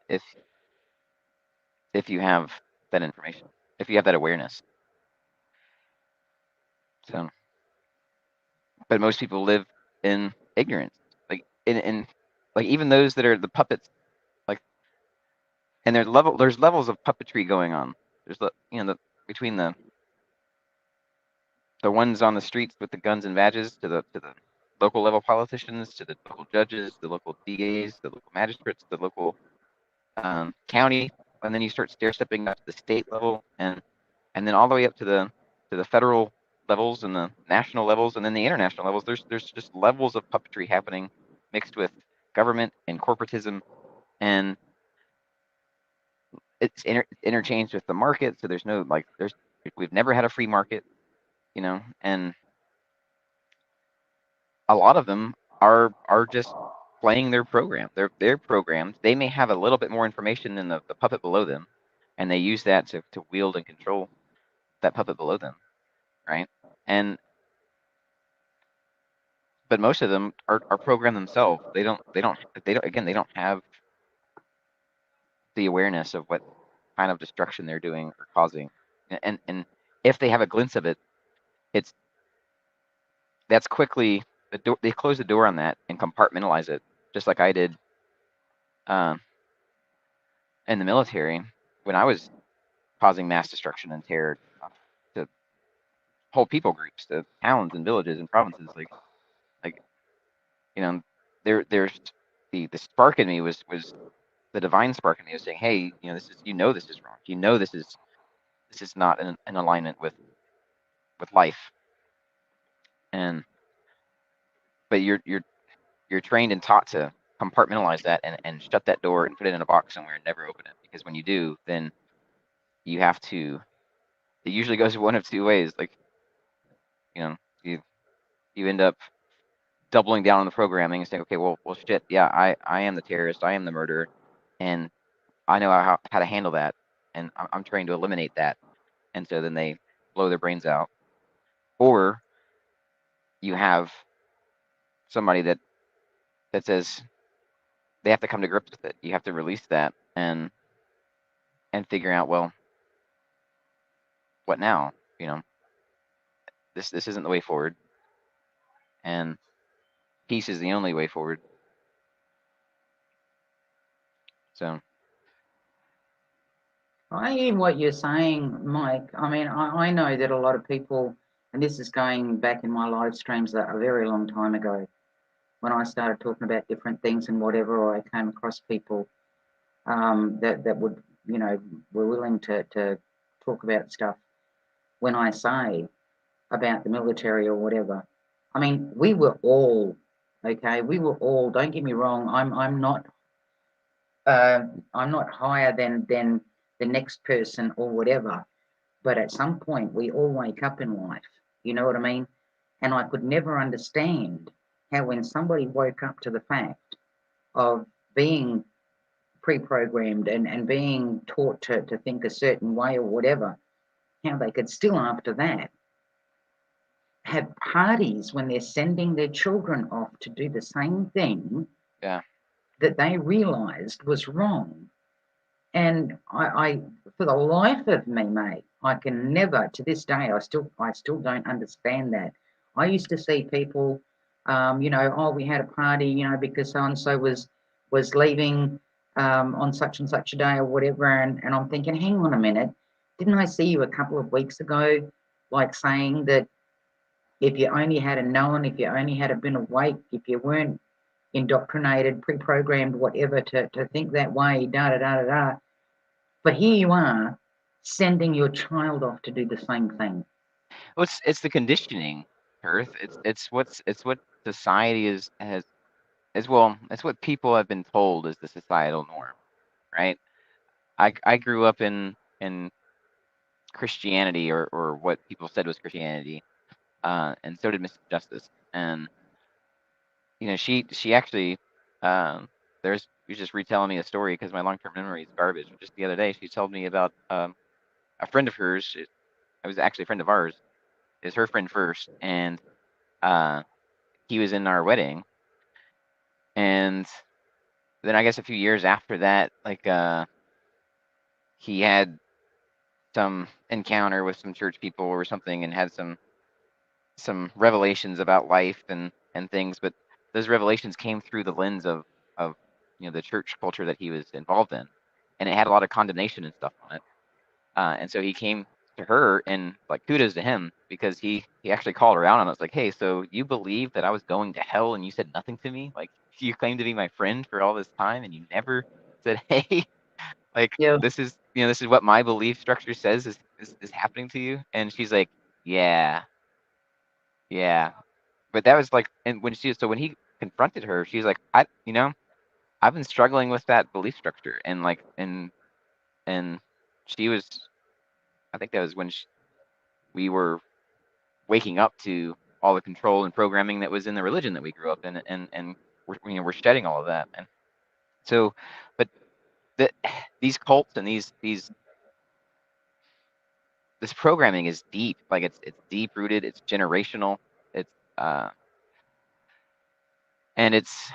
if you have that information, if you have that awareness. So, but most people live in ignorance, like in like even those that are the puppets, like, and there's levels of puppetry going on. There's between the ones on the streets with the guns and badges to the local level politicians, to the local judges, the local DAs, the local magistrates, the local county, and then you start stair stepping up to the state level, and then all the way up to the federal levels and the national levels, and then the international levels. There's just levels of puppetry happening, mixed with government and corporatism, and interchanged with the market. So there's no like there's we've never had a free market, and a lot of them are just playing their program. They're programs. They may have a little bit more information than the puppet below them, and they use that to wield and control that puppet below them, right? And but most of them are programmed themselves. They don't again they don't have the awareness of what kind of destruction they're doing or causing. And if they have a glimpse of it, it's that's quickly the door, they close the door on that and compartmentalize it, just like I did um, in the military when I was causing mass destruction and terror to whole people groups, to towns and villages and provinces. Like you know, there's the spark in me was the divine spark in me was saying, hey, this is wrong. This is not in alignment with life. And but you're trained and taught to compartmentalize that and shut that door and put it in a box somewhere and never open it, because when you do, then you have to. It usually goes one of two ways. Like you know you you end up doubling down on the programming and saying, okay, well, shit, yeah, I am the terrorist, I am the murderer, and I know how to handle that, and I'm trying to eliminate that, and so then they blow their brains out. Or you have somebody that says they have to come to grips with it. You have to release that and figure out, well, what now? You know, this isn't the way forward, and peace is the only way forward. So I hear what you're saying, Mike. I mean, I know that a lot of people, and this is going back in my live streams a very long time ago, when I started talking about different things and whatever, or I came across people that would, you know, were willing to talk about stuff. When I say about the military or whatever, I mean, we were all, okay, we were all. Don't get me wrong. I'm not higher than the next person or whatever. But at some point, we all wake up in life. You know what I mean? And I could never understand how when somebody woke up to the fact of being pre-programmed and being taught to think a certain way or whatever, how they could still after that have parties when they're sending their children off to do the same thing yeah, that they realized was wrong. And I, for the life of me, mate, I can never, to this day, I still don't understand that. I used to see people, you know, oh, we had a party, you know, because so and so was leaving on such and such a day or whatever, and I'm thinking, hang on a minute, didn't I see you a couple of weeks ago, like saying that if you only had a known, if you only had been awake, if you weren't indoctrinated, pre-programmed, whatever, to think that way, da da da da da, but here you are sending your child off to do the same thing. well, it's the conditioning, Earth. It's what society is has as well. It's what people have been told is the societal norm, right? I grew up in Christianity or what people said was Christianity, and so did Mrs. Justice. And you know, she actually, there's she was just retelling me a story because my long term memory is garbage. Just the other day, she told me about a friend of hers. It was actually a friend of ours. Is her friend first, and uh, he was in our wedding, and then I guess a few years after that, like he had some encounter with some church people or something, and had some revelations about life and things, but those revelations came through the lens of you know the church culture that he was involved in, and it had a lot of condemnation and stuff on it. And so he came to her and like kudos to him because he actually called her out on it. It's like, hey, so you believe that I was going to hell and you said nothing to me? Like you claimed to be my friend for all this time and you never said, hey, like Yeah. this is you know this is what my belief structure says is happening to you. And she's like, yeah, yeah, but that was like, and when he confronted her, she's like, you know, I've been struggling with that belief structure, and like, and she was, I think that was when we were waking up to all the control and programming that was in the religion that we grew up in, and we're shedding all of that, and so, but that these cults and these this programming is deep, like it's deep rooted, it's generational, it's uh, and it's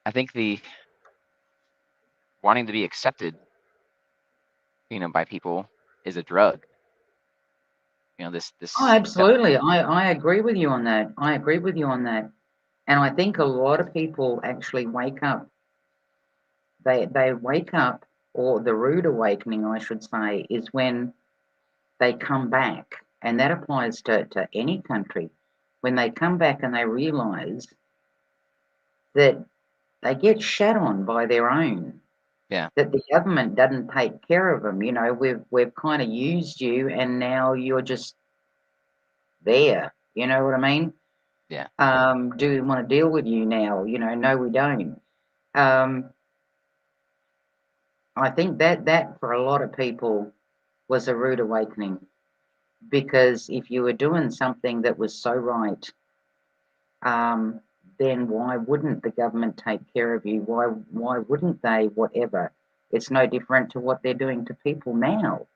I think the wanting to be accepted you know, by people is a drug. You know, Oh, this absolutely. I agree with you on that. I agree with you on that. And I think a lot of people actually wake up. They wake up, or the rude awakening, I should say, is when they come back. And that applies to any country. When they come back and they realize that they get shat on by their own, yeah, that the government doesn't take care of them. You know, we've kind of used you, and now you're just there. You know what I mean? yeah. Do we want to deal with you now? You know, no, we don't. Um, I think that for a lot of people was a rude awakening. because if you were doing something that was so right, then why wouldn't the government take care of you? Why wouldn't they? Whatever. It's no different to what they're doing to people now.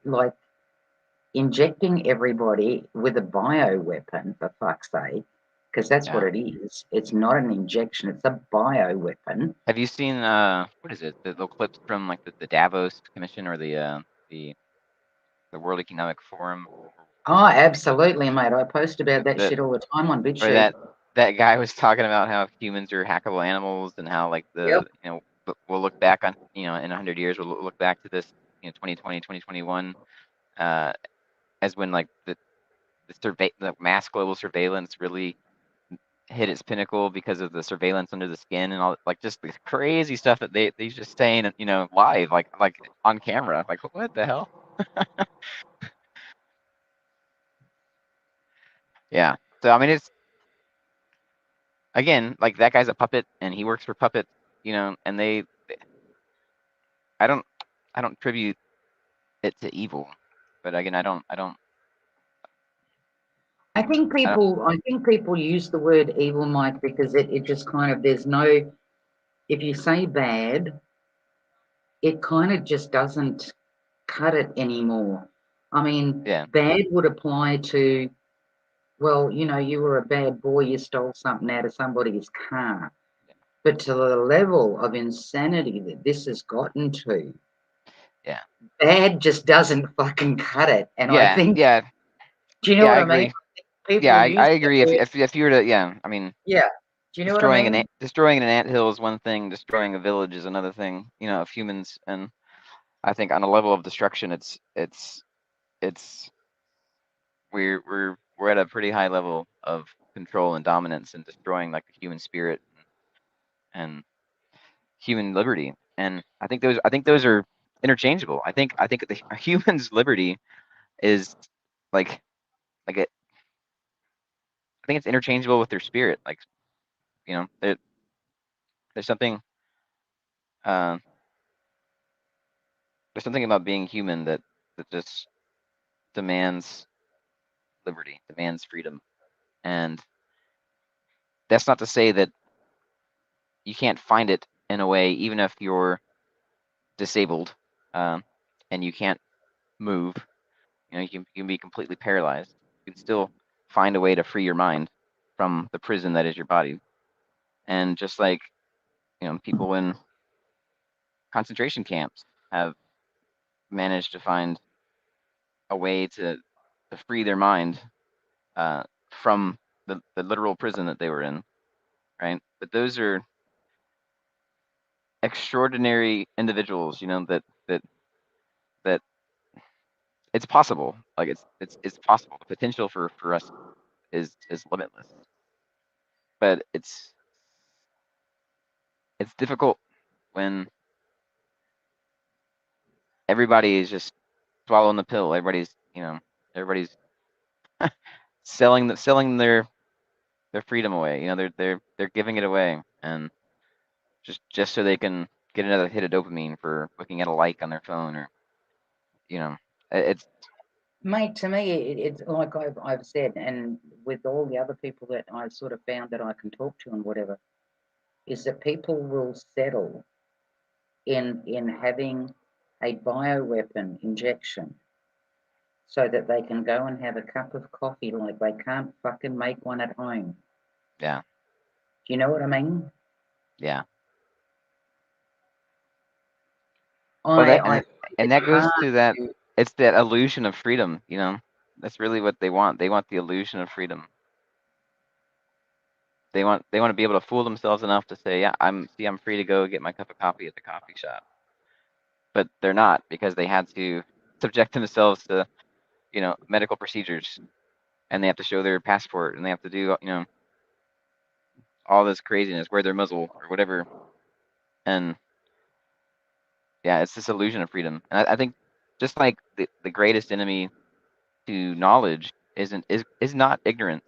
Like injecting everybody with a bioweapon, for fuck's sake, because that's what Yeah. it is. It's not an injection, it's a bioweapon. Have you seen what is it? The little clips from like the Davos Commission or the World Economic Forum, Oh, absolutely, mate. I post about that that shit all the time on where BitChute. that guy was talking about how humans are hackable animals and how like Yep. we'll look back on in 100 years we'll look back to this 2020 2021 as when like the mass global surveillance really hit its pinnacle because of the surveillance under the skin and all, like just the crazy stuff that they just saying live, like on camera, like what the hell. Yeah, so I mean it's again like that guy's a puppet and he works for puppets, and I don't I don't attribute it to evil, but again I don't. I think people use the word evil, Mike, because it just kind of there's no if you say bad, it kind of just doesn't cut it anymore. I mean, Yeah, bad would apply to, well, you were a bad boy, you stole something out of somebody's car. But to the level of insanity that this has gotten to, yeah, bad just doesn't fucking cut it. And I yeah, think, yeah, do you know yeah, what I I mean? agree. Yeah, People I use that agree. word, If you were to, yeah, I mean, yeah. Do you know what I mean? destroying an anthill is one thing, destroying a village is another thing, of humans. And I think on a level of destruction, it's we're at a pretty high level of control and dominance and destroying like the human spirit and human liberty. And I think those are interchangeable. I think the human's liberty is like it. I think it's interchangeable with their spirit. Like there's something uh, there's something about being human that just demands liberty, demands freedom. And that's not to say that you can't find it in a way, even if you're disabled, um, and you can't move. You can be completely paralyzed. You can still find a way to free your mind from the prison that is your body. And just like people in concentration camps have managed to find a way to free their mind from the literal prison that they were in, right? But those are extraordinary individuals, that it's possible. Like it's possible. The potential for us is limitless. But it's difficult when everybody is just swallowing the pill. Everybody's selling their freedom away. They're giving it away, and just so they can get another hit of dopamine for looking at a like on their phone, or you know it's Mate, to me, it's like I've said, and with all the other people that I've sort of found that I can talk to and whatever, is that people will settle in having a bioweapon injection so that they can go and have a cup of coffee like they can't fucking make one at home. yeah, Do you know what I mean? yeah. Well, I that I find and it that goes hard to that. to. It's that illusion of freedom. That's really what they want. They want the illusion of freedom. They want to be able to fool themselves enough to say, yeah, I'm free to go get my cup of coffee at the coffee shop. But they're not, because they had to subject themselves to medical procedures, and they have to show their passport, and they have to do all this craziness, wear their muzzle or whatever. And yeah, it's this illusion of freedom. And I think just like the greatest enemy to knowledge is not ignorance.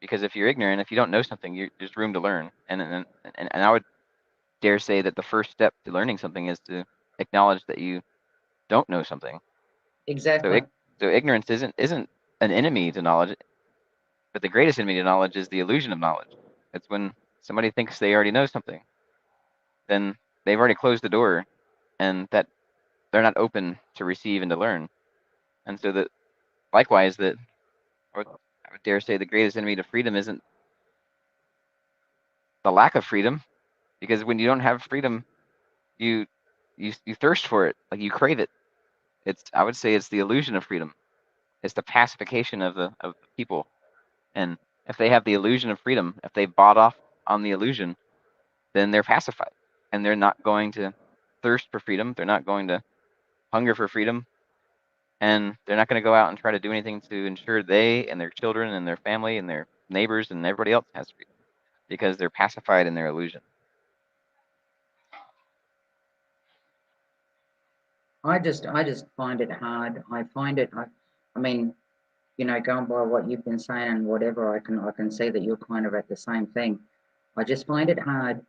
Because if you're ignorant, if you don't know something, there's room to learn. And I would dare say that the first step to learning something is to acknowledge that you don't know something. exactly. So ignorance isn't an enemy to knowledge, but the greatest enemy to knowledge is the illusion of knowledge. It's when somebody thinks they already know something, then they've already closed the door, and that they're not open to receive and to learn. And so that likewise, that I would dare say the greatest enemy to freedom isn't the lack of freedom, because when you don't have freedom, you you thirst for it, like you crave it. It's I would say it's the illusion of freedom. It's the pacification of the people. And if they have the illusion of freedom, if they bought off on the illusion, then they're pacified, and they're not going to thirst for freedom. They're not going to hunger for freedom, and they're not going to go out and try to do anything to ensure they and their children and their family and their neighbors and everybody else has freedom, because they're pacified in their illusion. I just find it hard. I find it. I mean, going by what you've been saying and whatever, I can see that you're kind of at the same thing. I just find it hard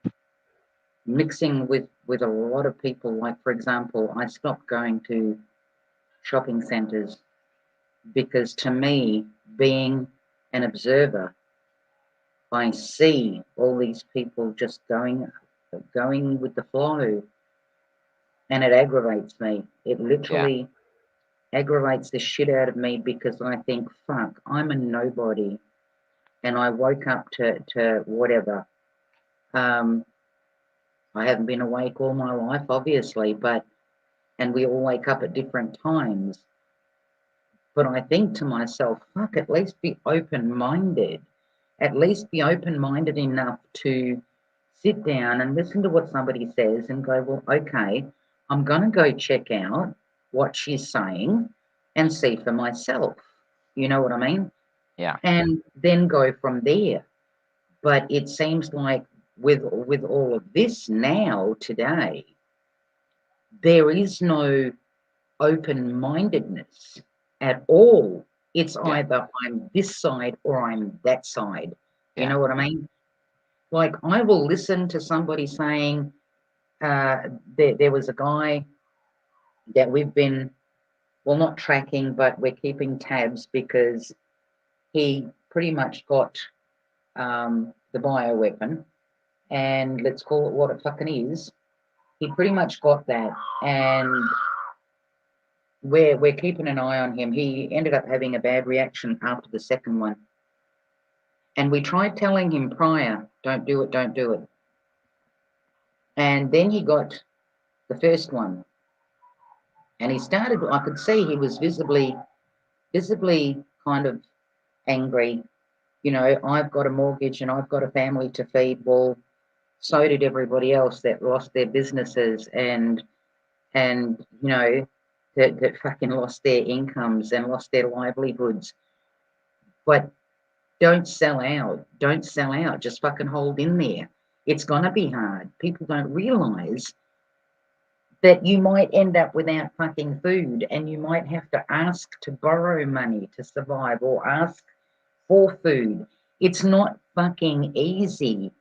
mixing with a lot of people. Like for example, I stopped going to shopping centres because to me, being an observer, I see all these people just going with the flow, and it aggravates me. It Yeah, literally aggravates the shit out of me because I think, fuck, I'm a nobody, and I woke up to whatever. Um, I haven't been awake all my life, obviously, and we all wake up at different times. But I think to myself, fuck, at least be open minded. At least be open minded enough to sit down and listen to what somebody says and go, well, okay, I'm going to go check out what she's saying and see for myself. You know what I mean? yeah, And then go from there. But it seems like with all of this now today, there is no open mindedness at all. It's yeah, either I'm this side or I'm that side. You yeah, know what I mean? Like I will listen to somebody saying, there was a guy that we've been, well, not tracking, but we're keeping tabs because he pretty much got the bioweapon, and let's call it what it fucking is. He pretty much got that, and we're keeping an eye on him. He ended up having a bad reaction after the second one, and we tried telling him prior, don't do it, don't do it. And then he got the first one, and he started. I could see he was visibly kind of angry. I've got a mortgage and I've got a family to feed. Well, so did everybody else that lost their businesses and that fucking lost their incomes and lost their livelihoods. But don't sell out. Don't sell out. Just fucking hold in there. It's gonna be hard. People don't realize that you might end up without fucking food and you might have to ask to borrow money to survive or ask for food. It's not fucking easy.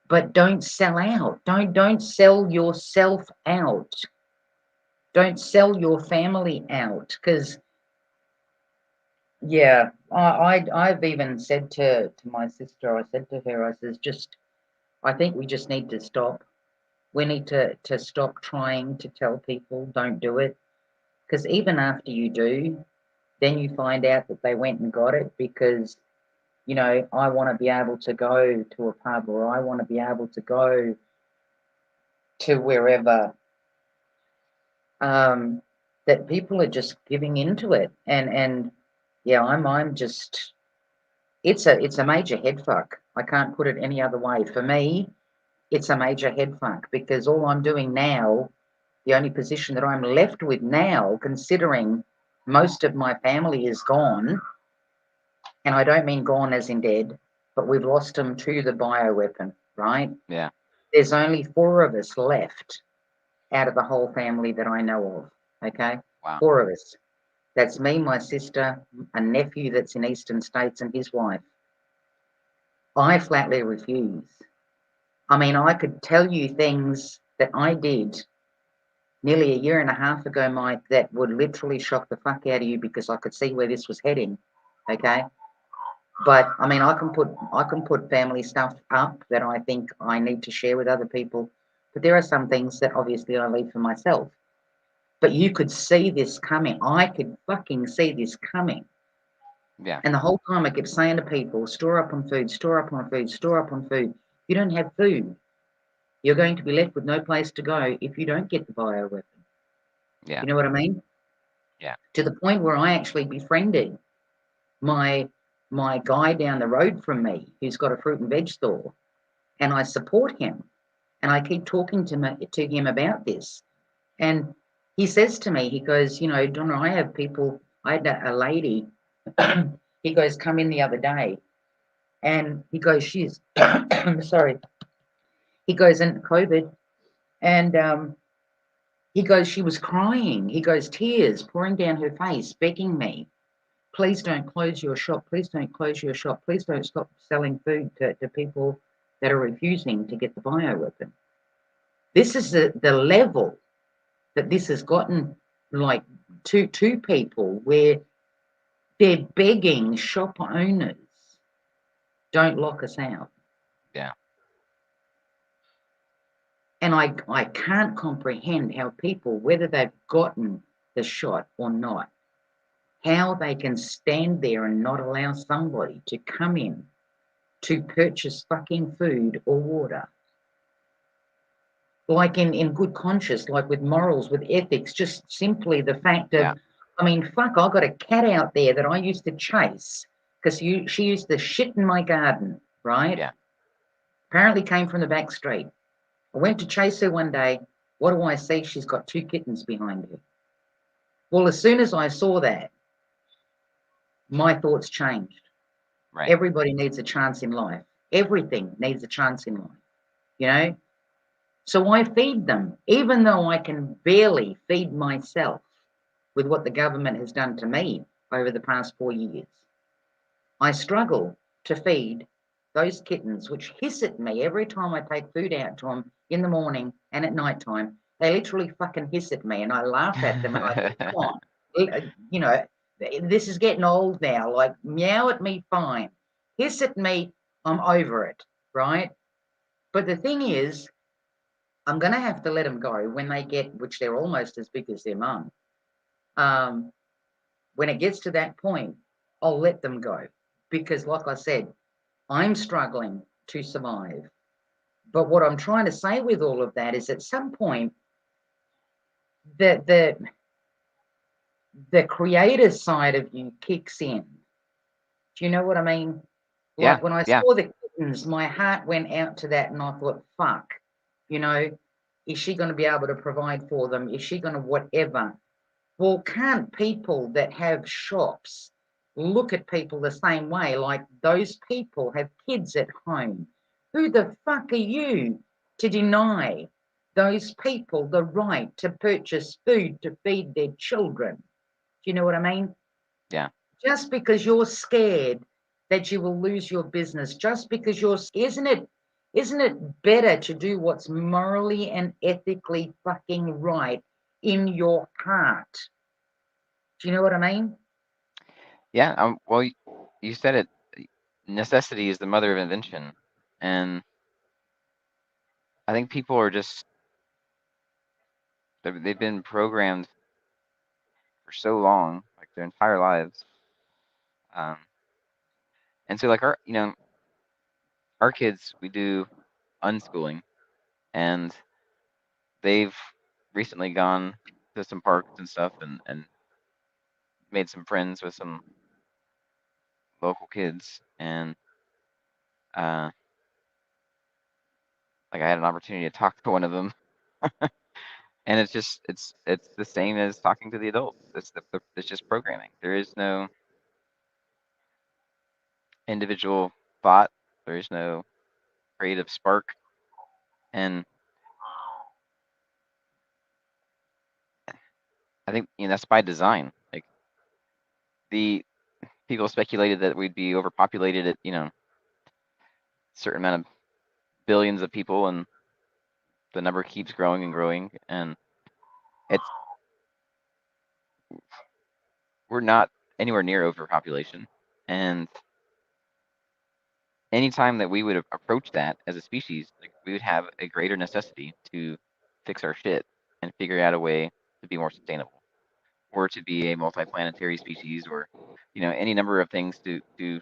But don't sell out. Don't sell yourself out. Don't sell your family out. Because yeah, I've even said to my sister, I said to her, I says, just I think we just need to stop. We need to stop trying to tell people don't do it. Because even after you do, then you find out that they went and got it because, I want to be able to go to a pub or I want to be able to go to wherever, um, that people are just giving into it. And yeah, I'm just, it's a major head fuck. I can't put it any other way. For me, it's a major head fuck because all I'm doing now, the only position that I'm left with now, considering most of my family is gone, and I don't mean gone as in dead, but we've lost them to the bioweapon, right? yeah. There's only four of us left out of the whole family that I know of, okay? Wow. Four of us. That's me, my sister, a nephew that's in eastern states, and his wife. I flatly refuse. I mean, I could tell you things that I did nearly a year and a half ago, Mike, that would literally shock the fuck out of you because I could see where this was heading. Okay. But I mean, I can put family stuff up that I think I need to share with other people. But there are some things that obviously I leave for myself. But you could see this coming. I could fucking see this coming. Yeah. And the whole time I kept saying to people, store up on food, store up on food, store up on food. You don't have food. You're going to be left with no place to go if you don't get the bioweapon. Yeah. You know what I mean? Yeah. To the point where I actually befriended my my guy down the road from me who's got a fruit and veg store, and I support him, and I keep talking to him about this. And he says to me, he goes, Donna, I had a lady, he goes, come in the other day, and he goes, she's, I'm sorry, he goes, in COVID, and he goes, she was crying. He goes, tears pouring down her face, begging me, please don't close your shop. Please don't close your shop. Please don't stop selling food to people that are refusing to get the bioweapon. This is the level that this has gotten, like, to people where they're begging shop owners, don't lock us out. Yeah. And I can't comprehend how people, whether they've gotten the shot or not, how they can stand there and not allow somebody to come in to purchase fucking food or water. Like in good conscience, like with morals, with ethics, just simply the fact Yeah. of, I mean, fuck, I got a cat out there that I used to chase because she used to shit in my garden, right? Yeah. Apparently came from the back street. I went to chase her one day. What do I see? She's got two kittens behind her. Well, as soon as I saw that, my thoughts changed. Right. Everybody needs a chance in life. Everything needs a chance in life, you know? So I feed them, even though I can barely feed myself with what the government has done to me over the past 4 years. I struggle to feed those kittens, which hiss at me every time I take food out to them in the morning and at night time. They literally fucking hiss at me, and I laugh at them, and I go, come on, this is getting old now. Like, meow at me, fine. Hiss at me, I'm over it, right? But the thing is, I'm going to have to let them go when they get, which they're almost as big as their mum. Um, when it gets to that point, I'll let them go because, like I said, I'm struggling to survive. But what I'm trying to say with all of that is, at some point, the creative side of you kicks in. Do you know what I mean? Yeah. Like when I Yeah. saw the kittens, my heart went out to that, and I thought, "Fuck, you know, is she going to be able to provide for them? Is she going to whatever?" Well, can't people that have shops look at people the same way? Like, those people have kids at home. Who the fuck are you to deny those people the right to purchase food to feed their children? Do you know what I mean? Yeah. Just because you're scared that you will lose your business, just because isn't it better to do what's morally and ethically fucking right in your heart? Do you know what I mean? Yeah. Well, you said it. Necessity is the mother of invention, and I think people are just they've been programmed for so long, like their entire lives. Um, and so like our kids, we do unschooling, and they've recently gone to some parks and stuff, and made some friends with some local kids, and uh, like I had an opportunity to talk to one of them, and it's the same as talking to the adults. It's just programming. There is no individual thought. There is no creative spark, and I think that's by design. Like the people speculated that we'd be overpopulated at certain amount of billions of people, and the number keeps growing and growing, and it's we're not anywhere near overpopulation, and anytime that we would approach that as a species, like we would have a greater necessity to fix our shit and figure out a way to be more sustainable, or to be a multiplanetary species, or any number of things to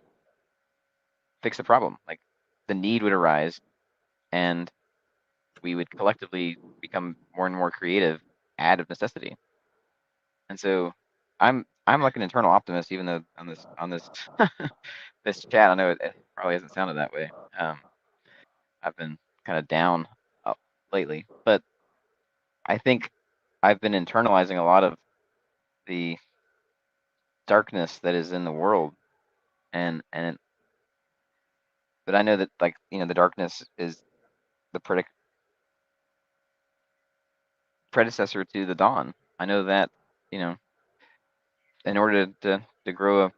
fix the problem. Like the need would arise, and we would collectively become more and more creative out of necessity. And so I'm like an internal optimist, even though on this this chat, I know it probably hasn't sounded that way. I've been kind of down lately, but I think I've been internalizing a lot of the darkness that is in the world, and but I know that, like, the darkness is the predecessor to the dawn. I know that, you know, in order to grow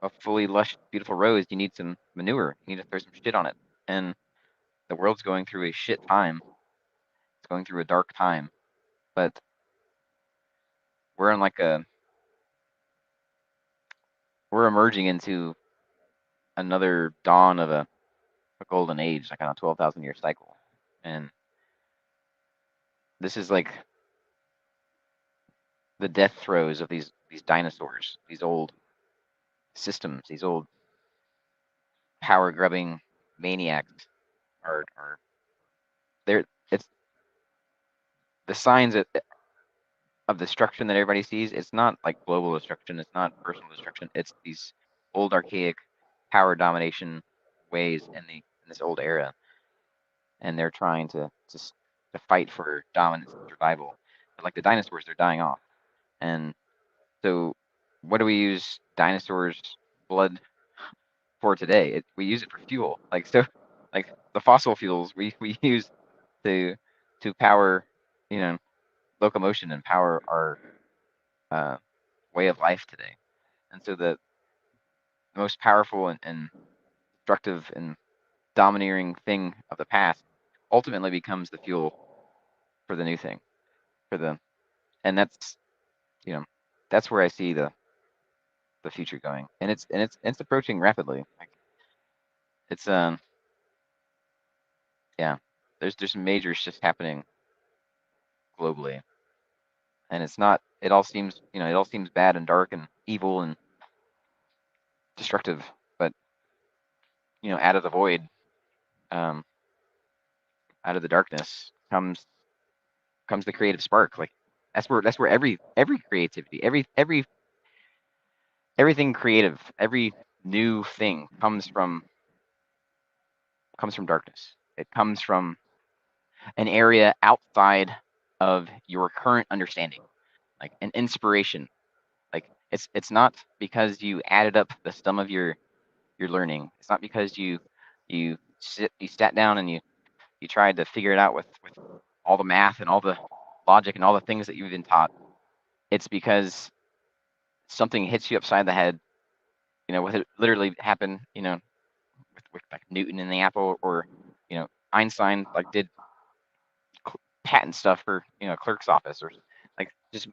a fully lush, beautiful rose, you need some manure. You need to throw some shit on it. And the world's going through a shit time. It's going through a dark time. But we're in like we're emerging into another dawn of a golden age, like on a 12,000 year cycle. And this is like the death throes of these dinosaurs, these old systems, these old power grubbing maniacs are there. It's the signs of destruction that everybody sees. It's not like global destruction. It's not personal destruction. It's these old archaic power domination ways in this old era, and they're trying to fight for dominance and survival. But like the dinosaurs, they're dying off, and so what do we use dinosaurs' blood for today? We use it for fuel. Like the fossil fuels we use to power, you know, locomotion and power our uh, way of life today. And so the most powerful and destructive and domineering thing of the past ultimately becomes the fuel for the new thing, for the and you know that's where I see the future going, and it's approaching rapidly. Like it's yeah, there's some major shifts happening globally, and it's not. It all seems bad and dark and evil and destructive, but out of the void, um, out of the darkness comes the creative spark. Like that's where every creativity, everything creative, every new thing comes from darkness. It comes from an area outside of your current understanding, like an inspiration. Like it's not because you added up the sum of your learning. It's not because you sat down and you tried to figure it out with all the math and all the logic and all the things that you've been taught. It's because something hits you upside the head. With it literally happened. With like Newton and the apple, or Einstein like did patent stuff for a clerk's office, or like just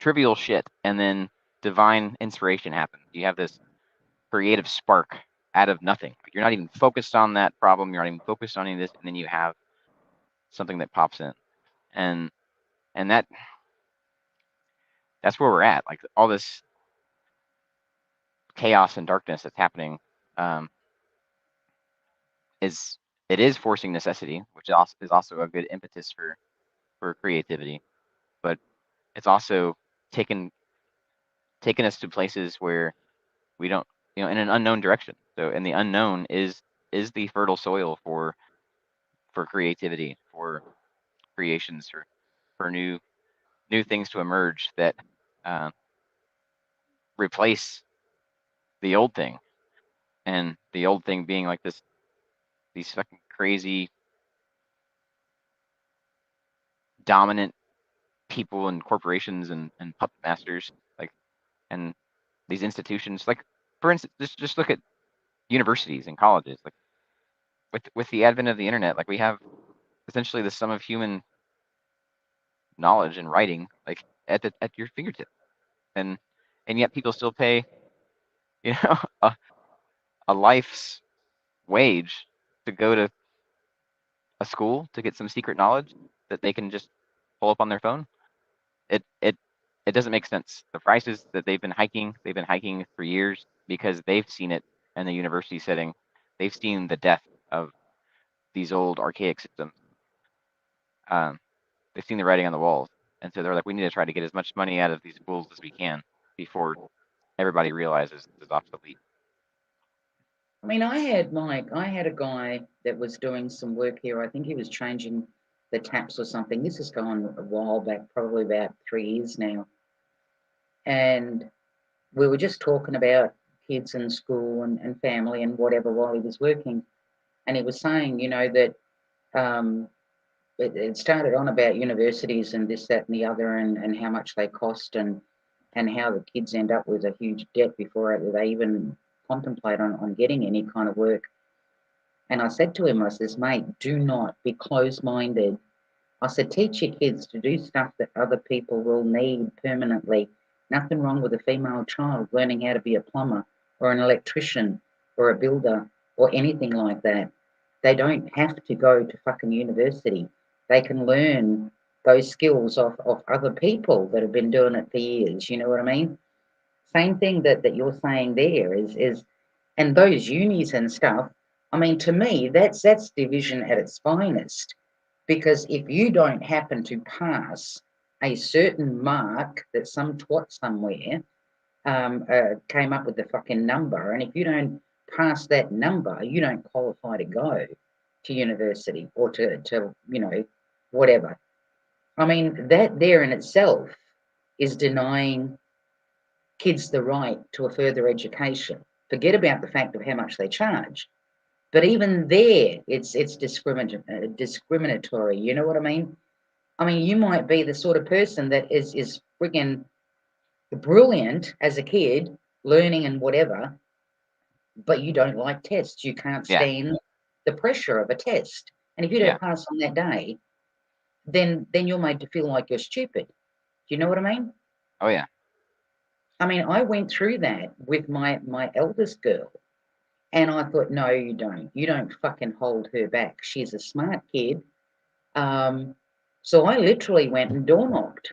trivial shit, and then divine inspiration happens. You have this creative spark out of nothing. You're not even focused on that problem. You're not even focused on any of this, and then you have something that pops in, and and that's where we're at. Like all this chaos and darkness that's happening, um, is it is forcing necessity, which is also a good impetus for creativity, but it's also taken taken us to places where we don't, in an unknown direction. So, and the unknown is the fertile soil for creativity, for creations, for new things to emerge that uh, replace the old thing, and the old thing being like these fucking crazy dominant people and corporations and puppet masters, like, and these institutions, like, for instance, just look at universities and colleges. Like with the advent of the internet, like we have essentially the sum of human knowledge and writing like at your fingertips, and yet people still pay, you know, a life's wage to go to a school to get some secret knowledge that they can just pull up on their phone. It it it doesn't make sense. The prices that they've been hiking for years because they've seen it in the university setting. They've seen the death of these old archaic systems. Um, they've seen the writing on the walls, and so they're like, we need to try to get as much money out of these schools as we can before everybody realizes this is obsolete. I mean, I had a guy that was doing some work here. I think he was changing the taps or something. This has gone a while back, probably about 3 years now. And we were just talking about kids in school and family and whatever while he was working. And he was saying, that um, it started on about universities and this, that, and the other, and how much they cost, and how the kids end up with a huge debt before they even contemplate on getting any kind of work. And I said to him, I says, mate, do not be closed-minded. I said, teach your kids to do stuff that other people will need permanently. Nothing wrong with a female child learning how to be a plumber or an electrician or a builder or anything like that. They don't have to go to fucking university. They can learn those skills off other people that have been doing it for years. You know what I mean? Same thing that you're saying there is and those unis and stuff. I mean, to me, that's division at its finest. Because if you don't happen to pass a certain mark that some twat somewhere came up with the fucking number, and if you don't pass that number, you don't qualify to go to university or to whatever. I mean, that there in itself is denying kids the right to a further education. Forget about the fact of how much they charge. But even there, it's discriminatory. You know what I mean? I mean, you might be the sort of person that is friggin' brilliant as a kid, learning and whatever, but you don't like tests. You can't Yeah, stand the pressure of a test. And if you yeah, don't pass on that day, then you're made to feel like you're stupid. Do you know what I mean? oh yeah, I mean, I went through that with my eldest girl. And I thought, no, you don't. You don't fucking hold her back. She's a smart kid. Um, so I literally went and door knocked.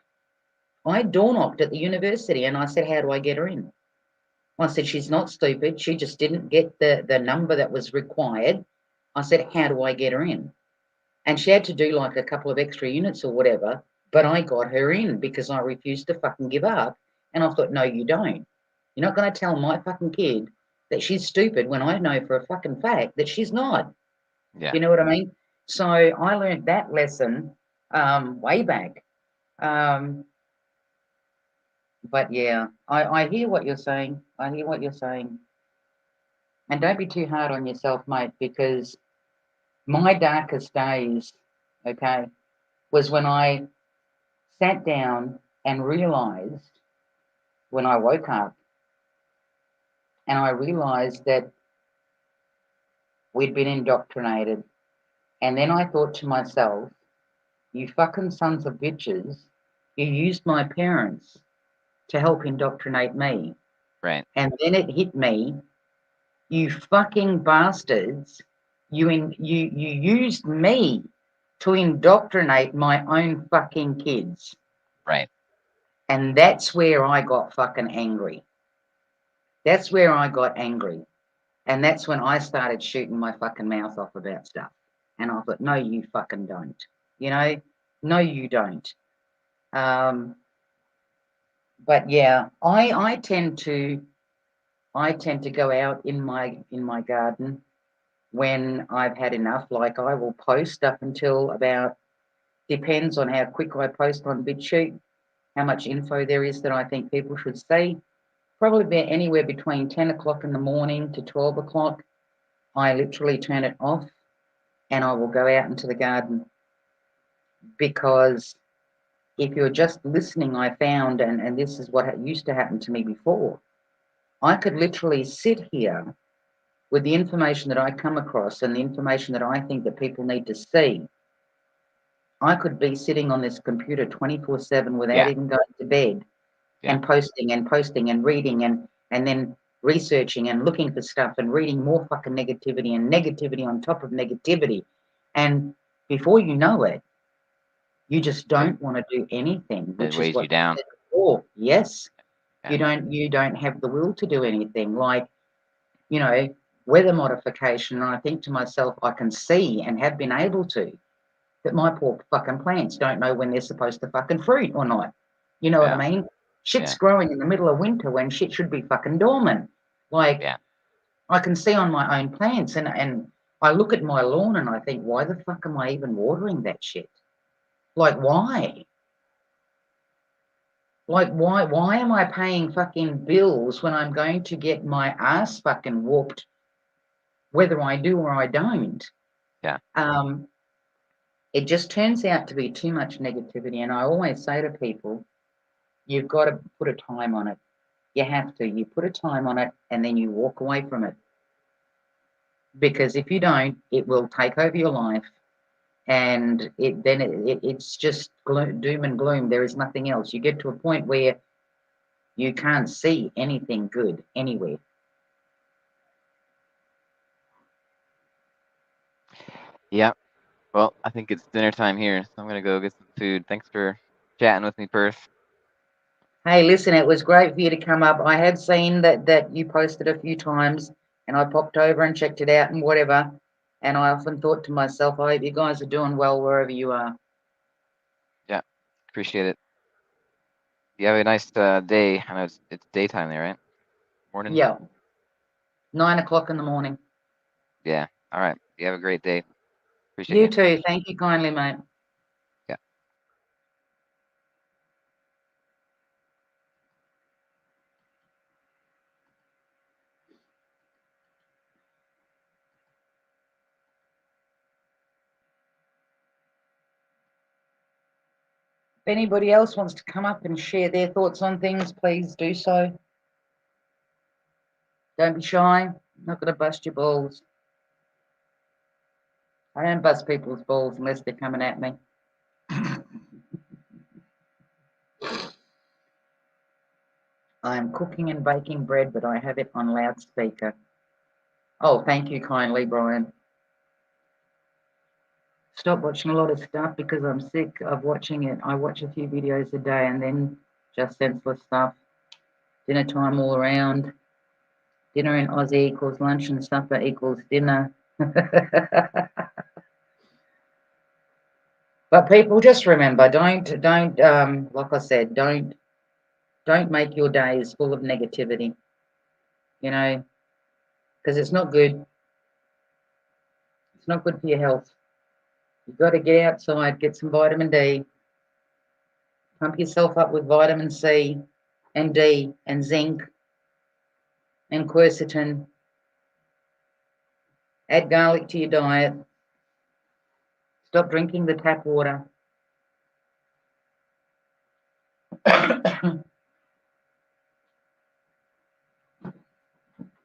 I door knocked at the university and I said, how do I get her in? I said, she's not stupid. She just didn't get the number that was required. I said, how do I get her in? And she had to do like a couple of extra units or whatever, but I got her in because I refused to fucking give up. And I thought, no, you don't. You're not going to tell my fucking kid that she's stupid when I know for a fucking fact that she's not. yeah. You know what I mean? So I learned that lesson way back. Um, but yeah, I hear what you're saying. I hear what you're saying. And don't be too hard on yourself, mate, because my darkest days, okay, was when I sat down and realized when I woke up and I realized that we'd been indoctrinated. And then I thought to myself, you fucking sons of bitches, you used my parents to help indoctrinate me. Right, And then it hit me, you fucking bastards, you used me to indoctrinate my own fucking kids. right. And that's where I got fucking angry. That's where I got angry. And that's when I started shooting my fucking mouth off about stuff. And I thought, no, you fucking don't. You know, no, you don't. Um, but yeah, I tend to go out in my garden when I've had enough. Like I will post up until about, depends on how quick I post on BitChute, how much info there is that I think people should see. Probably be anywhere between 10 o'clock in the morning to 12 o'clock. I literally turn it off and I will go out into the garden because if you're just listening, I found, and this is what used to happen to me before, I could literally sit here with the information that I come across and the information that I think that people need to see. I could be sitting on this computer 24/7 without Yeah. even going to bed Yeah. and posting and reading and then researching and looking for stuff and reading more fucking negativity and negativity on top of negativity. And before you know it, you just don't want to do anything, It which is weighs you what you down. said before. Yes. Yeah. You don't have the will to do anything. Like, you know, weather modification. And I think to myself, I can see and have been able to that my poor fucking plants don't know when they're supposed to fucking fruit or not. You know what Yeah. I mean? Shit's Yeah. growing in the middle of winter when shit should be fucking dormant. Like, Yeah. I can see on my own plants and I look at my lawn and I think, why the fuck am I even watering that shit? Like, why? Like, why am I paying fucking bills when I'm going to get my ass fucking whooped, whether I do or I don't? Yeah. It just turns out to be too much negativity. And I always say to people, you've got to put a time on it. You have to. You put a time on it and then you walk away from it. Because if you don't, it will take over your life and it's just doom and gloom. There is nothing else. You get to a point where you can't see anything good anywhere. Yeah. Well, I think it's dinner time here, so I'm gonna go get some food. Thanks for chatting with me, Perth. Hey, listen, it was great for you to come up. I had seen that you posted a few times, and I popped over and checked it out and whatever. And I often thought to myself, I hope you guys are doing well wherever you are. Yeah. Appreciate it. You have a nice day. I know it's daytime there, right? Morning. Yeah, 9 o'clock in the morning. Yeah. All right. You have a great day. Appreciate You you. too. Thank you kindly, mate. Yeah. If anybody else wants to come up and share their thoughts on things, please do so. Don't be shy. I'm not going to bust your balls. I don't bust people's balls unless they're coming at me. I am cooking and baking bread, but I have it on loudspeaker. Oh, thank you kindly, Brian. Stop watching a lot of stuff because I'm sick of watching it. I watch a few videos a day and then just senseless stuff. Dinner time all around. Dinner in Aussie equals lunch and supper equals dinner. But people, just remember, don't like I said, don't make your days full of negativity. You know, because it's not good. It's not good for your health. You've got to get outside, get some vitamin D, pump yourself up with vitamin C and D and zinc and quercetin. Add garlic to your diet. Stop drinking the tap water.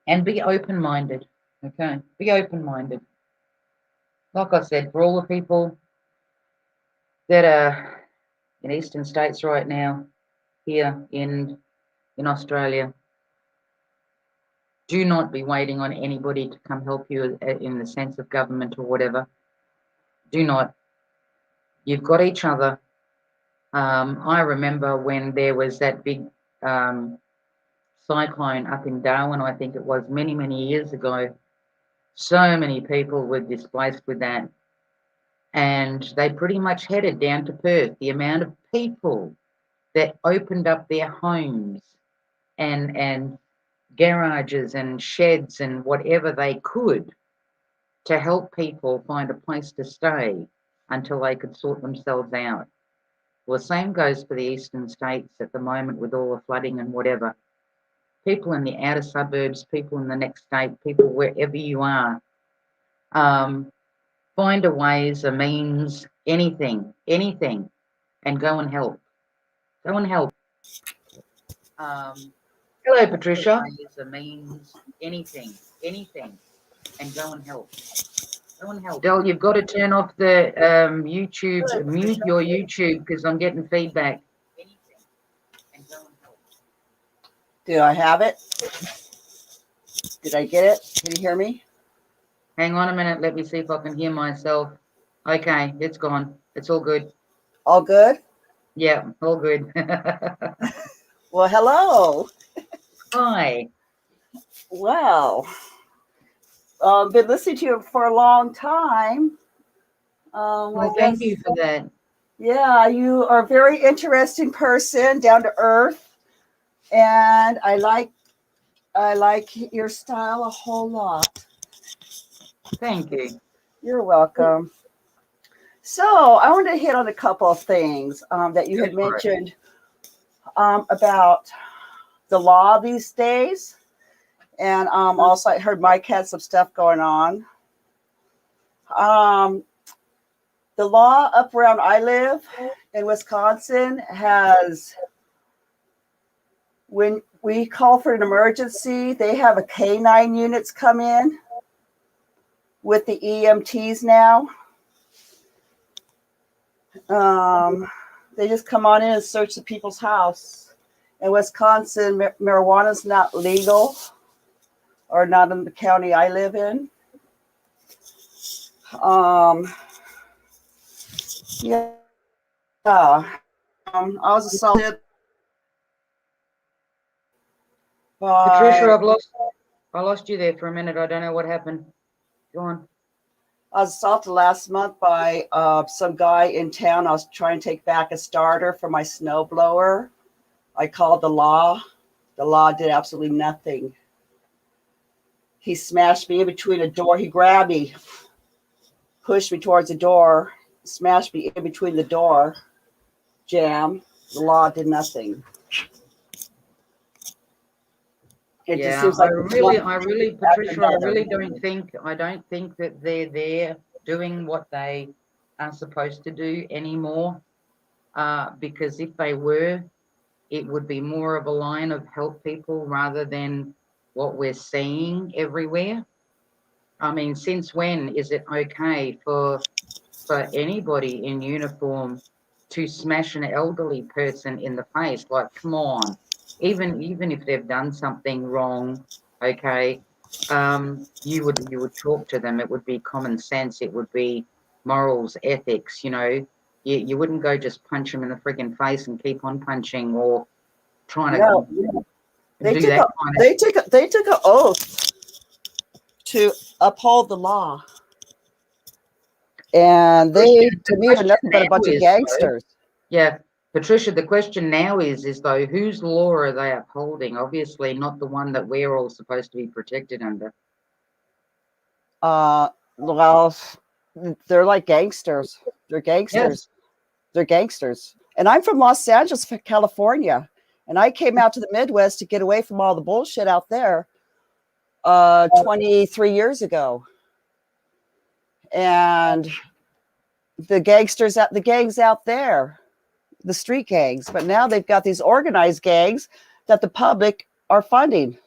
And be open-minded. Okay? Be open-minded. Like I said, for all the people that are in eastern states right now, here in Australia, do not be waiting on anybody to come help you in the sense of government or whatever. Do not. You've got each other. I remember when there was that big cyclone up in Darwin, I think it was many, many years ago. So many people were displaced with that. And they pretty much headed down to Perth. The amount of people that opened up their homes and garages and sheds and whatever they could to help people find a place to stay until they could sort themselves out. Well, the same goes for the eastern states at the moment with all the flooding and whatever. People in the outer suburbs, people in the next state, people wherever you are, find a ways, a means, anything, and go and help. Go and help. Hello, Patricia. Ways, a means, anything, and go and help. Del, you've got to turn off the YouTube, mute your YouTube because I'm getting feedback. Do I have it? Did I get it? Can you hear me? Hang on a minute. Let me see if I can hear myself. Okay, it's gone. It's all good. All good? Yeah, all good. Well, hello. Hi. Wow. Been listening to you for a long time. I Well, thank guess, you for that. yeah, you are a very interesting person, down to earth, and I like your style a whole lot. Thank you. You're welcome. So I wanted to hit on a couple of things that you Go had for it. mentioned about the law these days. And also, I heard Mike had some stuff going on. Um, the law up around I live in Wisconsin has, when we call for an emergency, they have a K9 units come in with the EMTs now. They just come on in and search the people's house. In Wisconsin, marijuana is not legal, or not in the county I live in. Yeah. I was assaulted Patricia, by I lost you there for a minute. I don't know what happened. Go on. I was assaulted last month by some guy in town. I was trying to take back a starter for my snowblower. I called the law. The law did absolutely nothing. He smashed me in between a door. He grabbed me, pushed me towards the door, smashed me in between the door jam. The law did nothing. It just Yeah, seems like it's one after Patricia, another. I don't think that they're there doing what they are supposed to do anymore. Because if they were, it would be more of a line of help people rather than what we're seeing everywhere. I mean, since when is it okay for anybody in uniform to smash an elderly person in the face? Like, come on. Even if they've done something wrong, okay, you would talk to them. It would be common sense. It would be morals, ethics. You wouldn't go just punch them in the friggin' face and keep on punching or trying No, to they do took that a kind of. they took an oath to uphold the law, and they, The to me, are question nothing but a now bunch of is though, gangsters. yeah, Patricia, the question now is though, whose law are they upholding? Obviously not the one that we're all supposed to be protected under. Well, they're like gangsters. They're Yes. gangsters. They're gangsters. And I'm from Los Angeles, California, and I came out to the Midwest to get away from all the bullshit out there 23 years ago. And the gangs out there, the street gangs, but now they've got these organized gangs that the public are funding,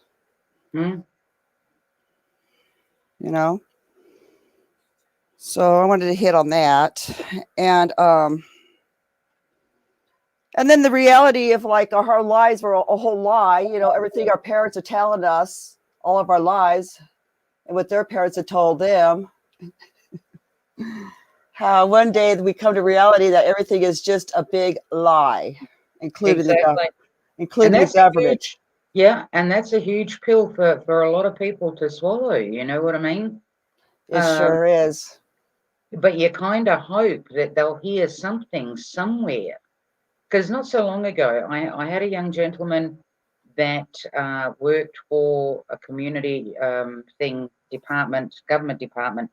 Hmm? you know. So I wanted to hit on that. And then the reality of like our whole lives were a whole lie, everything our parents are telling us all of our lives and what their parents had told them. How one day we come to reality that everything is just a big lie, including Exactly. And including the that's a government. huge, yeah, and that's a huge pill for a lot of people to swallow, you know what I mean? It Um, sure is. but you kind of hope that they'll hear something somewhere. Because not so long ago, I had a young gentleman that worked for a community government department,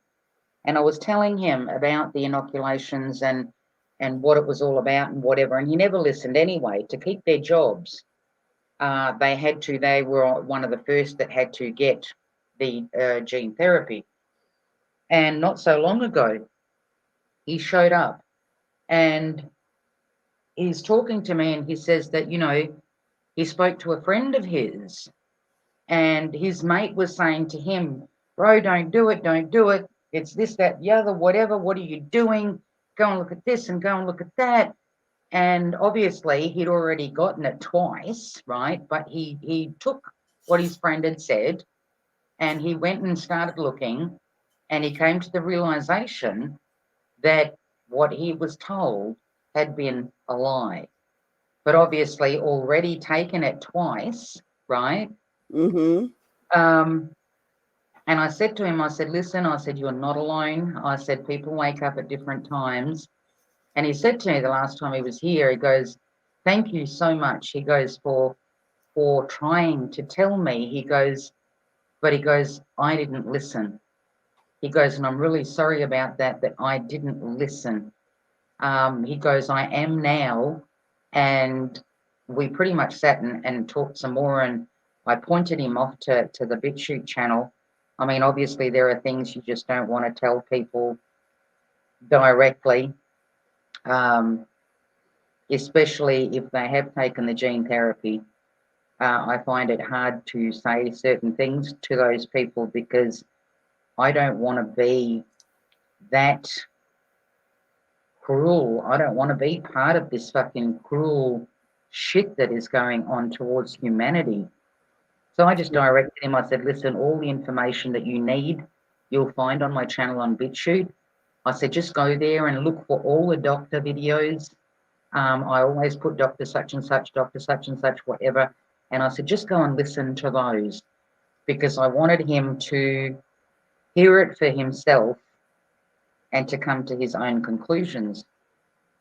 and I was telling him about the inoculations and what it was all about and whatever, and he never listened anyway. To keep their jobs, they were one of the first that had to get the gene therapy. And not so long ago, he showed up and he's talking to me and he says that, he spoke to a friend of his and his mate was saying to him, bro, don't do it, don't do it. It's this, that, the other, whatever. What are you doing? Go and look at this and go and look at that. And obviously, he'd already gotten it twice, right? But he took what his friend had said and he went and started looking, and he came to the realization that what he was told had been a lie. But obviously, already taken it twice, right? Mm-hmm. And I said to him, I said, listen, I said, you're not alone. I said, people wake up at different times. And he said to me the last time he was here, he goes, thank you so much. He goes, for trying to tell me. He goes, but he goes, I didn't listen. He goes, and I'm really sorry about that I didn't listen. He goes, I am now. And we pretty much sat and talked some more, and I pointed him off to the BitChute channel. I mean, obviously there are things you just don't want to tell people directly, especially if they have taken the gene therapy. I find it hard to say certain things to those people because I don't want to be that cruel. I don't want to be part of this fucking cruel shit that is going on towards humanity. So I just directed him. I said, listen, all the information that you need, you'll find on my channel on BitChute. I said, just go there and look for all the doctor videos. I always put Dr. such and such, whatever. And I said, just go and listen to those because I wanted him to hear it for himself and to come to his own conclusions.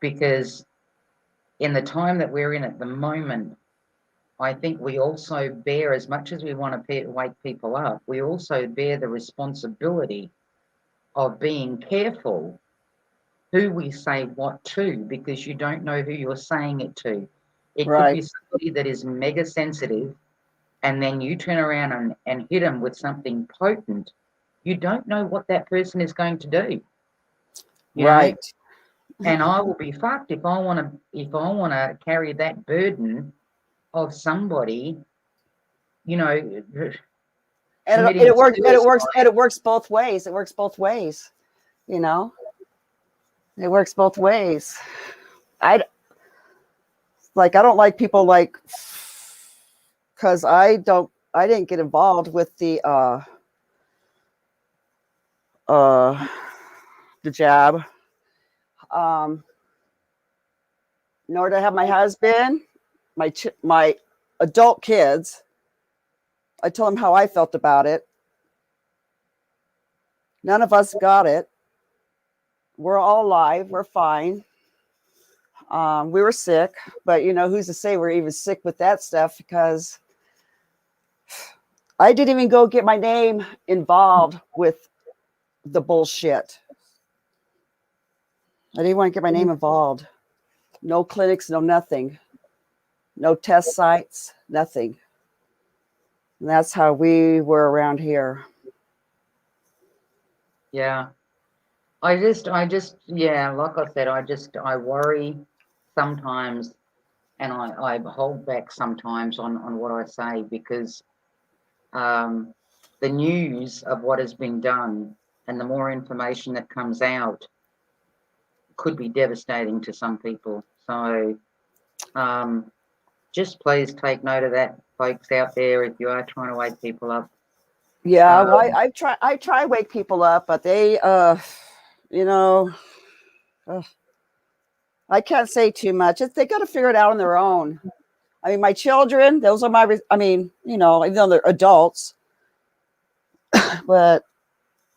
Because in the time that we're in at the moment, I think we also bear, as much as we want to wake people up, we also bear the responsibility of being careful who we say what to, because you don't know who you're saying it to. It could be Right. somebody that is mega sensitive, and then you turn around and hit them with something potent. You don't know what that person is going to do. You know? Right. And I will be fucked if I want to carry that burden of somebody, you know, And committing suicide. it works both ways. It works both ways. You know, it works both ways. I don't like people like, because I didn't get involved with the jab. Nor did I have my husband, my adult kids. I told them how I felt about it. None of us got it. We're all alive. We're fine. We were sick, but who's to say we're even sick with that stuff? Because I didn't even go get my name involved with the bullshit. I didn't want to get my name involved. No clinics, no nothing. No test sites, nothing. And that's how we were around here. Yeah. I just, yeah, like I said, I worry sometimes, and I hold back sometimes on what I say because the news of what has been done and the more information that comes out could be devastating to some people. So just please take note of that, folks out there, if you are trying to wake people up. Yeah, well, I try to wake people up, but they, you know, I can't say too much. They got to figure it out on their own. I mean, my children, those are my, I mean, even though they're adults, but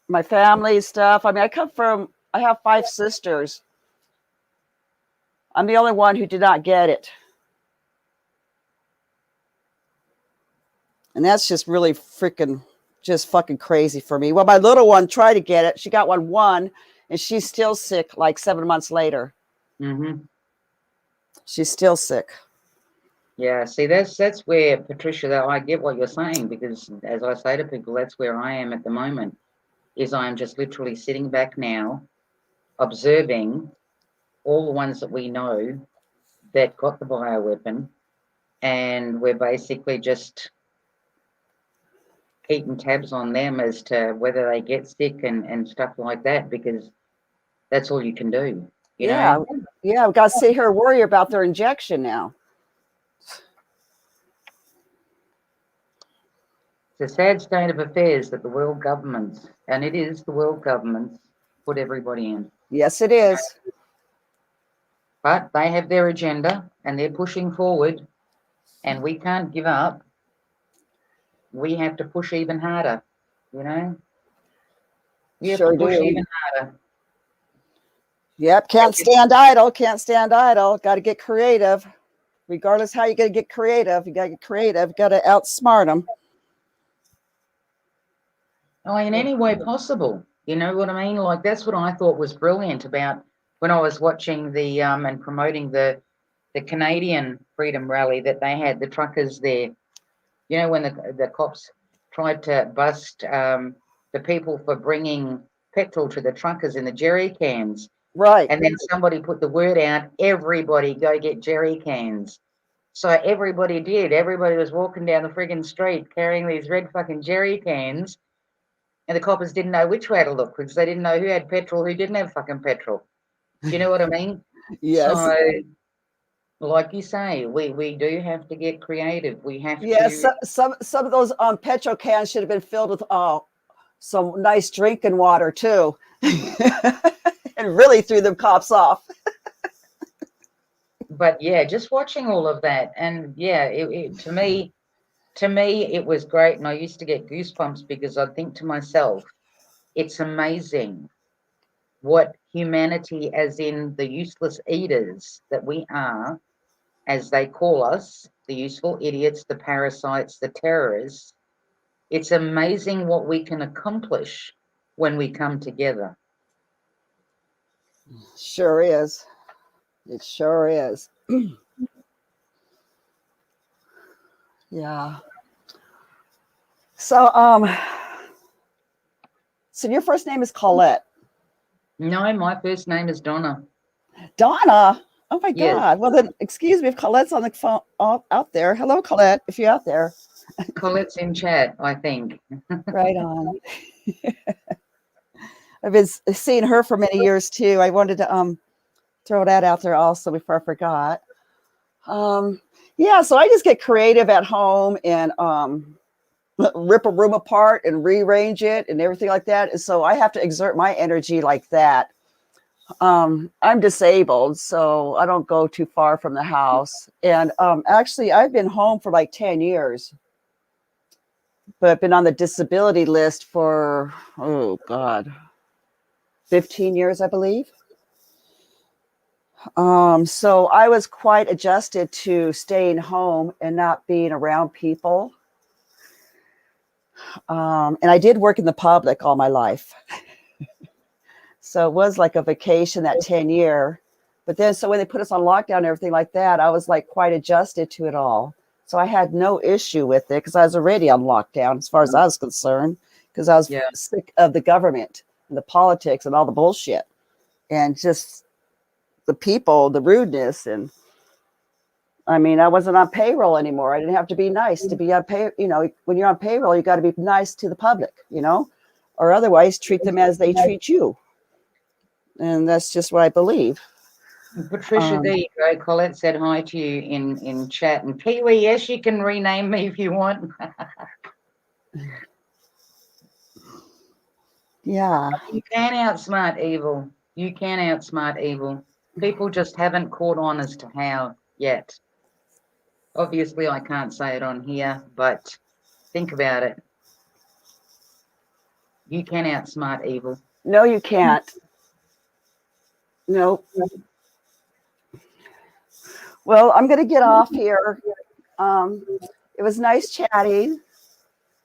my family stuff. I mean, I have 5 sisters. I'm the only one who did not get it. And that's just really just fucking crazy for me. Well, my little one tried to get it. She got one, and she's still sick like 7 months later. Mm-hmm. She's still sick. Yeah, see, that's where, Patricia, that I get what you're saying, because as I say to people, that's where I am at the moment, is I'm just literally sitting back now, observing all the ones that we know that got the bioweapon, and we're basically just keeping tabs on them as to whether they get sick and stuff like that, because that's all you can do, you Yeah, know. yeah, we've got to sit here and worry about their injection now. It's a sad state of affairs that the world governments, and it is the world governments, put everybody in. Yes, it is. But they have their agenda and they're pushing forward, and we can't give up. We have to push even harder, you know. We have to Sure push do. even harder. Yep, can't stand idle, can't stand idle. Got to get creative. Regardless how you got to get creative, you got to get creative. Got to outsmart them. Oh, in any way possible. You know what I mean? Like, that's what I thought was brilliant about when I was watching the and promoting the Canadian Freedom Rally that they had the truckers there. You know, when the cops tried to bust the people for bringing petrol to the truckers in the jerry cans, Right. and then somebody put the word out, everybody go get jerry cans. So everybody did. Everybody was walking down the friggin' street carrying these red fucking jerry cans, and the coppers didn't know which way to look because they didn't know who had petrol, who didn't have fucking petrol. Do you know what I mean? Yes. So, like you say, we do have to get creative. We have Yes. to. Some of those petrol cans should have been filled with some nice drinking water too, and really threw them cops off. But yeah, just watching all of that, and yeah, to me, it was great, and I used to get goosebumps because I'd think to myself, it's amazing what humanity, as in the useless eaters that we are, as they call us, the useful idiots, the parasites, the terrorists. It's amazing what we can accomplish when we come together. Sure is. It sure is. Yeah. So so your first name is Colette. No, my first name is Donna. Donna. Oh my Yes, God. Well then, excuse me if Colette's on the phone out there. Hello, Colette, if you're out there. Colette's in chat, I think. Right on. I've been seeing her for many years too. I wanted to throw that out there also before I forgot. Yeah, so I just get creative at home and rip a room apart and rearrange it and everything like that. And so I have to exert my energy like that. I'm disabled, so I don't go too far from the house. And actually, I've been home for like 10 years, but I've been on the disability list for, oh God, 15 years, I believe. So I was quite adjusted to staying home and not being around people. And I did work in the public all my life. So it was like a vacation that 10-year. But then, so when they put us on lockdown and everything like that, I was like quite adjusted to it all. So I had no issue with it because I was already on lockdown as far as I was concerned, because I was sick of the government and the politics and all the bullshit and just the people, the rudeness. And I mean, I wasn't on payroll anymore. I didn't have to be nice to be on pay. You know, when you're on payroll, you got to be nice to the public, you know, or otherwise treat them as they treat you. And that's just what I believe. Patricia, there you go. Colette said hi to you in chat. And Kiwi, yes, you can rename me if you want. Yeah. You can outsmart evil. You can outsmart evil. People just haven't caught on as to how yet. Obviously, I can't say it on here, but think about it. You can outsmart evil. No, you can't. No. Well, I'm going to get off here. It was nice chatting.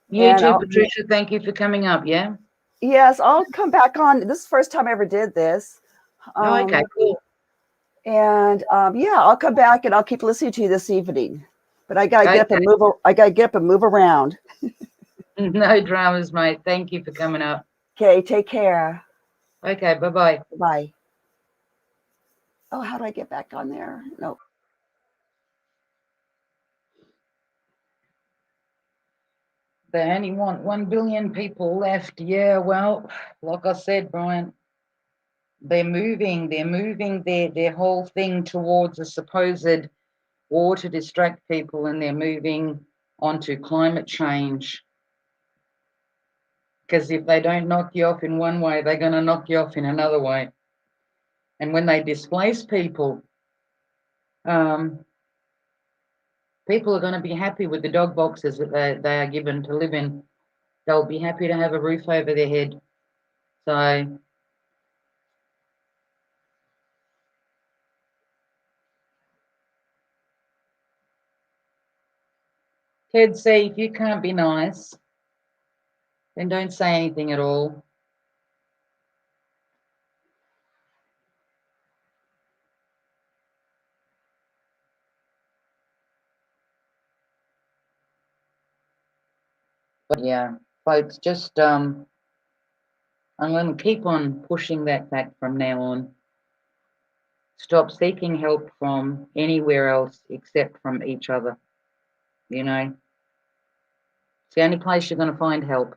You too, Patricia. Thank you for coming up. Yeah. Yes, I'll come back on. This is the first time I ever did this. Okay, cool. And yeah, I'll come back and I'll keep listening to you this evening. But I gotta get up and move. I gotta get up and move around. No dramas, mate. Thank you for coming up. Okay, take care. Okay, bye-bye. Bye. Oh, how do I get back on there? No. They only want 1 billion people left. Yeah, well, like I said, Brian, they're moving their whole thing towards a supposed war to distract people, and they're moving onto climate change. Because if they don't knock you off in one way, they're going to knock you off in another way. And when they displace people, people are going to be happy with the dog boxes that they are given to live in. They'll be happy to have a roof over their head. So Ted C, if you can't be nice, then don't say anything at all. But yeah, folks, just I'm going to keep on pushing that fact from now on. Stop seeking help from anywhere else except from each other. You know, it's the only place you're going to find help.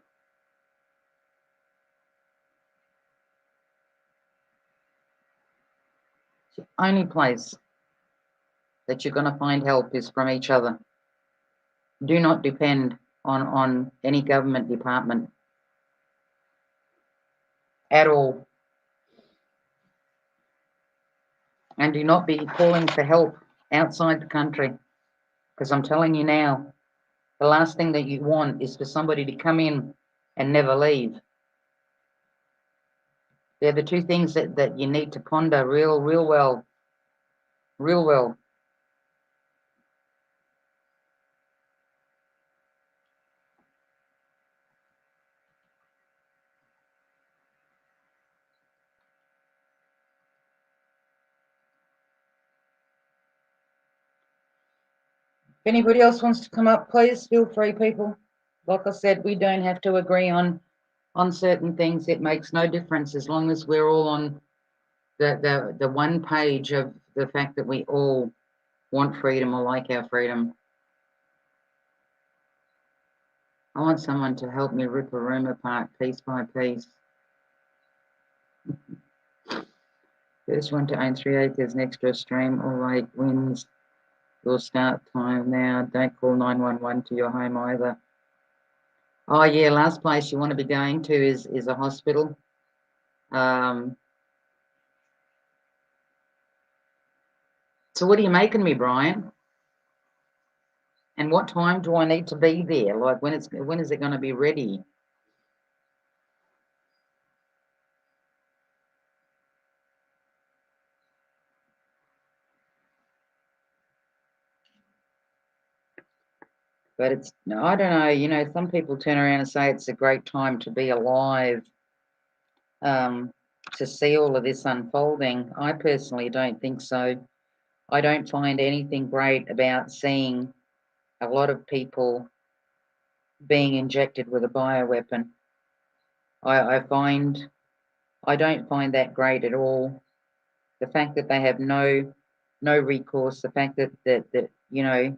It's the only place that you're going to find help is from each other. Do not depend on any government department at all. And do not be calling for help outside the country, because I'm telling you now, the last thing that you want is for somebody to come in and never leave. They're the two things that you need to ponder real well. Real well. If anybody else wants to come up, please feel free, people. Like I said, we don't have to agree on certain things. It makes no difference as long as we're all on the one page of the fact that we all want freedom or like our freedom. I want someone to help me rip a room apart piece by piece. First one to own 3 acres next to a stream or lake wins. Your start time now. Don't call 911 to your home either. Oh yeah, last place you want to be going to is a hospital. So what are you making me, Brian? And what time do I need to be there? Like when is it going to be ready? But it's, I don't know, you know, some people turn around and say it's a great time to be alive, to see all of this unfolding. I personally don't think so. I don't find anything great about seeing a lot of people being injected with a bioweapon. I don't find that great at all. The fact that they have no recourse, the fact that you know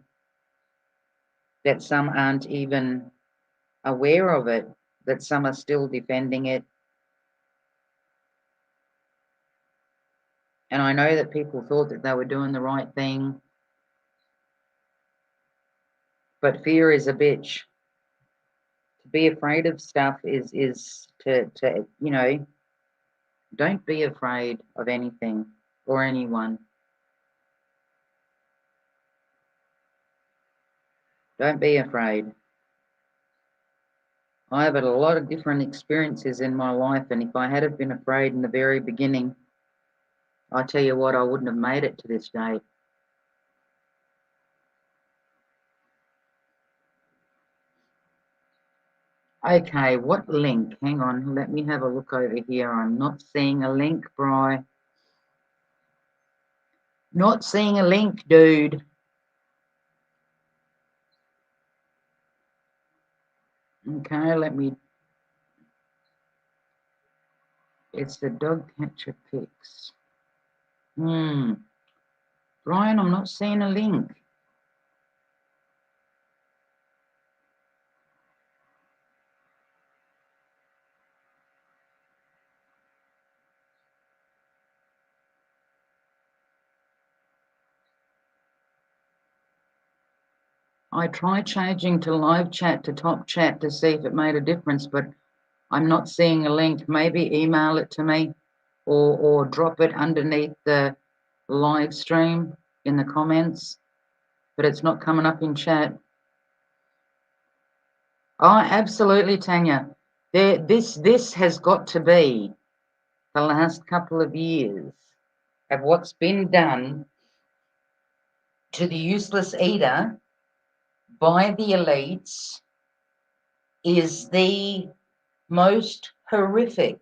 that some aren't even aware of it, that some are still defending it. And I know that people thought that they were doing the right thing, but fear is a bitch. To be afraid of stuff is to you know, don't be afraid of anything or anyone. Don't be afraid. I've had a lot of different experiences in my life, and if I had have been afraid in the very beginning, I tell you what, I wouldn't have made it to this day. Okay, what link? Hang on, let me have a look over here. I'm not seeing a link, Bri. Not seeing a link, dude. Okay, let me. It's the dog catcher pics. Brian, I'm not seeing a link. I tried changing to live chat to top chat to see if it made a difference, but I'm not seeing a link. Maybe email it to me or drop it underneath the live stream in the comments, but it's not coming up in chat. Oh, absolutely, Tanya. This has got to be the last couple of years of what's been done to the useless eater by the elites is the most horrific.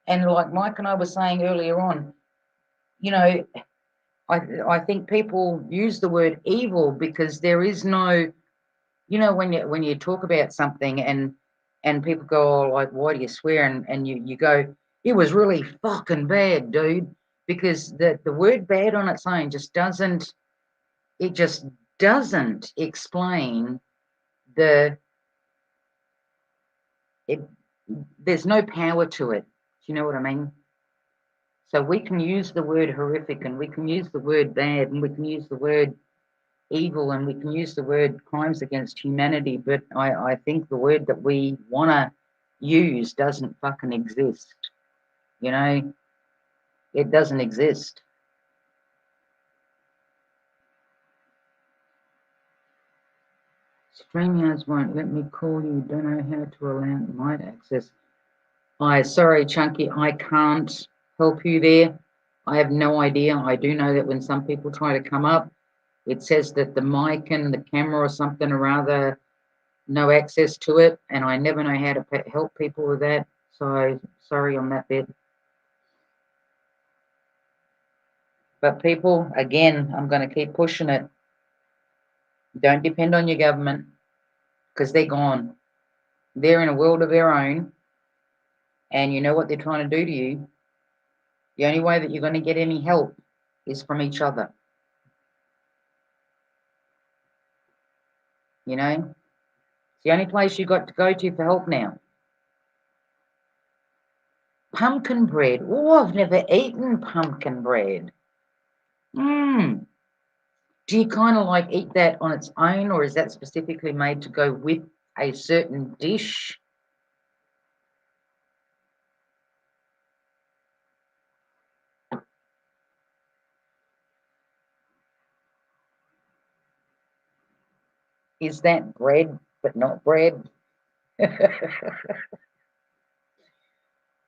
And like Mike and I were saying earlier on, you know, I think people use the word evil because there is no, you know, when you talk about something and people go, oh, like, why do you swear? And you go, it was really fucking bad, dude. Because the word bad on its own just doesn't explain the it there's no power to it. Do you know what I mean? So we can use the word horrific and we can use the word bad and we can use the word evil and we can use the word crimes against humanity, but I think the word that we want to use doesn't fucking exist. You know, it doesn't exist. StreamYards won't let me call you. Don't know how to allow my access. Sorry, Chunky, I can't help you there. I have no idea. I do know that when some people try to come up, it says that the mic and the camera or something or other, no access to it, and I never know how to help people with that. So sorry on that bit. But people, again, I'm going to keep pushing it. Don't depend on your government because they're gone. They're in a world of their own, and you know what they're trying to do to you. The only way that you're going to get any help is from each other. You know, it's the only place you got to go to for help now. Pumpkin bread. Oh, I've never eaten pumpkin bread. Do you kind of like eat that on its own, or is that specifically made to go with a certain dish? Is that bread but not bread?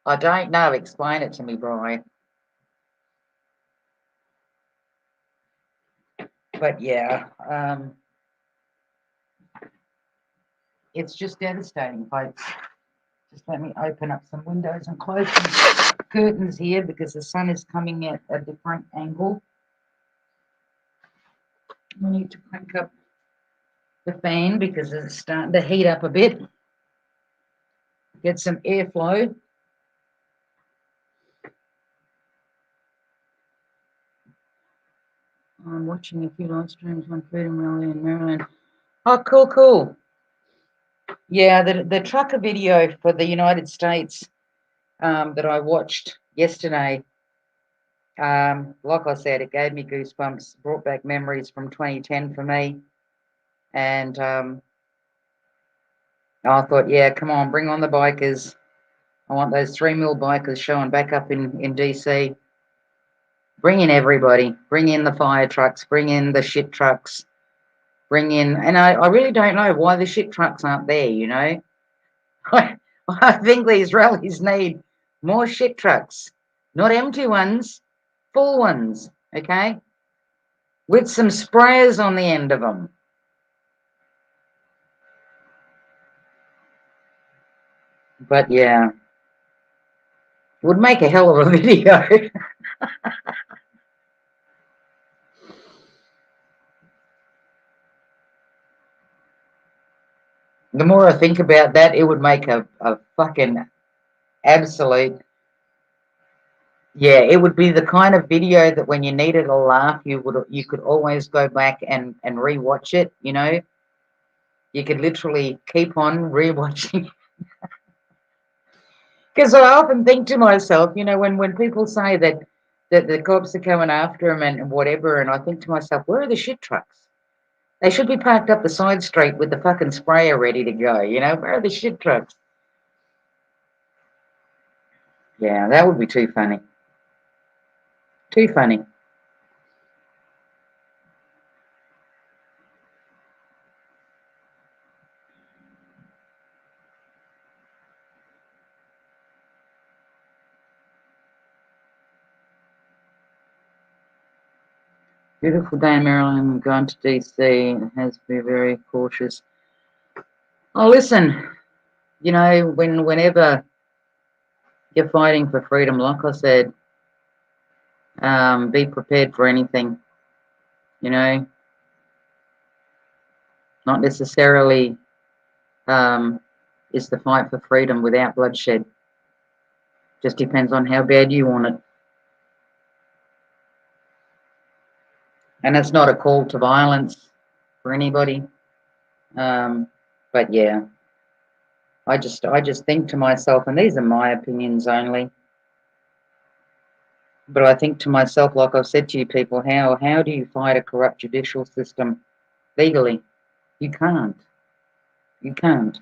I don't know. Explain it to me, Brian. But yeah, it's just devastating, folks. Just let me open up some windows and close some curtains here because the sun is coming at a different angle. I need to crank up the fan because it's starting to heat up a bit. Get some airflow. I'm watching a few live streams on Freedom Rally in Maryland. Oh, cool. Yeah, the trucker video for the United States that I watched yesterday, like I said, it gave me goosebumps, brought back memories from 2010 for me. And I thought, yeah, come on, bring on the bikers. I want those 3 mil bikers showing back up in DC. Bring in everybody. Bring in the fire trucks. Bring in the shit trucks. Bring in, and I really don't know why the shit trucks aren't there, you know. I think these rallies need more shit trucks, not empty ones, full ones, okay, with some sprayers on the end of them. But yeah, would make a hell of a video. The more I think about that, it would make a fucking absolute. Yeah, it would be the kind of video that when you needed a laugh, you could always go back and rewatch it. You know, you could literally keep on rewatching. Because I often think to myself, you know, when people say that that the cops are coming after him and whatever. And I think to myself, where are the shit trucks? They should be parked up the side street with the fucking sprayer ready to go. You know, where are the shit trucks? Yeah, that would be too funny. Too funny. Beautiful day in Maryland. I'm going to DC. It has to be very cautious. Oh, listen, you know, whenever you're fighting for freedom, like I said, be prepared for anything, you know, not necessarily is the fight for freedom without bloodshed. Just depends on how bad you want it. And it's not a call to violence for anybody. But yeah, I just think to myself, and these are my opinions only, but I think to myself, like I've said to you people, how do you fight a corrupt judicial system legally? You can't. You can't.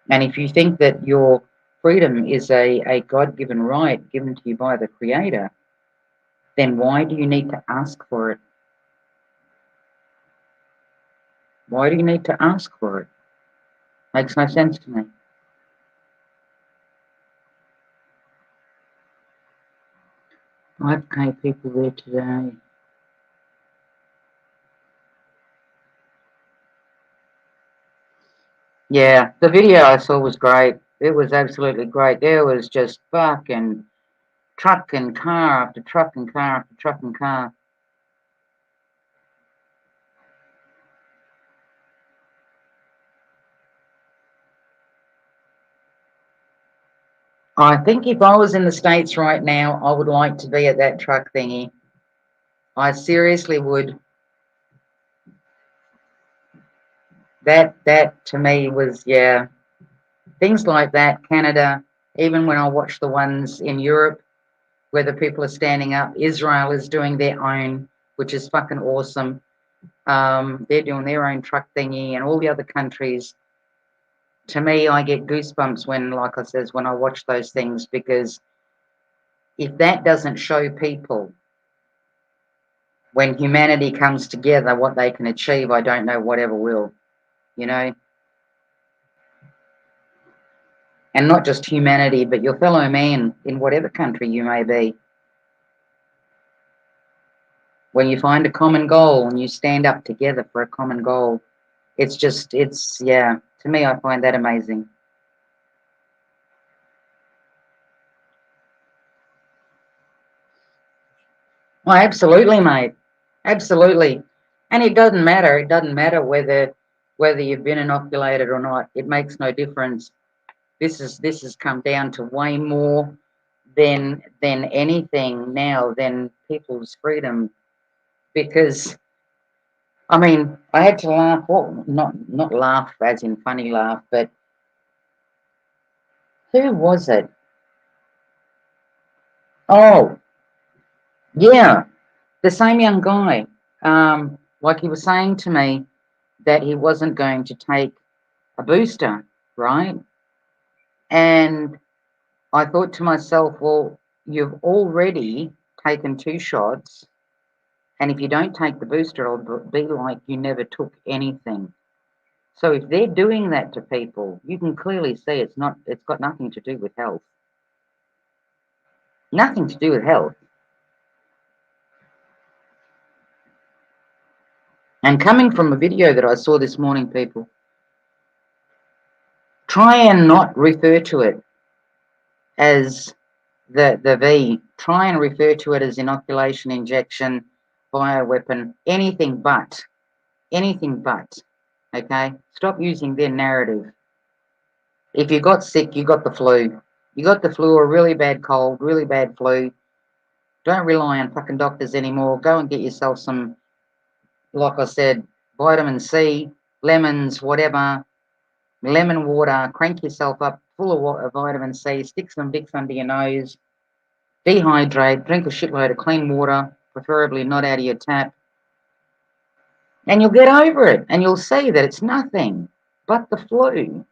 And if you think that your freedom is a God-given right given to you by the Creator, then why do you need to ask for it? Why do you need to ask for it? Makes no sense to me. 5K people there today. Yeah, the video I saw was great. It was absolutely great. There was just fucking truck and car after truck and car after truck and car. I think if I was in the States right now, I would like to be at that truck thingy. I seriously would. That to me was, yeah, things like that, Canada, even when I watch the ones in Europe where the people are standing up, Israel is doing their own, which is fucking awesome. They're doing their own truck thingy, and all the other countries. To me, I get goosebumps when, like I says, when I watch those things, because if that doesn't show people when humanity comes together what they can achieve, I don't know whatever will, you know. And not just humanity, but your fellow man in whatever country you may be. When you find a common goal and you stand up together for a common goal, yeah, to me, I find that amazing. Oh, absolutely, mate. Absolutely. And it doesn't matter. It doesn't matter whether you've been inoculated or not. It makes no difference. This has come down to way more than anything now than people's freedom. Because I mean, I had to laugh. Well, not laugh as in funny laugh, but who was it? Oh, yeah, the same young guy. Like he was saying to me that he wasn't going to take a booster, right? And I thought to myself, well, you've already taken 2 shots, and if you don't take the booster, it'll be like you never took anything. So if they're doing that to people, you can clearly see it's got nothing to do with health. Nothing to do with health. And coming from a video that I saw this morning, people, try and not refer to it as the V. Try and refer to it as inoculation, injection, bioweapon, anything but. Anything but. Okay? Stop using their narrative. If you got sick, you got the flu. You got the flu or a really bad cold, really bad flu. Don't rely on fucking doctors anymore. Go and get yourself some, like I said, vitamin C, lemons, whatever, lemon water, crank yourself up full of vitamin C, stick some Vicks under your nose, dehydrate, drink a shitload of clean water, preferably not out of your tap, and you'll get over it, and you'll see that it's nothing but the flu.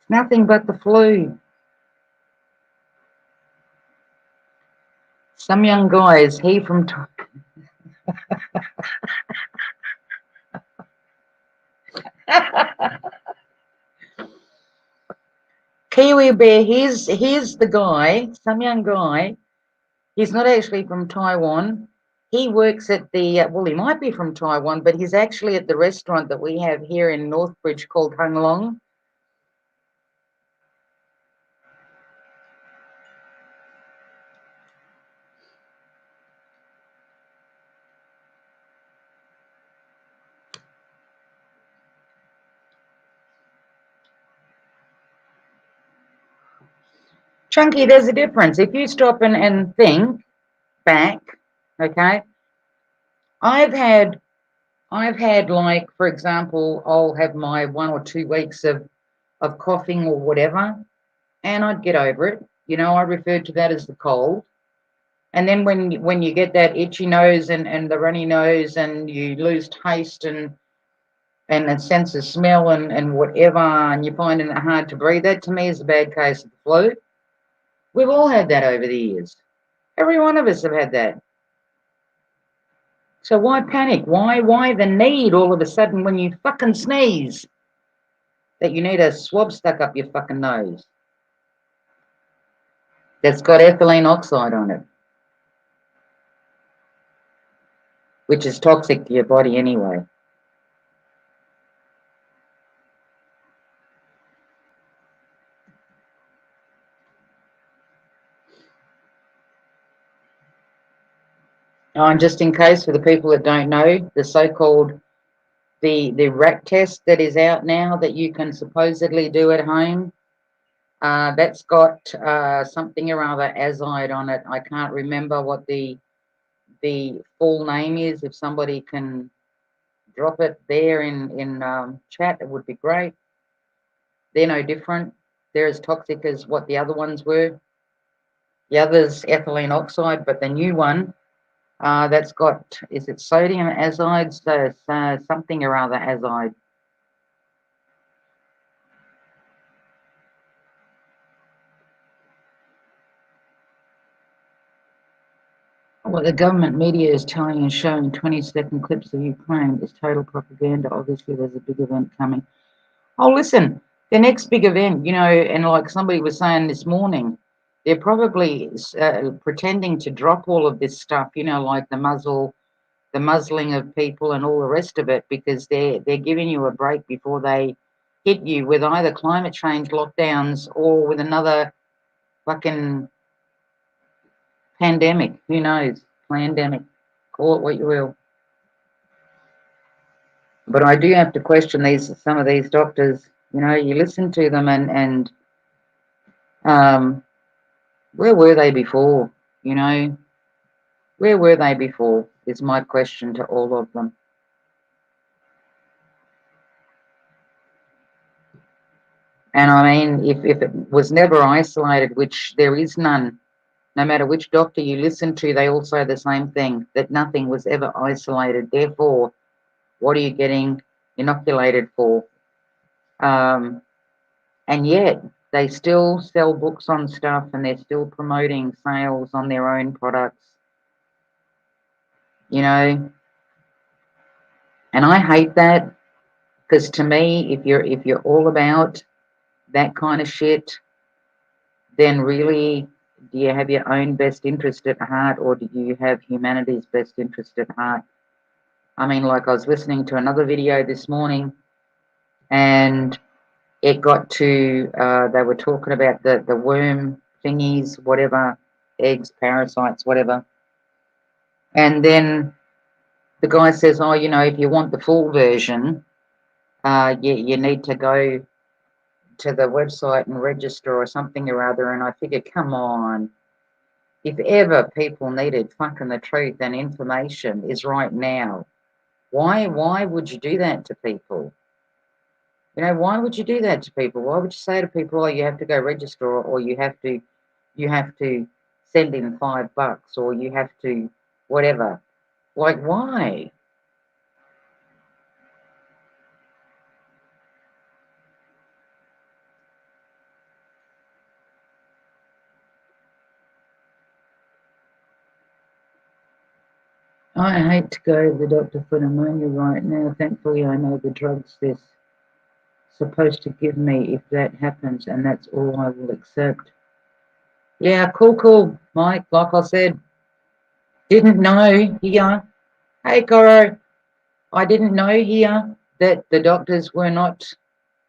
It's nothing but the flu. Some young guy, is he from... Kiwi Bear, here's the guy, some young guy. He's not actually from Taiwan. He works at the, well, he might be from Taiwan, but he's actually at the restaurant that we have here in Northbridge called Hung Long. Chunky, there's a difference. If you stop and think back, okay, I've had like, for example, I'll have my 1 or 2 weeks of coughing or whatever, and I'd get over it. You know, I referred to that as the cold. And then when you get that itchy nose and the runny nose and you lose taste and a sense of smell and whatever, and you're finding it hard to breathe, that to me is a bad case of the flu. We've all had that over the years. Every one of us have had that. So why panic? Why the need all of a sudden when you fucking sneeze that you need a swab stuck up your fucking nose that's got ethylene oxide on it, which is toxic to your body anyway. And just in case for the people that don't know, the so-called the rat test that is out now that you can supposedly do at home, that's got something or other azide on it. I can't remember what the full name is. If somebody can drop it there in chat, it would be great. They're no different. They're as toxic as what the other ones were. The other's ethylene oxide, but the new one, that's got, is it sodium azide? So something or other azide. What the government media is telling and showing 20-second clips of Ukraine is total propaganda. Obviously, there's a big event coming. Oh, listen, the next big event, you know, and like somebody was saying this morning, they're probably pretending to drop all of this stuff, you know, like the muzzling of people and all the rest of it, because they're giving you a break before they hit you with either climate change lockdowns or with another fucking pandemic. Who knows? Pandemic. Call it what you will. But I do have to question some of these doctors. You know, you listen to them and where were they before? You know, where were they before is my question to all of them. And I mean, if it was never isolated, which there is none, no matter which doctor you listen to, they all say the same thing, that nothing was ever isolated. Therefore, what are you getting inoculated for? And yet, they still sell books on stuff and they're still promoting sales on their own products, you know. And I hate that, because to me, if you're all about that kind of shit, then really, do you have your own best interest at heart, or do you have humanity's best interest at heart? I mean, like I was listening to another video this morning, and it got to, they were talking about the worm thingies, whatever, eggs, parasites, whatever. And then the guy says, oh, you know, if you want the full version, you need to go to the website and register or something or other. And I figured, come on, if ever people needed fucking the truth and information is right now. Why would you do that to people? You know, why would you do that to people? Why would you say to people, oh, you have to go register or you have to you have to send in $5 or you have to whatever. Like, why? I hate to go to the doctor for pneumonia right now. Thankfully, I know the drugs they're supposed to give me if that happens, and that's all I will accept. Yeah, cool, Mike. Like I said, didn't know here. Hey, Coro, I didn't know here that the doctors were not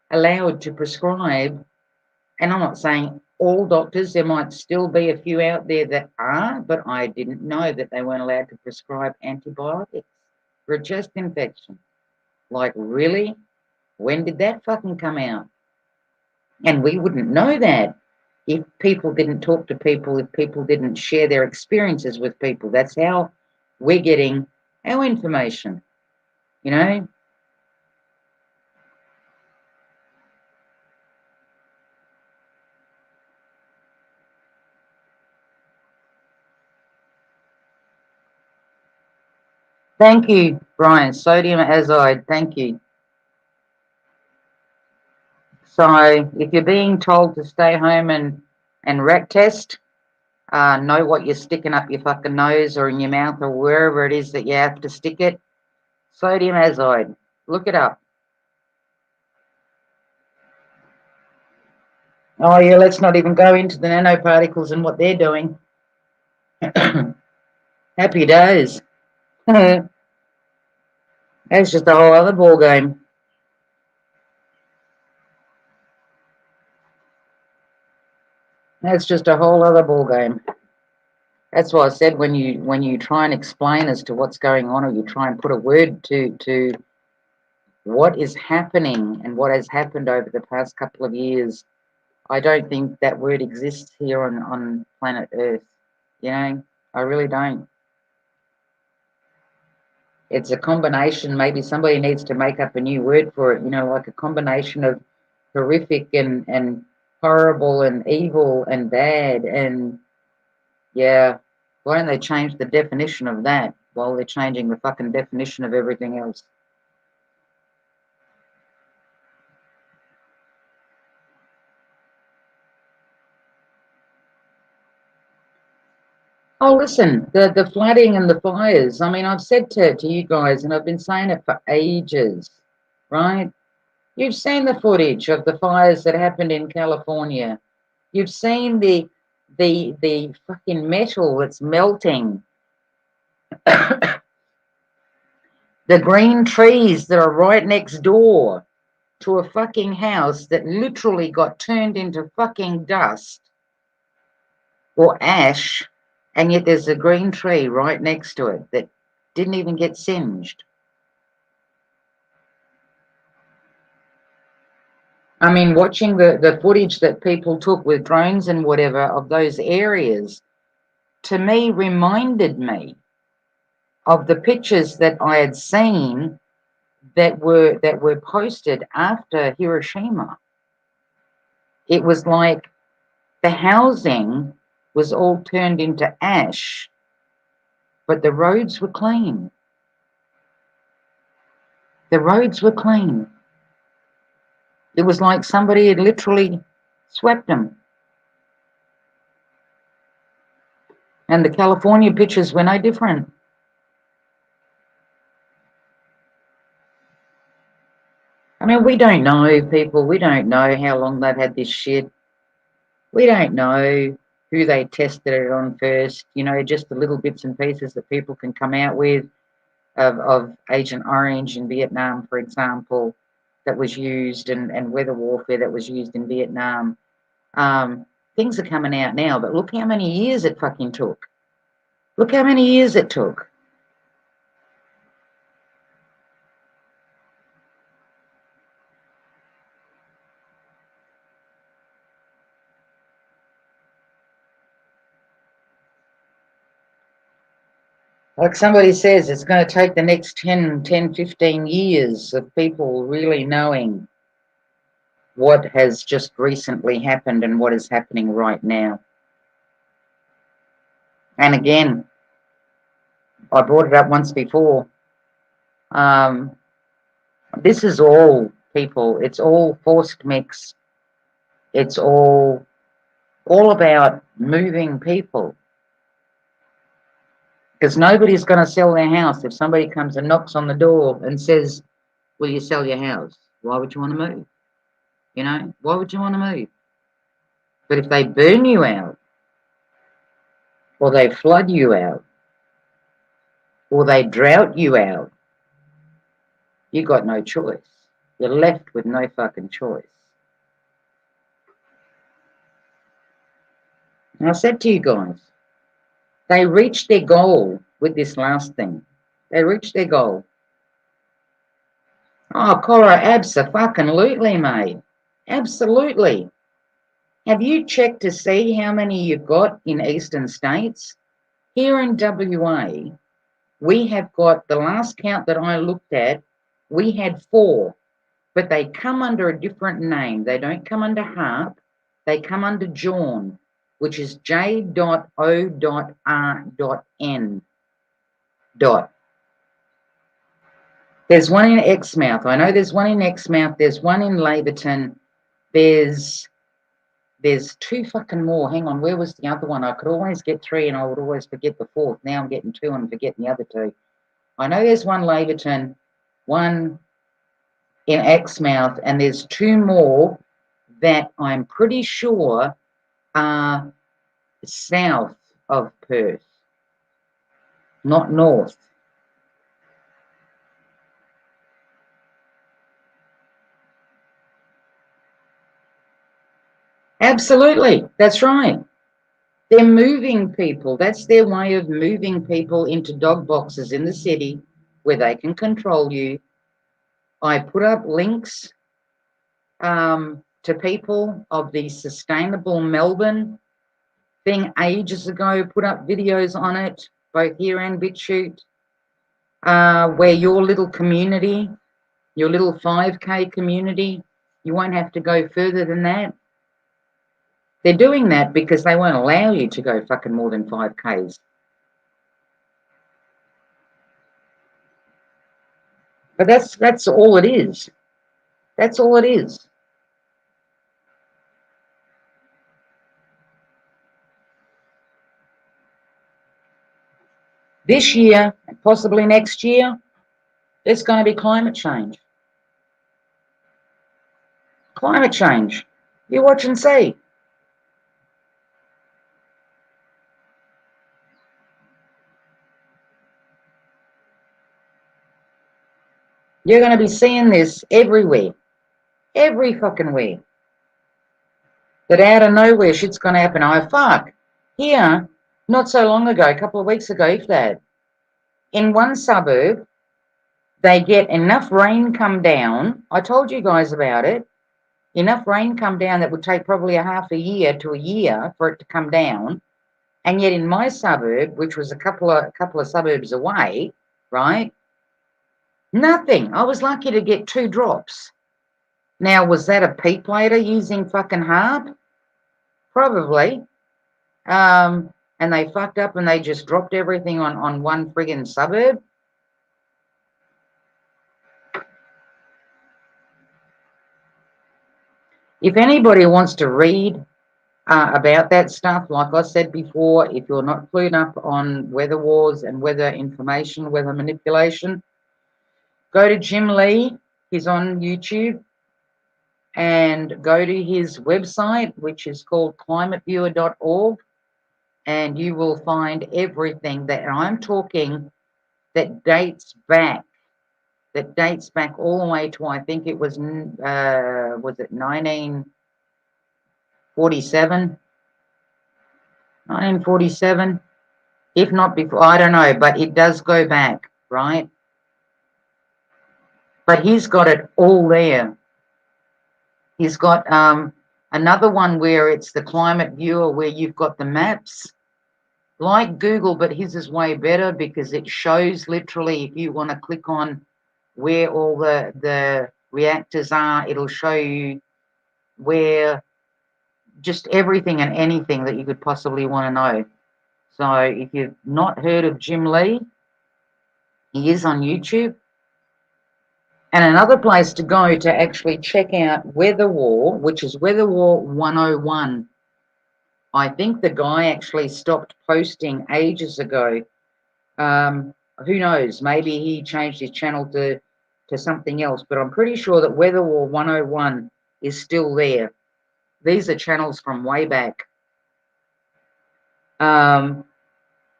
allowed to prescribe. And I'm not saying all doctors, there might still be a few out there that are, but I didn't know that they weren't allowed to prescribe antibiotics for a chest infection. Like, really? When did that fucking come out? And we wouldn't know that if people didn't talk to people, if people didn't share their experiences with people. That's how we're getting our information, you know? Thank you, Brian. Sodium azide, thank you. So if you're being told to stay home and rat test, know what you're sticking up your fucking nose or in your mouth or wherever it is that you have to stick it. Sodium azide. Look it up. Oh yeah, let's not even go into the nanoparticles and what they're doing. Happy days. That's just a whole other ball game. That's just a whole other ball game. That's why I said when you try and explain as to what's going on, or you try and put a word to what is happening and what has happened over the past couple of years, I don't think that word exists here on planet Earth. You know, I really don't. It's a combination. Maybe somebody needs to make up a new word for it. You know, like a combination of horrific and horrible and evil and bad. And yeah, why don't they change the definition of that while they're changing the fucking definition of everything else? Oh, listen, the flooding and the fires. I mean, I've said to you guys, and I've been saying it for ages, right? You've seen the footage of the fires that happened in California. You've seen the fucking metal that's melting. The green trees that are right next door to a fucking house that literally got turned into fucking dust or ash, and yet there's a green tree right next to it that didn't even get singed. I mean, watching the footage that people took with drones and whatever of those areas, to me, reminded me of the pictures that I had seen that were posted after Hiroshima. It was like the housing was all turned into ash, but the roads were clean. The roads were clean. It was like somebody had literally swept them. And the California pictures were no different. I mean, we don't know, people. We don't know how long they've had this shit. We don't know who they tested it on first. You know, just the little bits and pieces that people can come out with of Agent Orange in Vietnam, for example, that was used, and weather warfare that was used in Vietnam. Things are coming out now, but look how many years it fucking took. Look how many years it took. Like somebody says, it's going to take the next 10, 15 years of people really knowing what has just recently happened and what is happening right now. And again, I brought it up once before. This is all people. It's all forced mix. It's all about moving people. Because nobody's going to sell their house if somebody comes and knocks on the door and says, will you sell your house? Why would you want to move? You know, why would you want to move? But if they burn you out, or they flood you out, or they drought you out, you got no choice. You're left with no fucking choice. And I said to you guys, they reached their goal with this last thing. They reached their goal. Oh, cholera, abso-fucking-lutely, mate. Absolutely. Have you checked to see how many you've got in eastern states? Here in WA, we have got, the last count that I looked at, we had 4, but they come under a different name. They don't come under HARP, they come under JORN, which is J.O.R.N. There's one in Exmouth. I know there's one in Exmouth. There's one in Laverton. There's 2 fucking more. Hang on, where was the other one? I could always get 3 and I would always forget the 4th. Now I'm getting 2 and forgetting the other 2. I know there's one Laverton, one in Exmouth, and there's 2 more that I'm pretty sure are south of Perth, not north. Absolutely, that's right. They're moving people. That's their way of moving people into dog boxes in the city where they can control you. I put up links to people of the Sustainable Melbourne thing ages ago, put up videos on it, both here and BitChute, where your little community, your little 5K community, you won't have to go further than that. They're doing that because they won't allow you to go fucking more than 5Ks. But that's all it is. That's all it is. This year, possibly next year, there's going to be climate change. Climate change. You watch and see. You're going to be seeing this everywhere. Every fucking where. That out of nowhere shit's going to happen. Oh, fuck. Here, not so long ago, a couple of weeks ago, if that, in one suburb, they get enough rain come down. I told you guys about it. Enough rain come down that would take probably a half a year to a year for it to come down. And yet in my suburb, which was a couple of suburbs away, right? Nothing. I was lucky to get 2 drops. Now, was that a peak later using fucking HARP? Probably. And they fucked up and they just dropped everything on one friggin' suburb. If anybody wants to read about that stuff, like I said before, if you're not clued up on weather wars and weather information, weather manipulation, go to Jim Lee. He's on YouTube. And go to his website, which is called climateviewer.org, and you will find everything that I'm talking that dates back all the way to, I think it was it 1947? 1947? If not before, I don't know, but it does go back, right? But he's got it all there. He's got another one where it's the climate viewer where you've got the maps, like Google, but his is way better because it shows literally, if you want to click on where all the reactors are, it'll show you where just everything and anything that you could possibly want to know. So if you've not heard of Jim Lee, he is on YouTube. And another place to go to actually check out Weather War, which is Weather War 101. I think the guy actually stopped posting ages ago. Who knows? Maybe he changed his channel to something else, but I'm pretty sure that Weather War 101 is still there. These are channels from way back.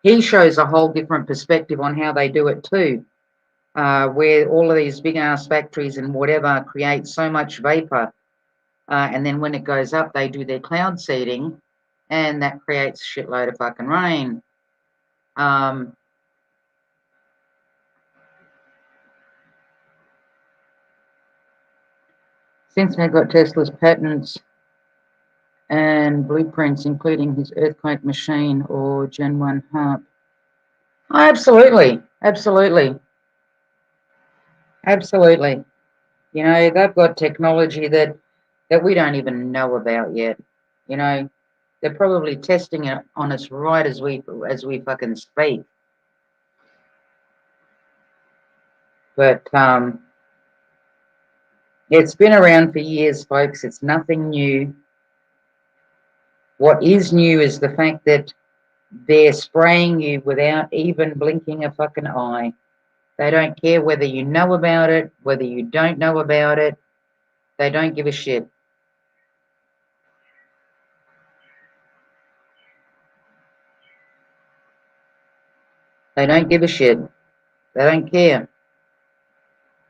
He shows a whole different perspective on how they do it too, where all of these big ass factories and whatever create so much vapor, and then when it goes up, they do their cloud seeding, and that creates a shitload of fucking rain. Since they got Tesla's patents and blueprints, including his earthquake machine or Gen 1 harp. Oh, absolutely, absolutely, absolutely. You know, they've got technology that we don't even know about yet. You know, they're probably testing it on us right as we fucking speak. But it's been around for years, folks. It's nothing new. What is new is the fact that they're spraying you without even blinking a fucking eye. They don't care whether you know about it, whether you don't know about it. They don't give a shit. They don't give a shit. They don't care.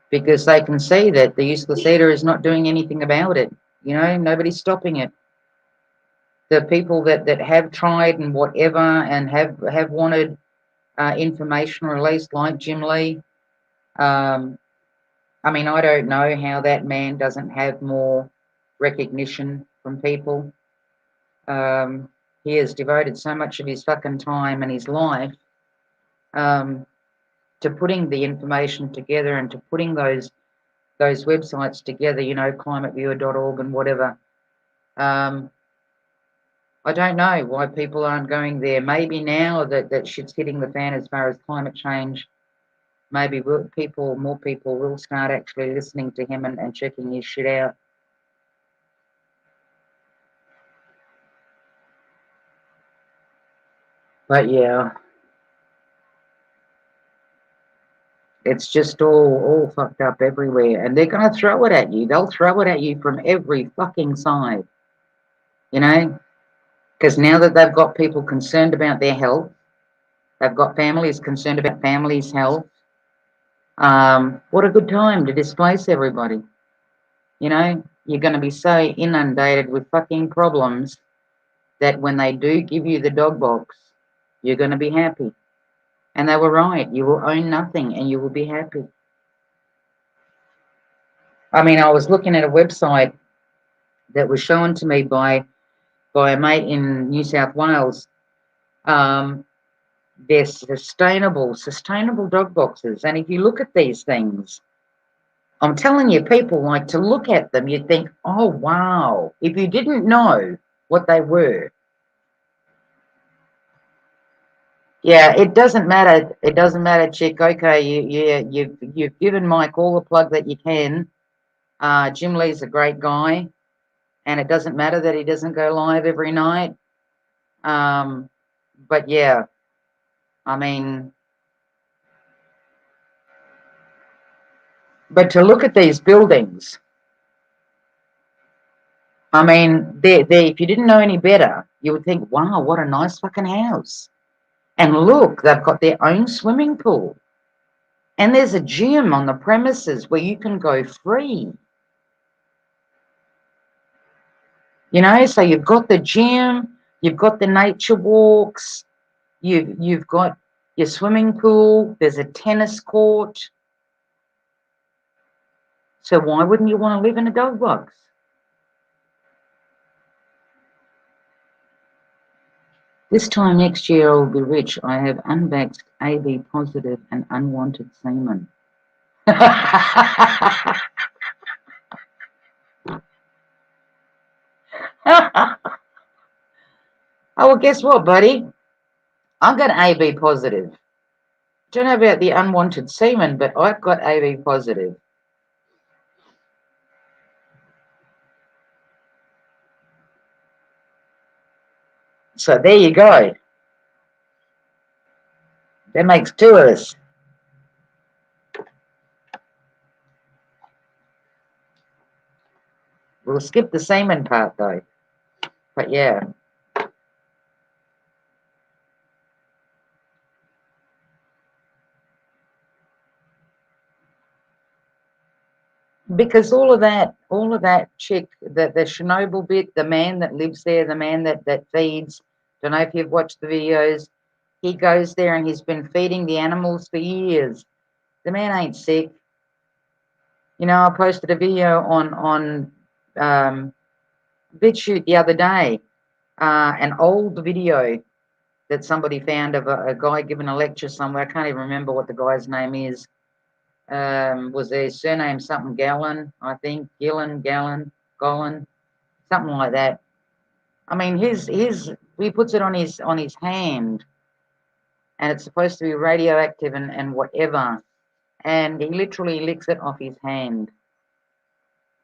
Because they can see that the useless eater is not doing anything about it. You know, nobody's stopping it. The people that have tried and whatever and have wanted information released, like Jim Lee, I mean, I don't know how that man doesn't have more recognition from people. He has devoted so much of his fucking time and his life to putting the information together and to putting those websites together, you know, climateviewer.org and whatever. I don't know why people aren't going there. Maybe now that shit's hitting the fan as far as climate change, maybe more people will start actually listening to him and checking his shit out. But yeah, it's just all fucked up everywhere, and they're gonna throw it at you. They'll throw it at you from every fucking side, you know, because now that they've got people concerned about their health, they've got families concerned about families' health. What a good time to displace everybody. You know, you're going to be so inundated with fucking problems that when they do give you the dog box, you're going to be happy. And they were right. You will own nothing and you will be happy. I mean, I was looking at a website that was shown to me by a mate in New South Wales. They're sustainable dog boxes. And if you look at these things, I'm telling you, people like to look at them. You think, oh, wow. If you didn't know what they were. Yeah, it doesn't matter. It doesn't matter, chick. Okay, you've given Mike all the plug that you can. Jim Lee's a great guy, and it doesn't matter that he doesn't go live every night. But yeah, I mean, but to look at these buildings, I mean, they if you didn't know any better, you would think, wow, what a nice fucking house. And look, they've got their own swimming pool. And there's a gym on the premises where you can go free. You know, so you've got the gym, you've got the nature walks, you've got your swimming pool, there's a tennis court. So why wouldn't you want to live in a dog box? This time next year I will be rich. I have unvaxxed, AB positive and unwanted semen. Oh, well, guess what, buddy? I've got AB positive. Don't know about the unwanted semen, but I've got AB positive. So there you go. That makes two of us. We'll skip the semen part though. But yeah. Because all of that chick, the Chernobyl bit, the man that lives there, the man that feeds, don't know if you've watched the videos, he goes there and he's been feeding the animals for years. The man ain't sick. You know, I posted a video on BitChute the other day, an old video that somebody found of a guy giving a lecture somewhere. I can't even remember what the guy's name is. Was their surname something Gallon, I think, Golan, something like that. I mean, he puts it on his hand, and it's supposed to be radioactive and whatever, and he literally licks it off his hand.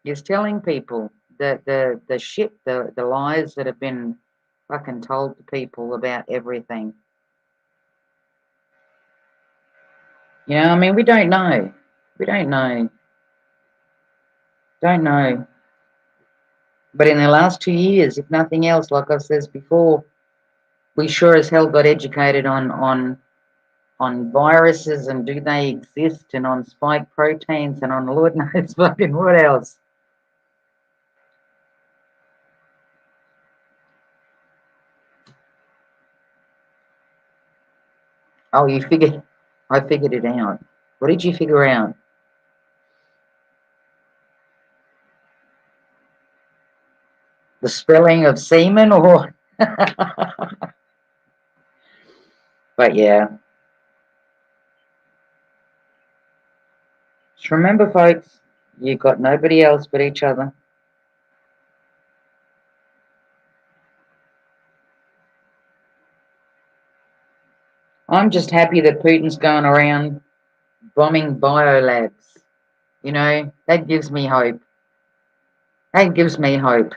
He's telling people that the shit, the lies that have been fucking told to people about everything. You know, I mean, we don't know. We don't know. Don't know. But in the last 2 years, if nothing else, like I've said before, we sure as hell got educated on viruses and do they exist, and on spike proteins, and on Lord knows fucking what else. Oh, I figured it out. What did you figure out? The spelling of semen, or? But yeah. Just remember, folks, you've got nobody else but each other. I'm just happy that Putin's going around bombing biolabs. You know, that gives me hope. That gives me hope.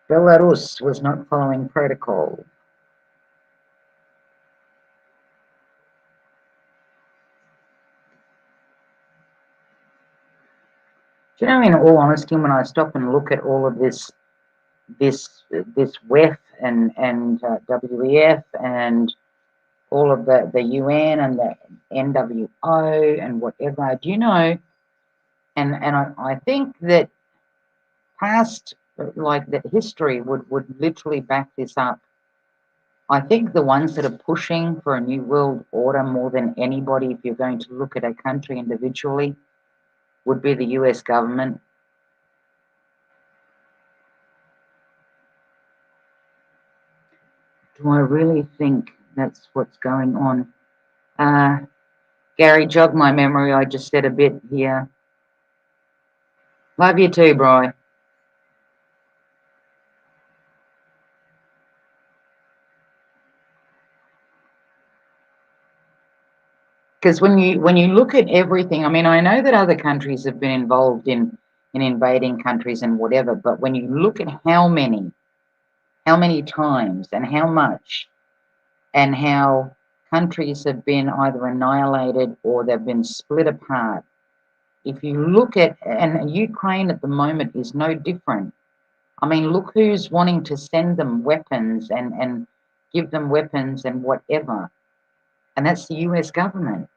Belarus was not following protocol. Do you know, in all honesty, when I stop and look at all of this WEF and WEF and all of the UN and the NWO and whatever, do you know? And I think that past, like, that history would literally back this up. I think the ones that are pushing for a new world order more than anybody, if you're going to look at a country individually, would be the US government. Do I really think that's what's going on? Gary, jog my memory. I just said a bit here. Love you too, bro. Because when you look at everything, I mean, I know that other countries have been involved in invading countries and whatever, but when you look at how many times and how much, and how countries have been either annihilated or they've been split apart. If you look at, and Ukraine at the moment is no different. I mean, look who's wanting to send them weapons and give them weapons and whatever. And that's the US government.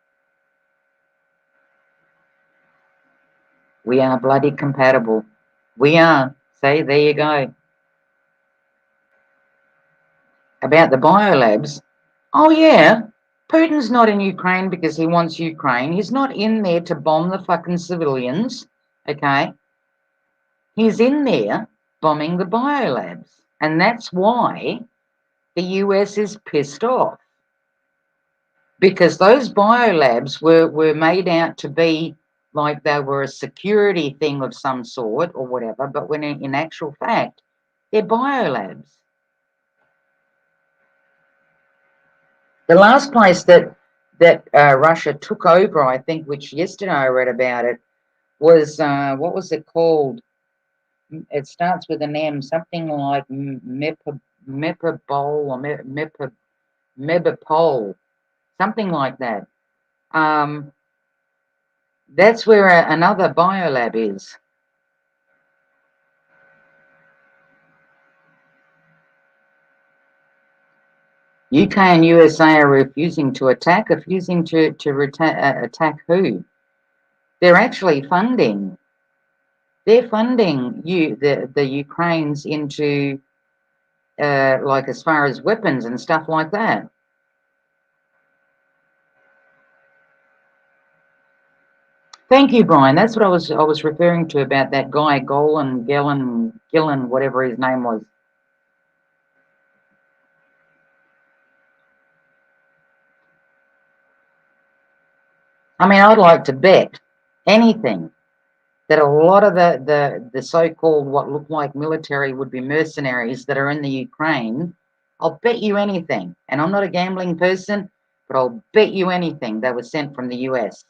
We are bloody compatible. We are. Say, there you go. About the biolabs, oh yeah, Putin's not in Ukraine because he wants Ukraine. He's not in there to bomb the fucking civilians, okay? He's in there bombing the biolabs. And that's why the US is pissed off. Because those biolabs were made out to be like they were a security thing of some sort or whatever, but when in actual fact, they're biolabs. The last place that Russia took over, I think, which yesterday I read about it, was what was it called? It starts with an M, something like Mepabol or Mebapol, something like that. That's where another biolab is. UK and USA are refusing to attack, refusing to attack who? They're actually funding. They're funding the Ukrainians into like as far as weapons and stuff like that. Thank you, Brian. That's what I was referring to about that guy Gillen, whatever his name was. I mean, I'd like to bet anything that a lot of the so-called what look like military would be mercenaries that are in the Ukraine. I'll bet you anything, and I'm not a gambling person, but I'll bet you anything they were sent from the US.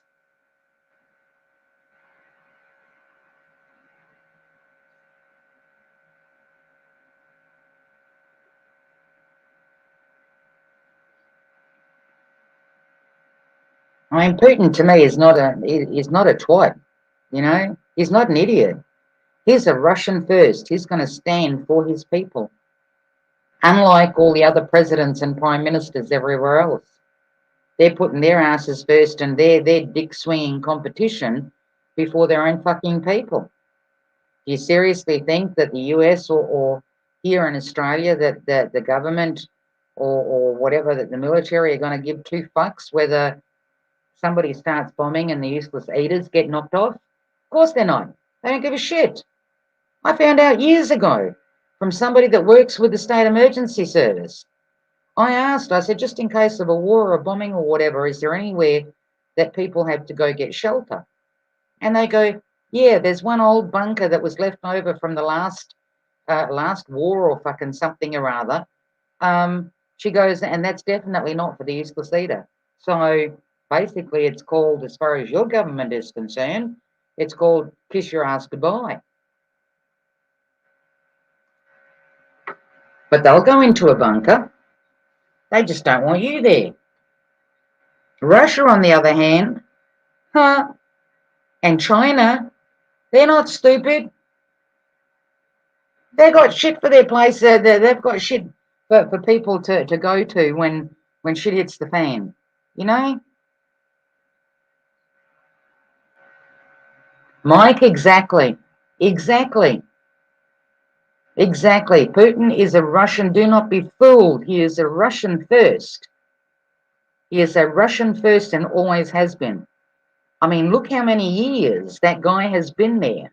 I mean, Putin to me is not a twat, you know. He's not an idiot. He's a Russian first. He's going to stand for his people, unlike all the other presidents and prime ministers everywhere else. They're putting their asses first and their dick swinging competition before their own fucking people. Do you seriously think that the US or here in Australia that the government or whatever that the military are going to give two fucks whether somebody starts bombing and the useless eaters get knocked off? Of course they're not. They don't give a shit. I found out years ago from somebody that works with the State Emergency Service. I said, just in case of a war or a bombing or whatever, is there anywhere that people have to go get shelter? And they go, yeah, there's one old bunker that was left over from the last war or fucking something or other. She goes, and that's definitely not for the useless eater. So basically it's called, as far as your government is concerned, it's called kiss your ass goodbye. But they'll go into a bunker. They just don't want you there. Russia, on the other hand, and China, they're not stupid. They've got shit for their place. They've got shit for people to go to when shit hits the fan. You know? Mike, exactly. Exactly. Exactly. Putin is a Russian. Do not be fooled. He is a Russian first. He is a Russian first and always has been. I mean, look how many years that guy has been there.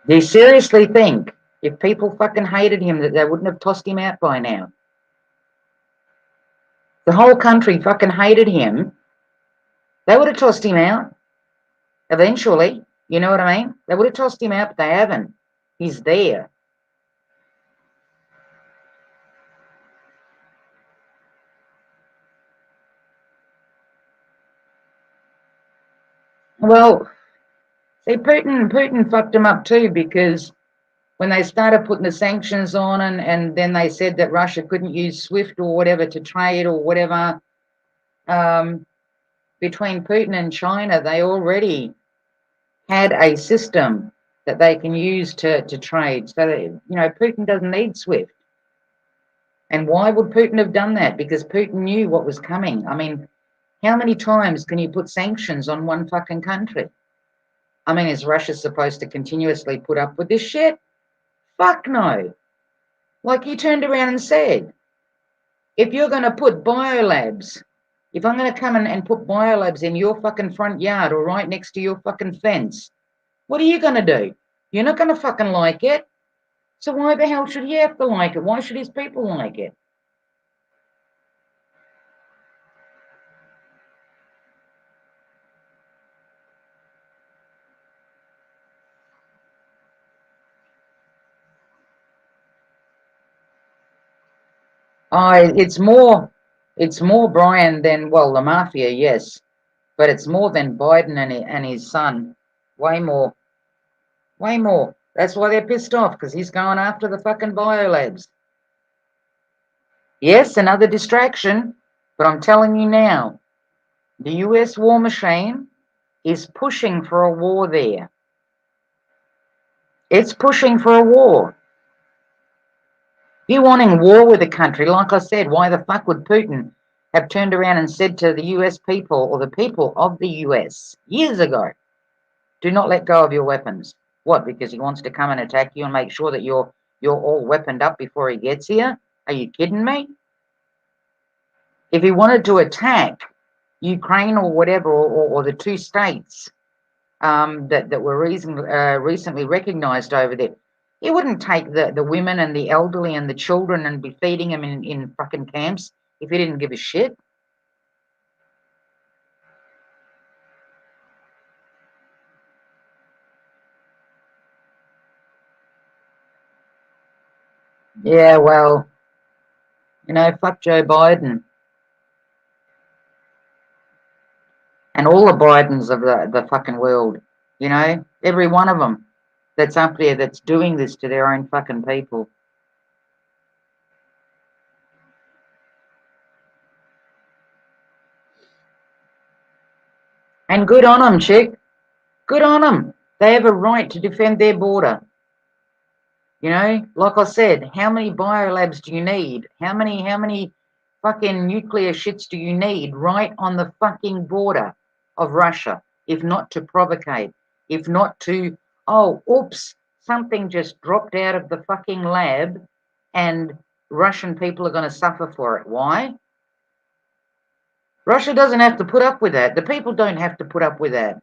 Do you seriously think if people fucking hated him that they wouldn't have tossed him out by now? The whole country fucking hated him. They would have tossed him out eventually. You know what I mean? They would have tossed him out, but they haven't. He's there. Well, see, Putin fucked him up too, because when they started putting the sanctions on and then they said that Russia couldn't use SWIFT or whatever to trade or whatever, between Putin and China, they already had a system that they can use to trade. So that, you know, Putin doesn't need SWIFT. And why would Putin have done that? Because Putin knew what was coming. I mean, how many times can you put sanctions on one fucking country? I mean, is Russia supposed to continuously put up with this shit? Fuck no. Like you turned around and said, if you're going to put biolabs, if I'm going to come and put biolabs in your fucking front yard or right next to your fucking fence, what are you going to do? You're not going to fucking like it. So why the hell should he have to like it? Why should his people like it? It's more Brian than, well, the mafia, yes, but it's more than Biden and his son. Way more, way more. That's why they're pissed off, because he's going after the fucking biolabs. Yes, another distraction, but I'm telling you now, the US war machine is pushing for a war there. It's pushing for a war. You wanting war with a country, like I said, why the fuck would Putin have turned around and said to the US people, or the people of the US years ago, do not let go of your weapons? What, because he wants to come and attack you and make sure that you're all weaponed up before he gets here? Are you kidding me? If he wanted to attack Ukraine or whatever, or the two states that were recently recognized over there, he wouldn't take the women and the elderly and the children and be feeding them in fucking camps if he didn't give a shit. Yeah, well, fuck Joe Biden and all the Bidens of the fucking world. Every one of them that's up there that's doing this to their own fucking people. And good on them, chick. Good on them. They have a right to defend their border. Like I said, how many biolabs do you need? How many fucking nuclear shits do you need right on the fucking border of Russia? If not to provocate, if not to, oh, oops, something just dropped out of the fucking lab and Russian people are going to suffer for it. Why? Russia doesn't have to put up with that. The people don't have to put up with that.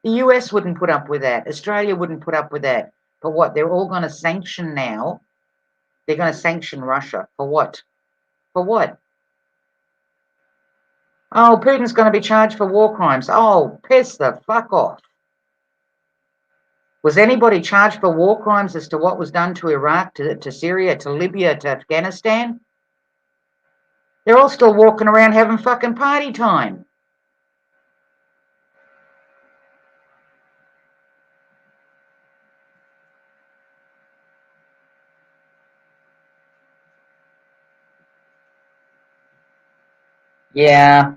The US wouldn't put up with that. Australia wouldn't put up with that. But what? They're all going to sanction now. They're going to sanction Russia. For what? For what? Oh, Putin's going to be charged for war crimes. Oh, piss the fuck off. Was anybody charged for war crimes as to what was done to Iraq, to Syria, to Libya, to Afghanistan? They're all still walking around having fucking party time. Yeah.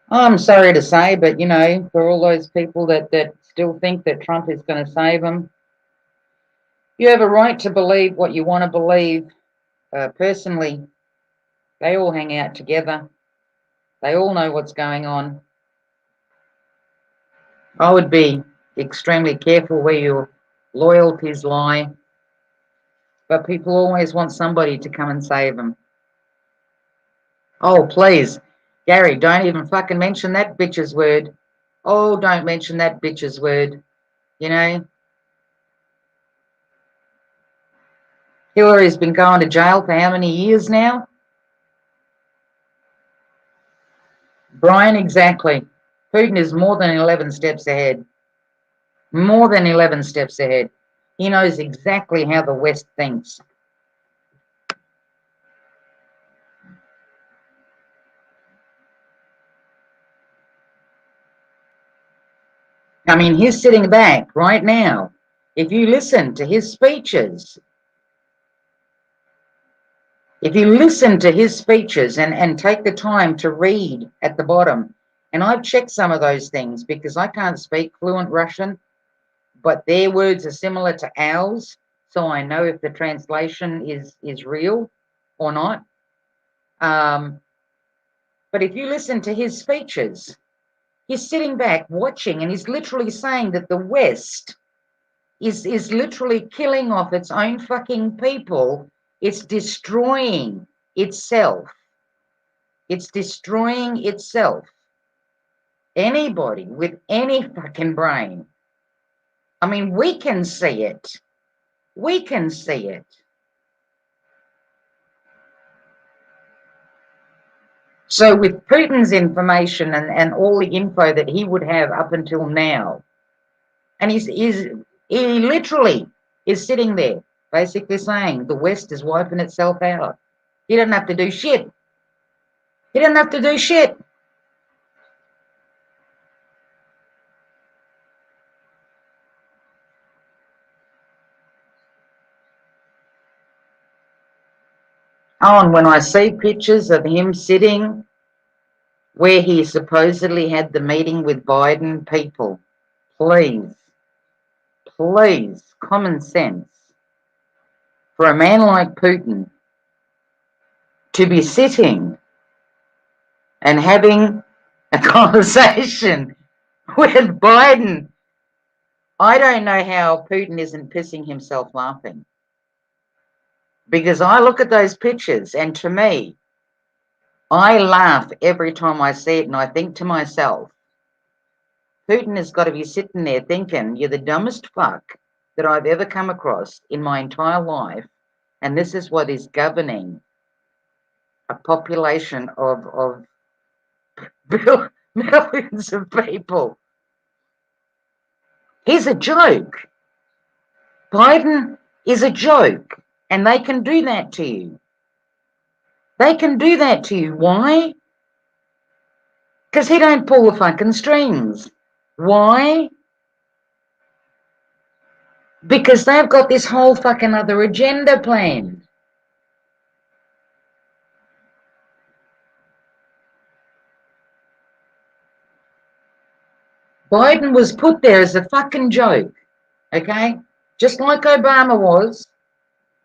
I'm sorry to say, but for all those people that still think that Trump is going to save them, you have a right to believe what you want to believe. Personally, they all hang out together. They all know what's going on. I would be extremely careful where your loyalties lie, but people always want somebody to come and save them. Oh, please, Gary, don't even fucking mention that bitch's word. Oh, don't mention that bitch's word. Hillary's been going to jail for how many years now? Brian, exactly. Putin is more than 11 steps ahead. More than 11 steps ahead. He knows exactly how the West thinks. I mean, he's sitting back right now. If you listen to his speeches, and take the time to read at the bottom, and I've checked some of those things because I can't speak fluent Russian, but their words are similar to ours, so I know if the translation is real or not. But if you listen to his speeches, he's sitting back watching, and he's literally saying that the West is literally killing off its own fucking people. It's destroying itself. It's destroying itself. Anybody with any fucking brain, I mean, we can see it. We can see it. So with Putin's information and all the info that he would have up until now, and he literally is sitting there basically saying the West is wiping itself out. He doesn't have to do shit. He doesn't have to do shit. Oh, and when I see pictures of him sitting where he supposedly had the meeting with Biden, people, please, please, common sense. For a man like Putin to be sitting and having a conversation with Biden, I don't know how Putin isn't pissing himself laughing. Because I look at those pictures and to me, I laugh every time I see it and I think to myself, Putin has got to be sitting there thinking, you're the dumbest fuck that I've ever come across in my entire life, and this is what is governing a population of millions of people. He's a joke. Biden is a joke, and they can do that to you. They can do that to you. Why? Because he don't pull the fucking strings. Why? Because they've got this whole fucking other agenda planned. Biden was put there as a fucking joke, okay? Just like Obama was.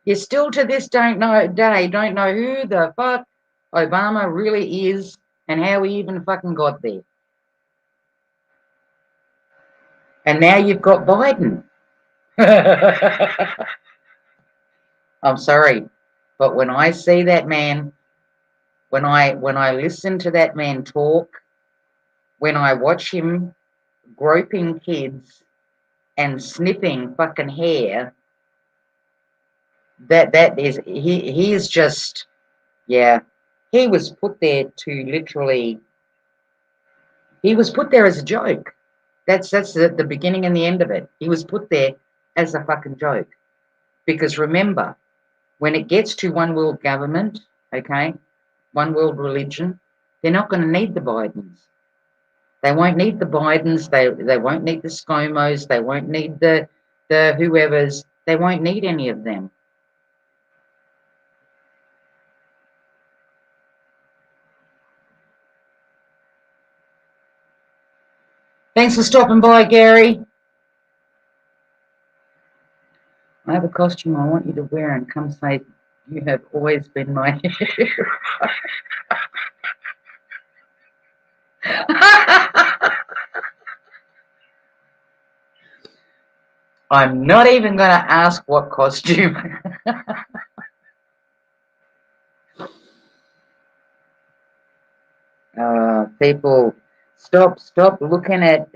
You still to this day don't know who the fuck Obama really is and how he even fucking got there. And now you've got Biden. I'm sorry, but when I see that man, when I listen to that man talk, when I watch him groping kids and snipping fucking hair, that is he is just, yeah, he was put there to literally, he was put there as a joke. That's the beginning and the end of it. He was put there as a fucking joke. Because remember, when it gets to one world government, okay, one world religion, they're not going to need the Bidens. They won't need the Bidens. They won't need the ScoMos. They won't need the whoever's. They won't need any of them. Thanks for stopping by, Gary. I have a costume I want you to wear and come say, you have always been my hero. I'm not even going to ask what costume. People, stop looking at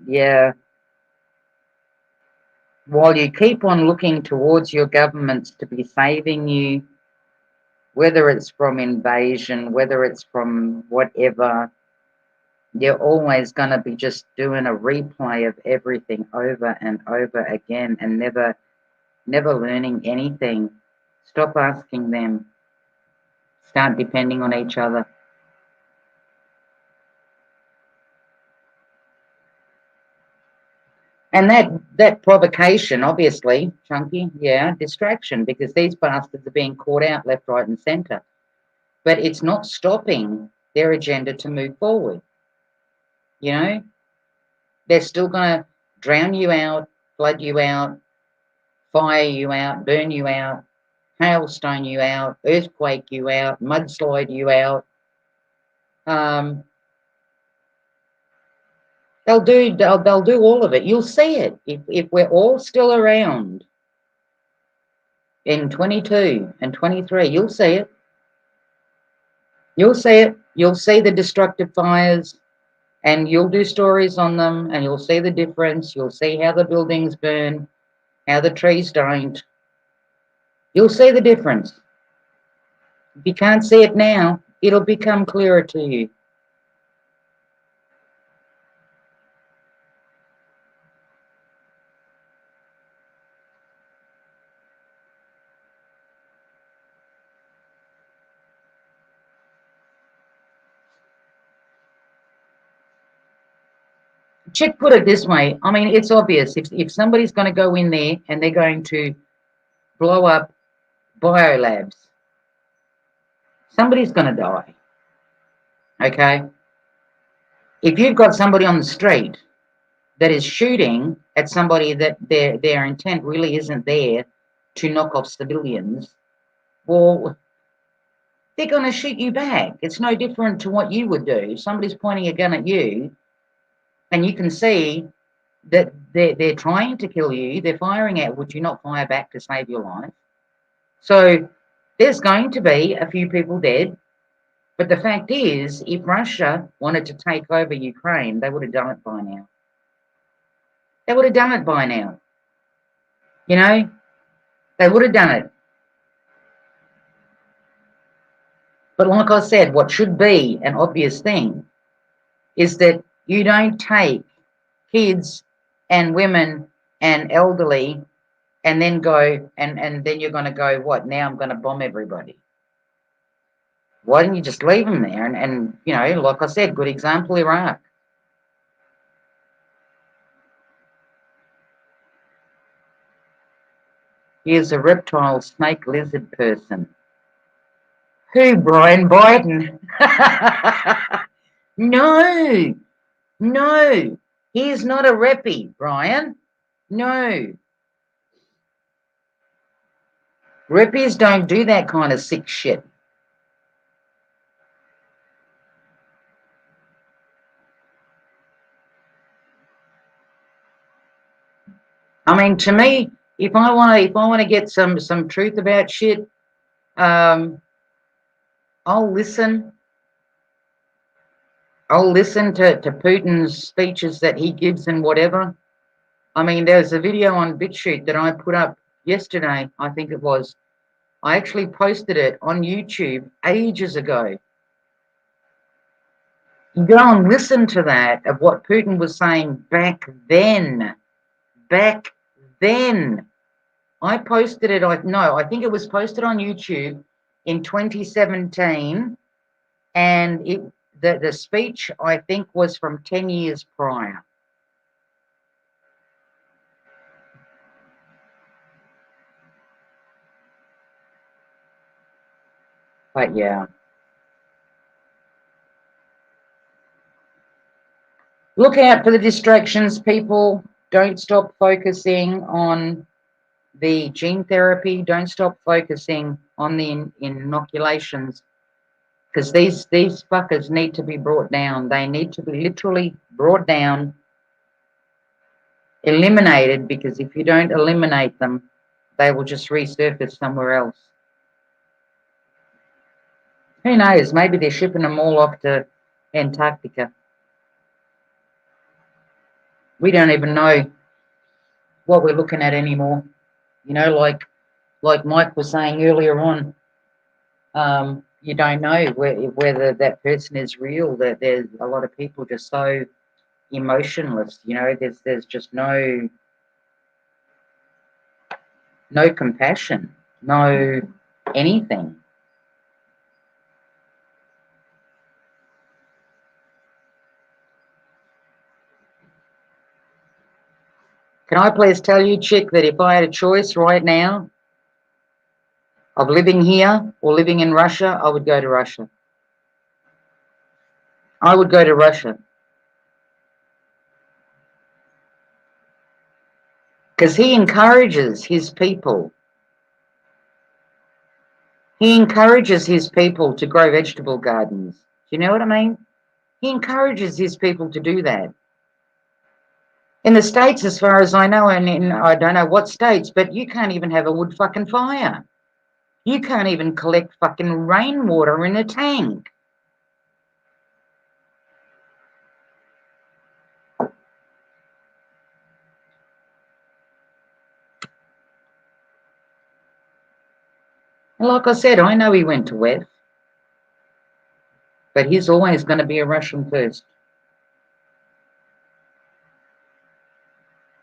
yeah. While you keep on looking towards your governments to be saving you, whether it's from invasion, whether it's from whatever, you're always going to be just doing a replay of everything over and over again and never learning anything. Stop asking them. Start depending on each other. And that provocation, obviously, Chunky, yeah, distraction, because these bastards are being caught out left, right, and centre. But it's not stopping their agenda to move forward. You know, they're still going to drown you out, flood you out, fire you out, burn you out, hailstone you out, earthquake you out, mudslide you out. They'll do all of it. You'll see it if we're all still around in 22 and 23. You'll see it. You'll see it. You'll see the destructive fires, and you'll do stories on them, and you'll see the difference. You'll see how the buildings burn, how the trees don't. You'll see the difference. If you can't see it now, it'll become clearer to you. Chick put it this way. I mean, it's obvious. If somebody's going to go in there and they're going to blow up biolabs, somebody's going to die. Okay? If you've got somebody on the street that is shooting at somebody that their intent really isn't there to knock off civilians, well, they're going to shoot you back. It's no different to what you would do. If somebody's pointing a gun at you and you can see that they're trying to kill you, they're firing at, would you not fire back to save your life? So there's going to be a few people dead. But the fact is, if Russia wanted to take over Ukraine, they would have done it by now. They would have done it by now. You know, they would have done it. But like I said, what should be an obvious thing is that you don't take kids and women and elderly and then go and then you're going to go, what, now I'm going to bomb everybody. Why didn't you just leave them there? And you know, like I said, good example, Iraq. Here's a reptile snake lizard person. Who, Brian Biden? No, no. He is not a reppy, Brian. No. Reppies don't do that kind of sick shit. I mean, to me, if I want to get some truth about shit, I'll listen. I'll listen to Putin's speeches that he gives and whatever. I mean, there's a video on BitChute that I put up yesterday, I think it was. I actually posted it on YouTube ages ago. You go and listen to that of what Putin was saying back then. Back then. I posted it, I think it was posted on YouTube in 2017, and the speech, I think, was from 10 years prior. But yeah. Look out for the distractions, people. Don't stop focusing on the gene therapy. Don't stop focusing on the inoculations, because these fuckers need to be brought down. They need to be literally brought down, eliminated, because if you don't eliminate them, they will just resurface somewhere else. Who knows? Maybe they're shipping them all off to Antarctica. We don't even know what we're looking at anymore. You know, like Mike was saying earlier on, you don't know whether that person is real. That there's a lot of people just so emotionless. You know, there's just no compassion, no anything. Can I please tell you, Chick, that if I had a choice right now of living here or living in Russia, I would go to Russia. I would go to Russia. Because he encourages his people. He encourages his people to grow vegetable gardens. Do you know what I mean? He encourages his people to do that. In the States, as far as I know, and in I don't know what states, but you can't even have a wood fucking fire. You can't even collect fucking rainwater in a tank. And like I said, I know he went to WEF, but he's always going to be a Russian first.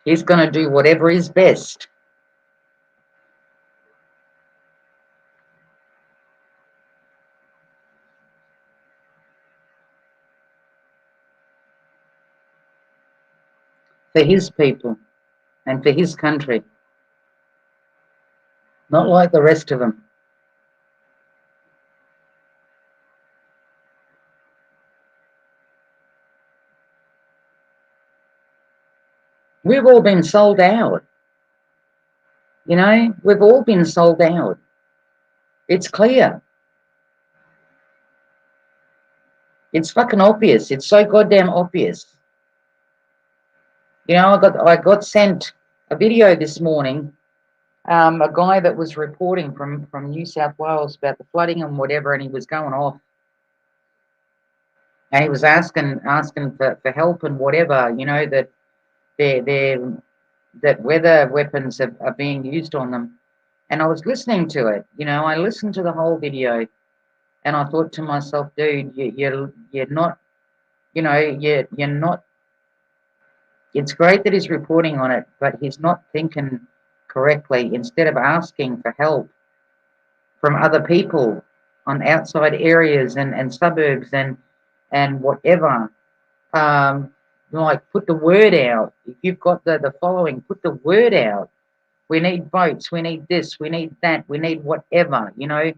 He's going to do whatever is best. For his people and for his country. Not like the rest of them. We've all been sold out. You know, we've all been sold out. It's clear. It's fucking obvious. It's so goddamn obvious. You know, I got sent a video this morning. A guy that was reporting from New South Wales about the flooding and whatever, and he was going off, and he was asking for help and whatever. You know that that weather weapons are being used on them, and I was listening to it. You know, I listened to the whole video, and I thought to myself, dude, you're not, you know, you're not. It's great that he's reporting on it, but he's not thinking correctly. Instead of asking for help from other people on outside areas and suburbs and whatever, like put the word out. If you've got the following, put the word out. We need boats, we need this, we need that, we need whatever, you know.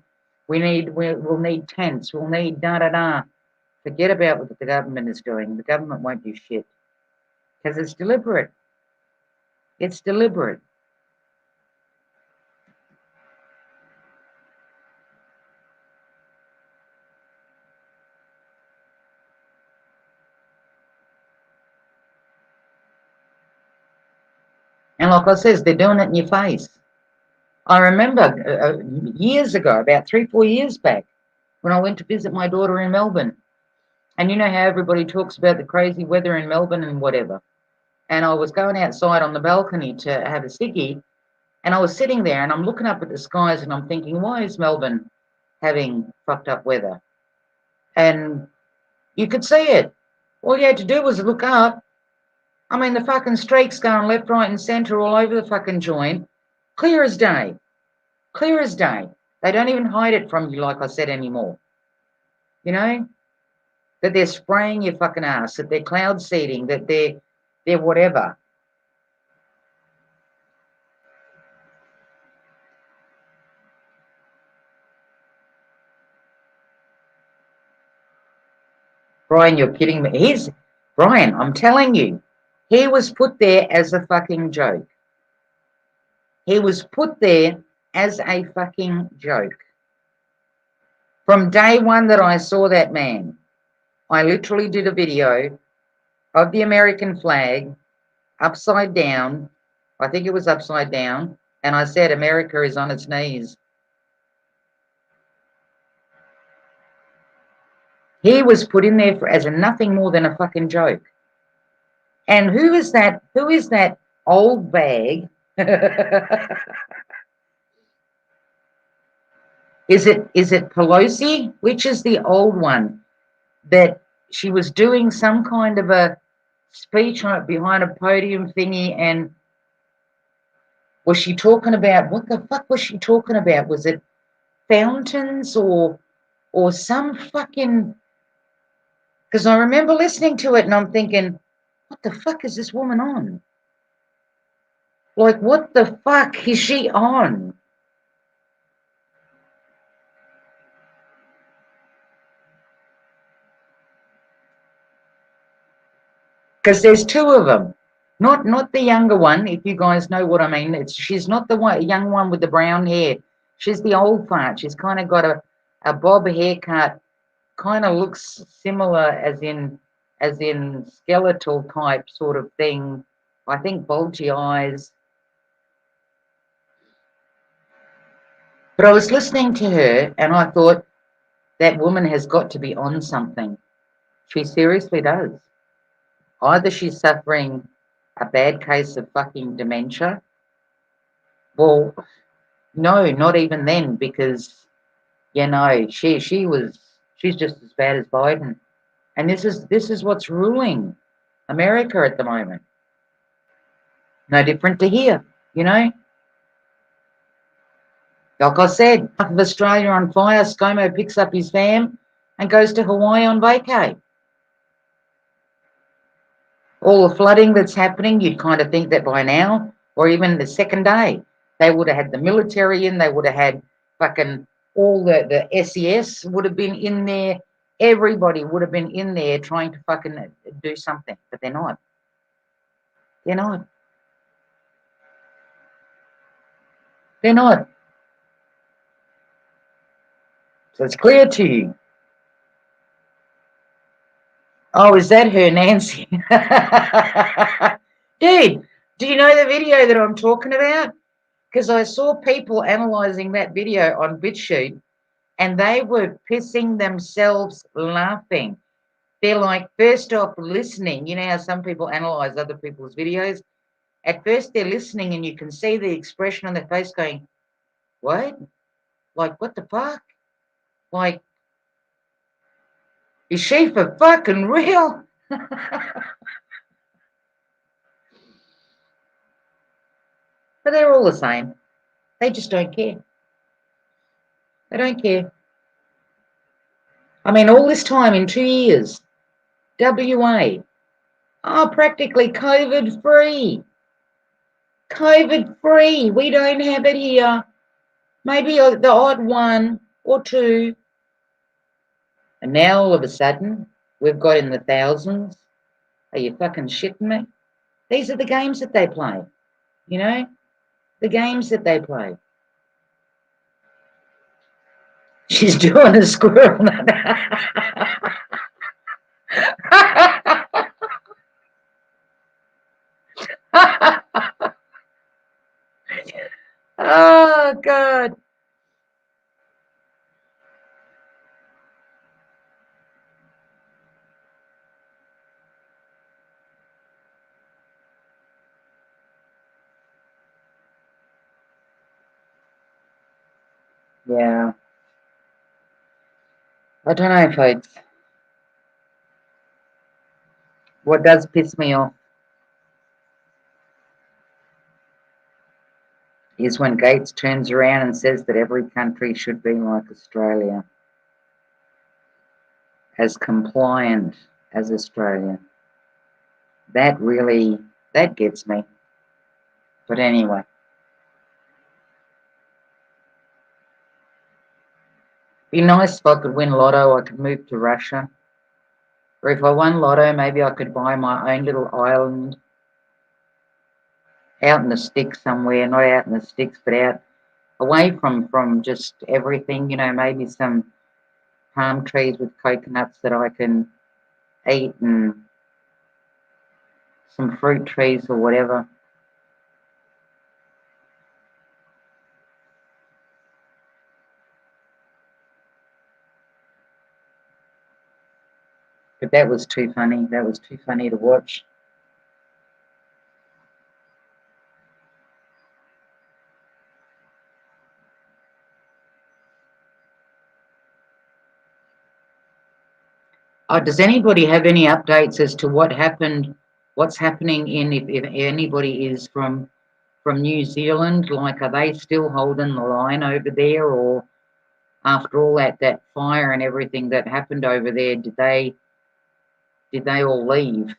We'll need tents, we'll need da-da-da. Forget about what the government is doing. The government won't do shit. Because it's deliberate. It's deliberate. And like I says, they're doing it in your face. I remember years ago, about 3-4 years back, when I went to visit my daughter in Melbourne. And you know how everybody talks about the crazy weather in Melbourne and whatever. And I was going outside on the balcony to have a ciggy, and I was sitting there and I'm looking up at the skies and I'm thinking, why is Melbourne having fucked up weather? And you could see it. All you had to do was look up. I mean, the fucking streaks going left, right, and centre all over the fucking joint. Clear as day. Clear as day. They don't even hide it from you, like I said, anymore. You know? That they're spraying your fucking ass, that they're cloud seeding, that they're whatever. Brian, you're kidding me. Brian, I'm telling you, he was put there as a fucking joke. He was put there as a fucking joke. From day one that I saw that man, I literally did a video of the American flag upside down. I think it was upside down. And I said, America is on its knees. He was put in there as a nothing more than a fucking joke. And who is that? Who is that old bag? Is it Pelosi? Which is the old one that she was doing some kind of a speech behind a podium thingy, and was she talking about, what the fuck was she talking about? Was it fountains or some fucking, because I remember listening to it and I'm thinking, what the fuck is this woman on? Like, what the fuck is she on? Because there's two of them. Not the younger one, if you guys know what I mean. She's not the young one with the brown hair. She's the old fart. She's kind of got a bob haircut. Kind of looks similar as in skeletal type sort of thing. I think bulgy eyes. But I was listening to her and I thought, that woman has got to be on something. She seriously does. Either she's suffering a bad case of fucking dementia. Well, No, not even then, because she's just as bad as Biden, and this is what's ruling America at the moment. No different to here, you know. Like I said, half of Australia on fire. ScoMo picks up his fam and goes to Hawaii on vacay. All the flooding that's happening, you'd kind of think that by now, or even the second day, they would have had the military in, they would have had fucking all the SES would have been in there. Everybody would have been in there trying to fucking do something, but they're not. They're not. They're not. So it's clear to you. Oh, is that her, Nancy? Dude, do you know the video that I'm talking about? Because I saw people analysing that video on BitChute and they were pissing themselves laughing. They're like, first off, listening. You know how some people analyse other people's videos? At first, they're listening and you can see the expression on their face going, what? Like, what the fuck? Like, is she for fucking real? But they're all the same. They just don't care. They don't care. I mean, all this time in 2 years, WA, practically COVID free. COVID free. We don't have it here. Maybe the odd one or two. And now all of a sudden, we've got in the thousands. Are you fucking shitting me? These are the games that they play. You know? The games that they play. She's doing a squirrel. Oh, God. Yeah. I don't know, folks. What does piss me off is when Gates turns around and says that every country should be like Australia, as compliant as Australia. That gets me. But anyway. Be nice if I could win lotto, I could move to Russia. Or if I won lotto, maybe I could buy my own little island out in the sticks somewhere, not out in the sticks, but out away from just everything, maybe some palm trees with coconuts that I can eat and some fruit trees or whatever. But that was too funny. That was too funny to watch. Does anybody have any updates as to what happened, what's happening if anybody is from New Zealand? Like, are they still holding the line over there, or after all that fire and everything that happened over there, did they all leave?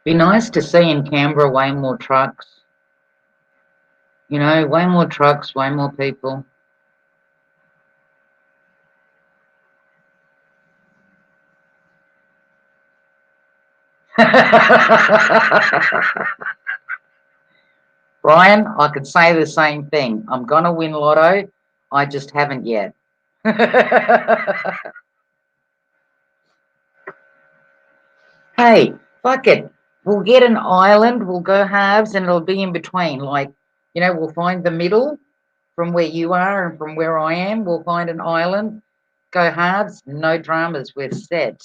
Be nice to see in Canberra way more trucks. Way more trucks, way more people. Brian, I could say the same thing. I'm going to win lotto. I just haven't yet. Hey, fuck it. We'll get an island, we'll go halves, and it'll be in between. Like, we'll find the middle, from where you are and from where I am. We'll find an island, go halves, no dramas, we're set.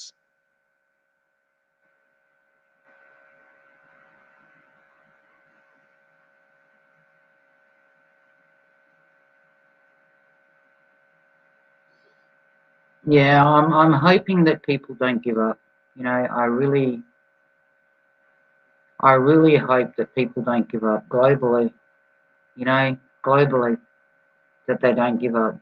Yeah, I'm hoping that people don't give up. You know, I really hope that people don't give up globally. You know, globally, that they don't give up.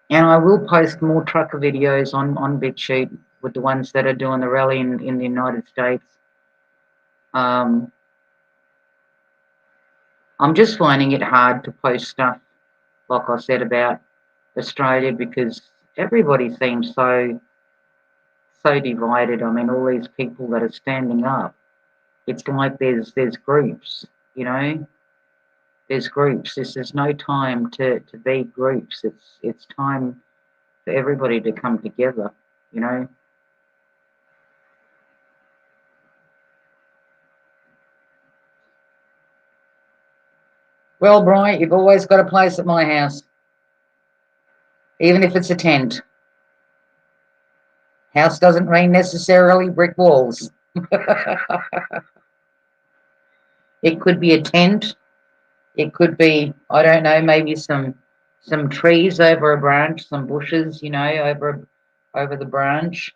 And I will post more trucker videos on BitChute with the ones that are doing the rally in the United States. I'm just finding it hard to post stuff, like I said, about Australia, because everybody seems so divided. I mean, all these people that are standing up. It's like there's groups, you know. There's groups. There's no time to be groups. It's time for everybody to come together, you know. Well, Brian, you've always got a place at my house, even if it's a tent. House doesn't mean necessarily brick walls. It could be a tent. It could be, I don't know, maybe some trees over a branch, some bushes, you know, over the branch.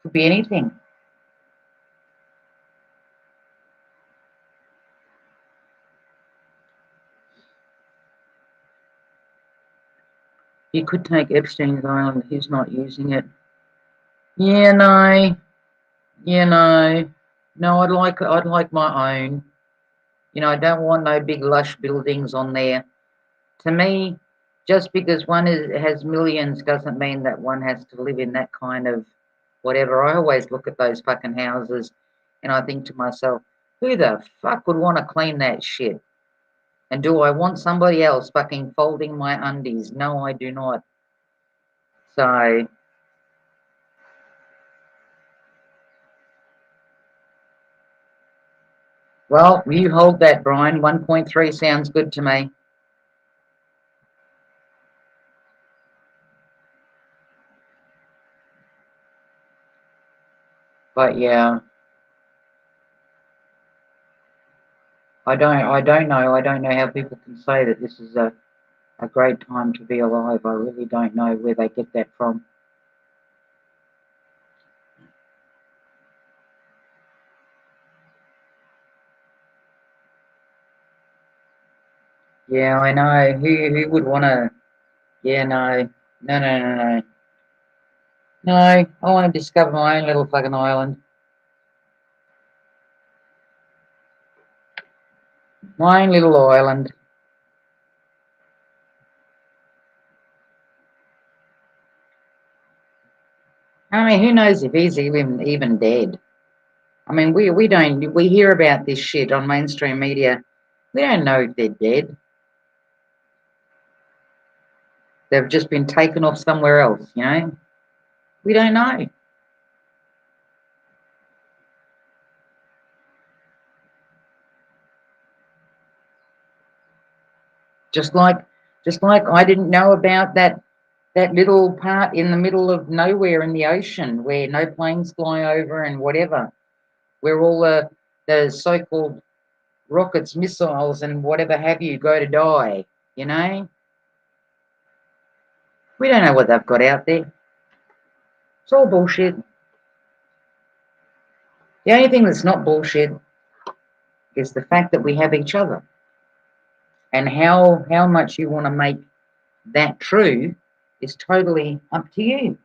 Could be anything. You could take Epstein's Island. He's not using it. Yeah, no. Yeah, no. No, I'd like my own. You know, I don't want no big lush buildings on there. To me, just because one has millions doesn't mean that one has to live in that kind of whatever. I always look at those fucking houses and I think to myself, who the fuck would want to clean that shit? And do I want somebody else fucking folding my undies? No, I do not. So, well, you hold that, Brian. 1.3 sounds good to me. But yeah, I don't know. I don't know how people can say that this is a great time to be alive. I really don't know where they get that from. Yeah, I know. Who would want to? Yeah, no, no, no, no, no. No, I want to discover my own little fucking island. My own little island. I mean, who knows if he's even dead? I mean, we hear about this shit on mainstream media. We don't know if they're dead. They've just been taken off somewhere else, you know? We don't know. Just like I didn't know about that little part in the middle of nowhere in the ocean where no planes fly over and whatever, where all the so-called rockets, missiles, and whatever have you go to die, you know? We don't know what they've got out there. It's all bullshit. The only thing that's not bullshit is the fact that we have each other. And how much you want to make that true is totally up to you.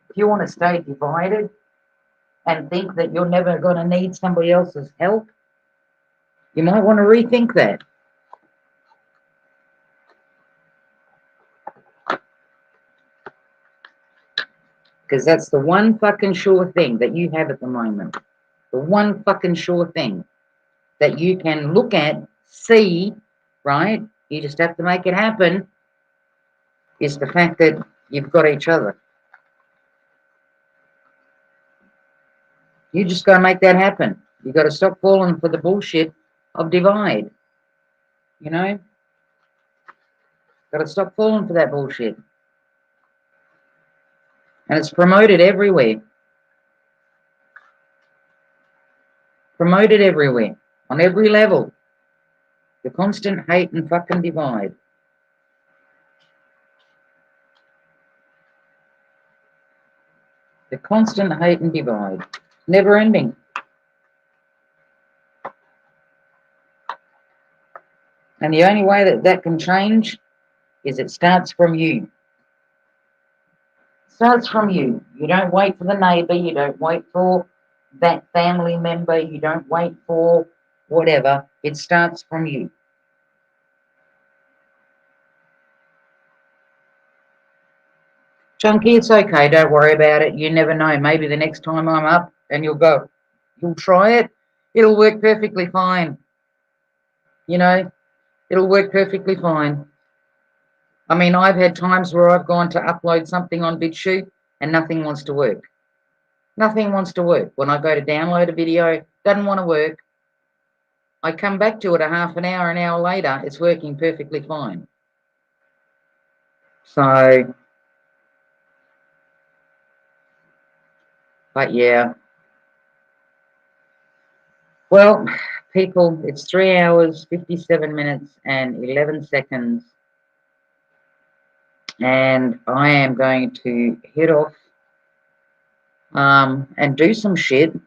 If you want to stay divided and think that you're never going to need somebody else's help, you might want to rethink that. Because that's the one fucking sure thing that you have at the moment. The one fucking sure thing that you can look at, see, right? You just have to make it happen, is the fact that you've got each other. You just got to make that happen. You got to stop falling for the bullshit of divide. You know, got to stop falling for that bullshit. And it's promoted everywhere. Promoted everywhere, on every level. The constant hate and fucking divide. The constant hate and divide. Never ending. And the only way that that can change is it starts from you. It starts from you. You don't wait for the neighbour. You don't wait for that family member. You don't wait for whatever. It starts from you. Chunky, it's okay. Don't worry about it. You never know. Maybe the next time I'm up and you'll go, you'll try it. It'll work perfectly fine. You know, it'll work perfectly fine. I mean, I've had times where I've gone to upload something on BitChute and nothing wants to work. Nothing wants to work. When I go to download a video, doesn't want to work. I come back to it a half an hour later, it's working perfectly fine. So, but yeah. Well, people, it's 3 hours, 57 minutes and 11 seconds. And I am going to head off and do some shit.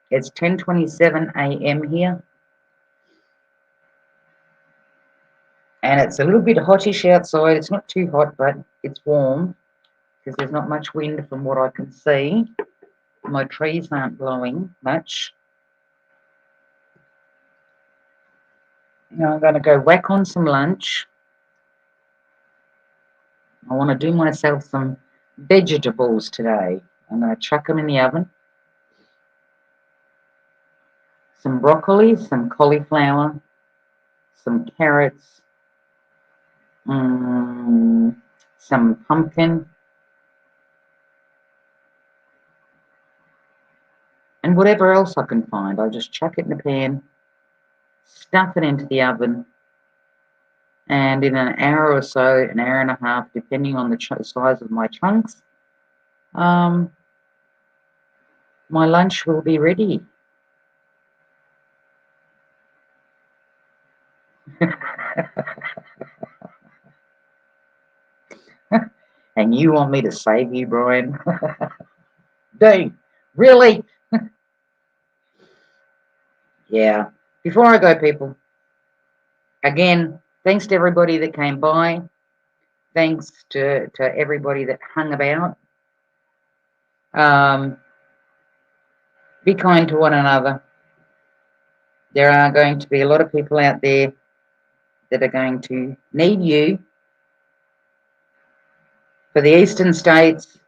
It's 10:27 a.m. here. And it's a little bit hottish outside. It's not too hot, but it's warm because there's not much wind from what I can see. My trees aren't blowing much. Now I'm going to go whack on some lunch. I want to do myself some vegetables today. I'm going to chuck them in the oven. Some broccoli, some cauliflower, some carrots, some pumpkin, and whatever else I can find. I'll just chuck it in the pan, stuff it into the oven, and in an hour or so, an hour and a half, depending on the size of my chunks, my lunch will be ready. And you want me to save you, Brian? Dude, really? Yeah. Before I go, people, again, thanks to everybody that came by. Thanks to everybody that hung about. Be kind to one another. There are going to be a lot of people out there that are going to need you. For the eastern states,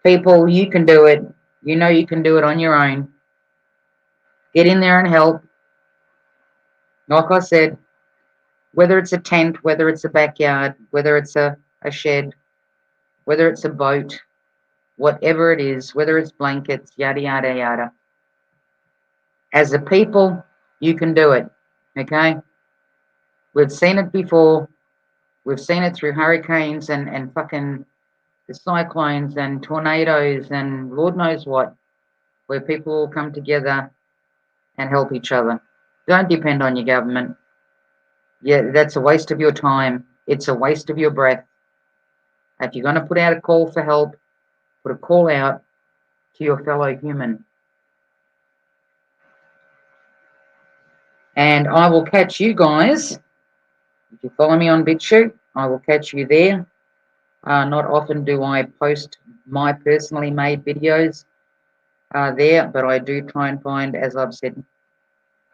people, you can do it. You know you can do it on your own. Get in there and help. Like I said, whether it's a tent, whether it's a backyard, whether it's a shed, whether it's a boat, whatever it is, whether it's blankets, yada, yada, yada. As a people, you can do it, okay? We've seen it before. We've seen it through hurricanes and fucking the cyclones and tornadoes and Lord knows what, where people all come together and help each other. Don't depend on your government. Yeah, that's a waste of your time. It's a waste of your breath. If you're going to put out a call for help, put a call out to your fellow human. And I will catch you guys. If you follow me on BitChute, I will catch you there. Not often do I post my personally made videos there, but I do try and find, as I've said,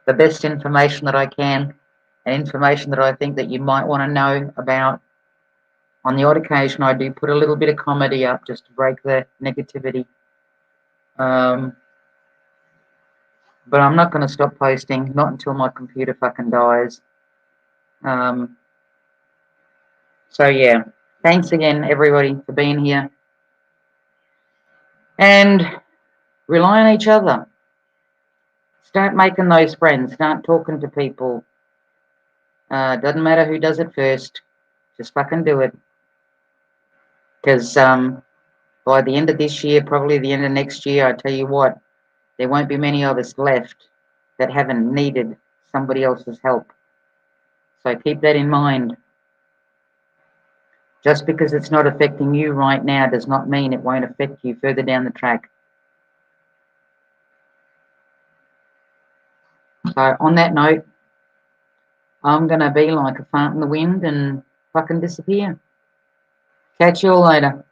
the best information that I can, and information that I think that you might want to know about. On the odd occasion, I do put a little bit of comedy up just to break the negativity. But I'm not going to stop posting, not until my computer fucking dies. So yeah, thanks again, everybody, for being here. And Rely on each other. Start making those friends. Start talking to people. Doesn't matter who does it first. Just fucking do it. Because by the end of this year, probably the end of next year, I tell you what, there won't be many of us left that haven't needed somebody else's help. So keep that in mind. Just because it's not affecting you right now does not mean it won't affect you further down the track. So on that note, I'm going to be like a fart in the wind and fucking disappear. Catch you all later.